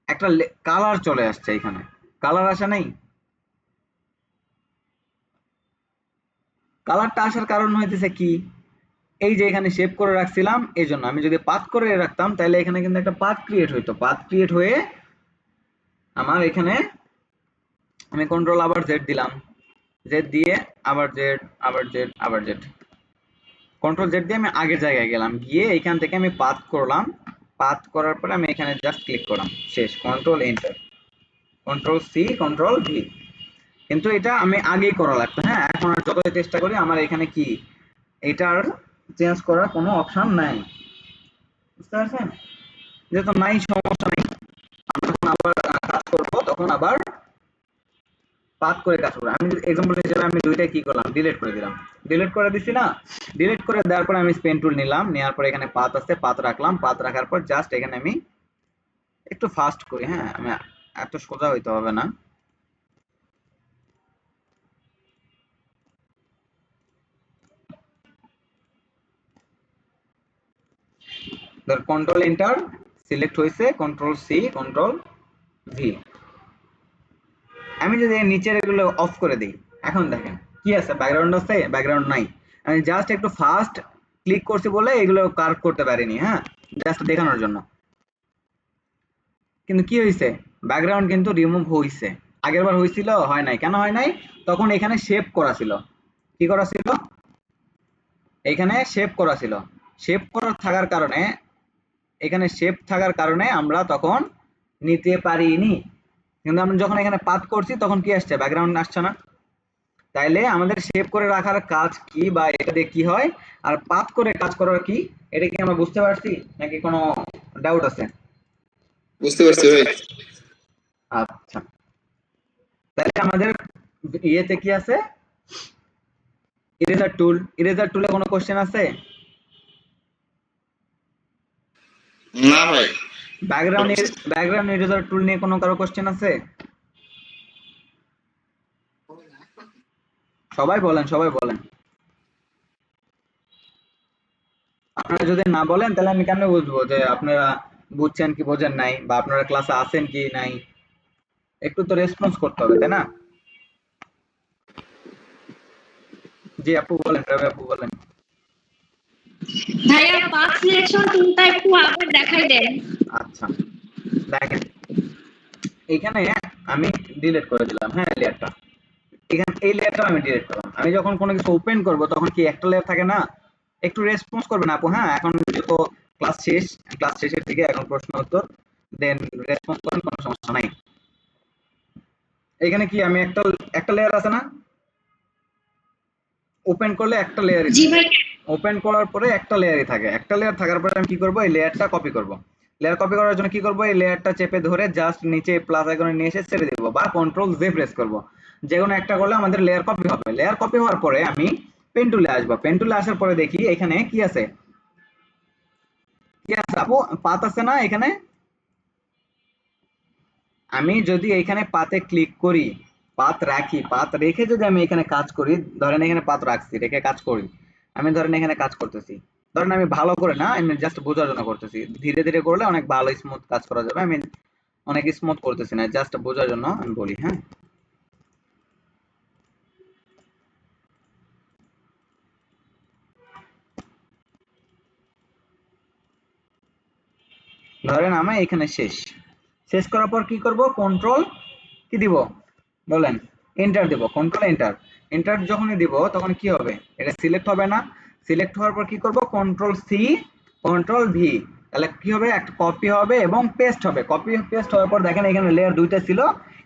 S1: একটা কালার চলে আসছে। এখানে কালার আসা নেই, কালারটা আসার কারণ হইতেছে কি, এই যে এখানে শেপ করে রাখছিলাম, এই জন্য। আমি যদি পাথ করে রাখতাম তাহলে এখানে কিন্তু একটা পাথ ক্রিয়েট হইতো। পাথ ক্রিয়েট হয়ে আমার এখানে আমি কন্ট্রোল আবার জেড দিলাম, জেড দিয়ে আবার জেড, আবার জেড, আবার জেড, কন্ট্রোল জেড দিয়ে আমি আগের জায়গায় গেলাম, গিয়ে এখান থেকে আমি পাথ করলাম। পাথ করার পরে আমি এখানে জাস্ট ক্লিক করলাম, শেষ। Control enter, control C control V. কিন্তু এটা আমি আগেই করা লাগতো। হ্যাঁ, এখন আর যতই চেষ্টা করি আমার এখানে কি এটার চেঞ্জ করার কোনো অপশন নাই। বুঝতে পারছেন? যেহেতু নাই, সমস্যা নেই। আমরা যখন আবার কাজ করবো তখন আবার পাথ করে কাজ করবো। আমি এক্সাম্পল হিসেবে আমি দুইটাই কি করলাম, ডিলিট করে দিলাম। ডিলিট করে দিছি না, ডিলিট করে দেওয়ার পরে আমি স্পেন টুল নিলাম, নেওয়ার পরে এখানে পাথ আছে, পাথ রাখলাম। পাথ রাখার পর জাস্ট এখানে আমি একটু ফাস্ট করি। হ্যাঁ, আমি এত সোজা হইতে হবে না। ধর কন্ট্রোল এন্টার, সিলেক্ট হয়েছে, কন্ট্রোল সি কন্ট্রোল ভি। আমি যদি নিচের এগুলো অফ করে দিই, এখন দেখেন কি আছে, ব্যাকগ্রাউন্ড আছে, ব্যাকগ্রাউন্ড নাই। আমি জাস্ট একটু ফাস্ট ক্লিক করছি বলে এগুলো কার্ভ করতে পারিনি। হ্যাঁ, জাস্ট দেখানোর জন্য। কিন্তু কি হয়েছে, ব্যাকগ্রাউন্ড কিন্তু রিমুভ হয়েছে। আগের বার হয়েছিল, হয় নাই। কেন হয় নাই, তখন এখানে শেপ করা ছিল। কি করা ছিল, এখানে শেপ করা ছিল। শেপ করা থাকার কারণে, এখানে শেপ থাকার কারণে আমরা তখন নিতে পারিনি। কিন্তু আমরা যখন এখানে পাথ করছি তখন কি আসছে, ব্যাকগ্রাউন্ড আসছে না। তাইলে আমাদের শেপ করে রাখার কাজ কি, বা এটা দিয়ে কি হয়, আর পাথ করে কাজ করার কি, এটা কি আমরা বুঝতে পারছি নাকি কোনো ডাউট আছে?
S4: বুঝতে পারছি ভাই।
S1: আচ্ছা, তাহলে আমাদের ইয়েতে কি আছে, ইরেজার টুল। ইরেজার টুলে কোনো কোশ্চেন আছে?
S4: না ভাই।
S1: ব্যাকগ্রাউন্ড ইরেজার টুল নিয়ে কোনো কারো কোশ্চেন আছে? সবাই বলেন, সবাই বলেন। আপনারা যদি না বলেন তাহলে আমি কেন বুঝবো যে আপনারা বুঝছেন কি বোঝেন নাই, বা আপনারা ক্লাসে আছেন কি নাই। একটু তো রেসপন্স করতে হবে, তাই না? জি আপু বলেন, রবি আপু বলেন।
S3: ভাইয়া পাথ সিলেকশন টুলটা একটু আবার দেখাই দেন।
S1: আচ্ছা, দেখেন এখানে আমি ডিলিট করে দিলাম। হ্যাঁ, লেয়ারটা এখানে, এই লেয়ারটা আমি ডিলিট করলাম। আমি যখন কোনো কিছু ওপেন করব তখন কি একটা লেয়ার থাকে না, একটু রেসপন্স করবেন আপু। হ্যাঁ, এখন তো ক্লাস শেষ, ক্লাস শেষের দিকে, এখন প্রশ্ন উত্তর দেন, রেসপন্স করেন, কোনো সমস্যা নাই। এখানে কি আমি একটা লেয়ার আছে না, ওপেন করলে একটা লেয়ারই
S3: জি
S1: থাকে।
S3: ভাই।
S1: ওপেন করার পরে একটা লেয়ারই থাকে। একটা লেয়ার থাকার পরে আমি কি করব, এই লেয়ারটা কপি করব। লেয়ার কপি করার জন্য কি করব, এই লেয়ারটা চেপে ধরে জাস্ট নিচে প্লাস আইকনে নিয়ে এসে ছেড়ে দেব, বা কন্ট্রোল জে প্রেস করব। যে কোনো একটা করলে আমাদের লেয়ার কপি হবে। লেয়ার কপি হওয়ার পরে আমি পেন টুলে আসবো। পেন টুলে আসার পরে দেখি এখানে কি আছে, কি আছে আপু, পাত আছে না এখানে। আমি যদি এখানে পাতে ক্লিক করি, পাত রাখি, পাত রেখে যদি আমি এখানে কাজ করি, ধরেন এখানে পাত রাখছি, রেখে কাজ করি, আমি ধরেন এখানে কাজ করতেছি, ধরেন আমি ভালো করে না, আমি জাস্ট বোঝার জন্য করতেছি। ধীরে ধীরে করলে অনেক ভালো স্মুথ কাজ করা যাবে। আমি অনেক স্মুথ করতেছি না, জাস্ট বোঝার জন্য আমি বলি। হ্যাঁ, ধরেন আমি এখানে শেষ। শেষ করার পর কি করব, কন্ট্রোল কি দিব বলেন, এন্টার দেব। কন্ট্রোল এন্টার, এন্টার যখনই দিব তখন কি হবে, এটা সিলেক্ট হবে না। সিলেক্ট হওয়ার পর কি করব, কন্ট্রোল সি কন্ট্রোল ভি। তাহলে কি হবে, একটা কপি হবে এবং পেস্ট হবে। কপি পেস্ট হওয়ার পর দেখেন এখানে লেয়ার দুইটা ছিল,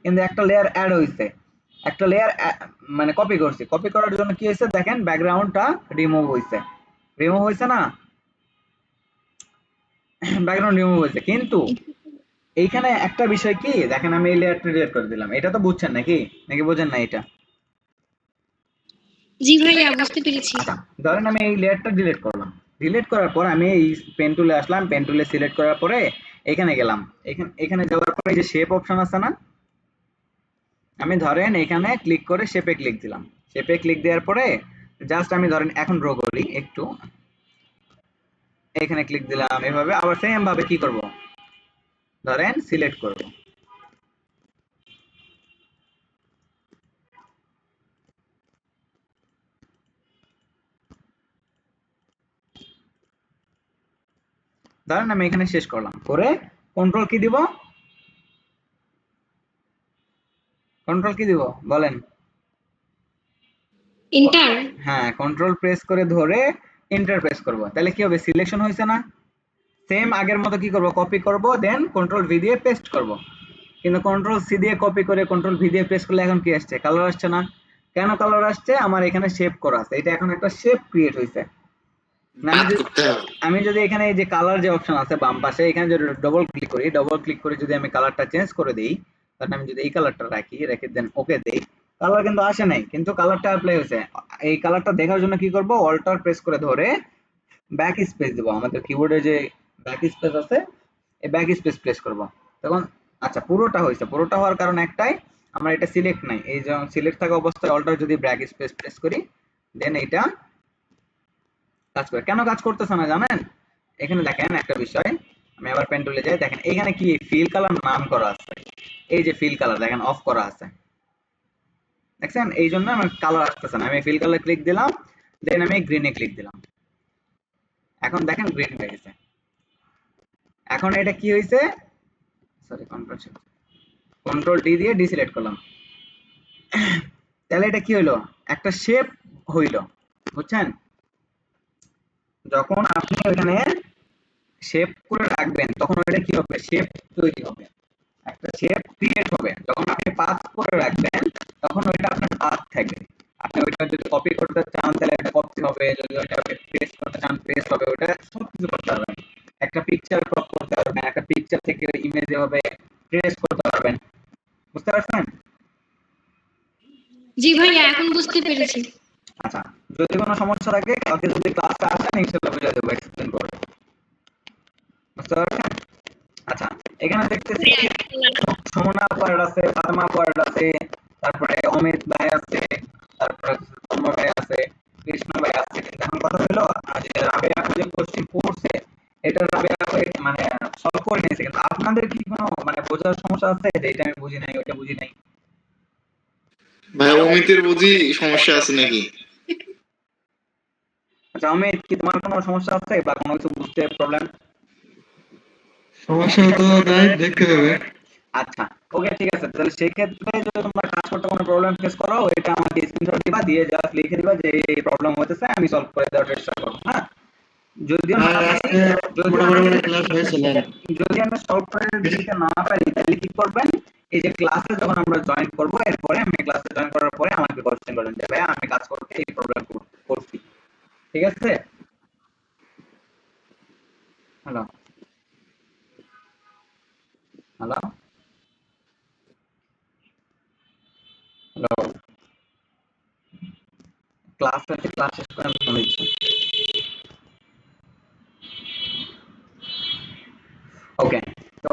S1: কিন্তু একটা লেয়ার অ্যাড হয়েছে। একটা লেয়ার মানে কপি করছি। কপি করার জন্য কি হয়েছে দেখেন, ব্যাকগ্রাউন্ডটা রিমুভ হয়েছে। রিমুভ হয়েছে না, ব্যাকগ্রাউন্ড রিমুভ হয়েছে। কিন্তু এইখানে একটা বিষয় কি দেখেন, আমি এই লেয়ারটা ডিলিট করে দিলাম, এটা তো বুঝছেন নাকি, নাকি বোঝেন না এটা?
S3: জি ভাইয়া বুঝতে পেরেছি।
S1: আচ্ছা, ধরেন আমি এই লেয়ারটা ডিলিট করলাম, ডিলিট করার পর আমি এই পেন টুলে আসলাম, পেন টুলে সিলেক্ট করার পরে এখানে গেলাম, এখানে যাওয়ার পরে এই যে শেপ অপশন আছে না, আমি ধরেন এখানে ক্লিক করে শেপে ক্লিক দিলাম, শেপে ক্লিক দেওয়ার পরে জাস্ট আমি ধরেন এখন ড্র করি একটু, এখানে ক্লিক দিলাম, এভাবে আবার সেম ভাবে কি করব, ধরেন সিলেক্ট করব, ধরেন আমি এখানে শেষ করলাম করে কন্ট্রোল কি দিব, কন্ট্রোল কি দিব বলেন?
S3: ইন্টার।
S1: হ্যাঁ, কন্ট্রোল প্রেস করে ধরে এন্টার প্রেস করব, তাহলে কি হবে, সিলেকশন হয়েছে না? সেম আগের মতো কি করব, কপি করব, দেন কন্ট্রোল ভি দিয়ে পেস্ট করব। কিন্তু কন্ট্রোল সি দিয়ে কপি করে কন্ট্রোল ভি দিয়ে পেস্ট করলে এখন কি আসছে, কালার আসছে না? কেন কালার আসছে, আমার এখানে শেপ করা আছে, এটা এখন একটা শেপ ক্রিয়েট হয়েছে। না,
S4: বাদ করতে হবে।
S1: আমি যদি এখানে এই যে কালার যে অপশন আছে বাম পাশে, এখানে যদি ডবল ক্লিক করি, ডবল ক্লিক করে যদি আমি কালারটা চেঞ্জ করে দিই, তাহলে আমি যদি এই কালারটা রাখি, রেখে দেন ওকে দেই, কালার কিন্তু আসে নাই, কিন্তু কালারটা অ্যাপ্লাই হয়েছে। এই কালারটা দেখার জন্য কি করব, অল্টার প্রেস করে ধরে ব্যাক স্পেস দেব, আমাদের কিবোর্ডে যে ব্যাক স্পেস আছে, এই ব্যাক স্পেস প্রেস করব তখন। আচ্ছা, পুরোটা হয়েছে, পুরোটা হওয়ার কারণ একটাই, আমার এটা সিলেক্ট নাই, এই যে সিলেক্ট থাকা অবস্থায় অল্টার যদি ব্যাক স্পেস প্রেস করি, দেন এটা কাজ করে। কেন কাজ করতেছে না জানেন? এখানে দেখেন একটা বিষয়, আমি আবার পেন টুলে যাই, দেখেন এখানে কি ফিল কালার নাম করা আছে, এই যে ফিল কালার দেখেন অফ করা আছে, দেখছেন? এই জন্য আমার কালার আসতেছে না, আমি ফিল কালার ক্লিক দিলাম, দেন আমি গ্রিনে ক্লিক দিলাম, এখন দেখেন গ্রিন হয়ে গেছে। এখন এটা কি হয়েছে, সরি কন্ট্রোল ডি দিয়ে ডিসিলেক্ট করলাম, তাহলে এটা কি হইলো, একটা শেপ হইলো, বুঝছেন? যখন আপনি ওখানে শেপ করে রাখবেন তখন ওটা কি হবে, শেপ তৈরি হবে, একটা শেপ ক্রিয়েট হবে। যখন আপনি পাস করে রাখবেন তখন ওইটা আপনার পাস থাকবে, আপনি ওইটা যদি কপি করতে চান তাহলে এটা কপি হবে, যদি ওইটা পেস্ট করতে চান পেস্ট হবে, ওটা সবকিছু করতে পারবেন। একটা পিকচার ক্রপ করতে পারবেন, একটা পিকচার থেকে ইমেজ হবে ট্রেস করতে পারবেন, বুঝতে পারছেন?
S3: জি ভাইয়া এখন বুঝতে পেরেছি।
S1: আচ্ছা, যদি কোনো সমস্যা থাকে কালকে যদি ক্লাসে আসেন ইনশাআল্লাহ বুঝিয়ে দেবো, এক্সপ্লেন করে, বুঝতে পারছেন? আচ্ছা, এখানে দেখতেছি সুমনা পার্ট আছে, ফাতেমা পার্ট আছে, তারপরে অমিত ভাই আছে, তারপরে তন্ময় ভাই আছে, কৃষ্ণ ভাই আছে। কিন্তু এখন কথা হলো যে রাবেয়া আপু যে কোশ্চেন করছে, এটা রাবেয়া আপু মানে সলভ করে নিয়েছে, কিন্তু আপনাদের কি কোনো মানে বোঝার সমস্যা আছে যে এটা আমি বুঝি নাই, ওইটা বুঝি নাই?
S4: ভাই অমিতের বুঝি সমস্যা আছে নাকি?
S1: আচ্ছা অমিত, কি তোমার কোনো সমস্যা আছে বা কোনো কিছু বুঝতে প্রবলেম?
S6: সমস্যা তো নাই, দেখতে হবে।
S1: আচ্ছা, ওকে ঠিক আছে, তাহলে সেই ক্ষেত্রে যদি তোমরা কাজ করতে কোনো প্রবলেম ফেস করো, এটা আমাকে স্ক্রিনশট দিবা, দিয়ে জাস্ট লিখে দিবা যে এই প্রবলেম হতেছে, আমি সলভ করে দেওয়ার চেষ্টা করব। হ্যাঁ, যদিও না
S6: আর
S1: পারি,
S6: আজকে
S1: যদিও
S6: মোটামুটি
S1: আমি
S6: মানে ক্লাস হয়েছিল।
S1: যদি আমি সলভ করে দিতে না পারি তাহলে কি করবেন, এই যে ক্লাসে যখন আমরা জয়েন করব, এরপরে আমি ক্লাসে জয়েন করার পরে আমাকে কোশ্চেন করবেন যে ভাইয়া আমি কাজ করতে এই প্রবলেম করছি, ঠিক আছে? হ্যালো, হ্যালো, হ্যালো, ক্লাস আছে, ক্লাস শেষ করে আমি ফোন দিচ্ছি। ওকে, তো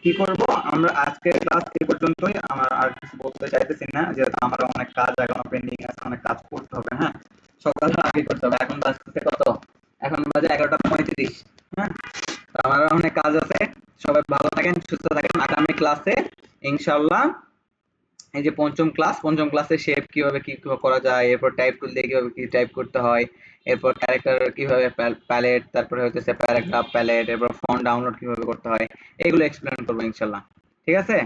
S1: কি করব, আমরা আজকের ক্লাস এই পর্যন্তই, আমার আর কিছু বলতে চাইতেছি না, যেহেতু আমার অনেক কাজ এখনো পেন্ডিং আছে, অনেক কাজ করতে হবে। হ্যাঁ, সকালে আগে করতে হবে, এখন বাজতেছে কত, এখন বাজে 11টা 35। হ্যাঁ, তো আমার অনেক কাজ আছে। সবাই ভালো থাকেন, সুস্থ থাকেন, আগামী ক্লাসে ইনশাআল্লাহ এই যে পঞ্চম ক্লাসে শেপ কিভাবে কি করা যায়, এরপর টাইপ টুল দিয়ে কিভাবে কি টাইপ করতে হয়, এরপর ক্যারেক্টার কিভাবে প্যালেট, তারপরে হচ্ছে প্যারাগ্রাফ প্যালেট, এরপর ফন্ট ডাউনলোড কিভাবে করতে হয়, এগুলো এক্সপ্লেন করবো ইনশাআল্লাহ, ঠিক আছে?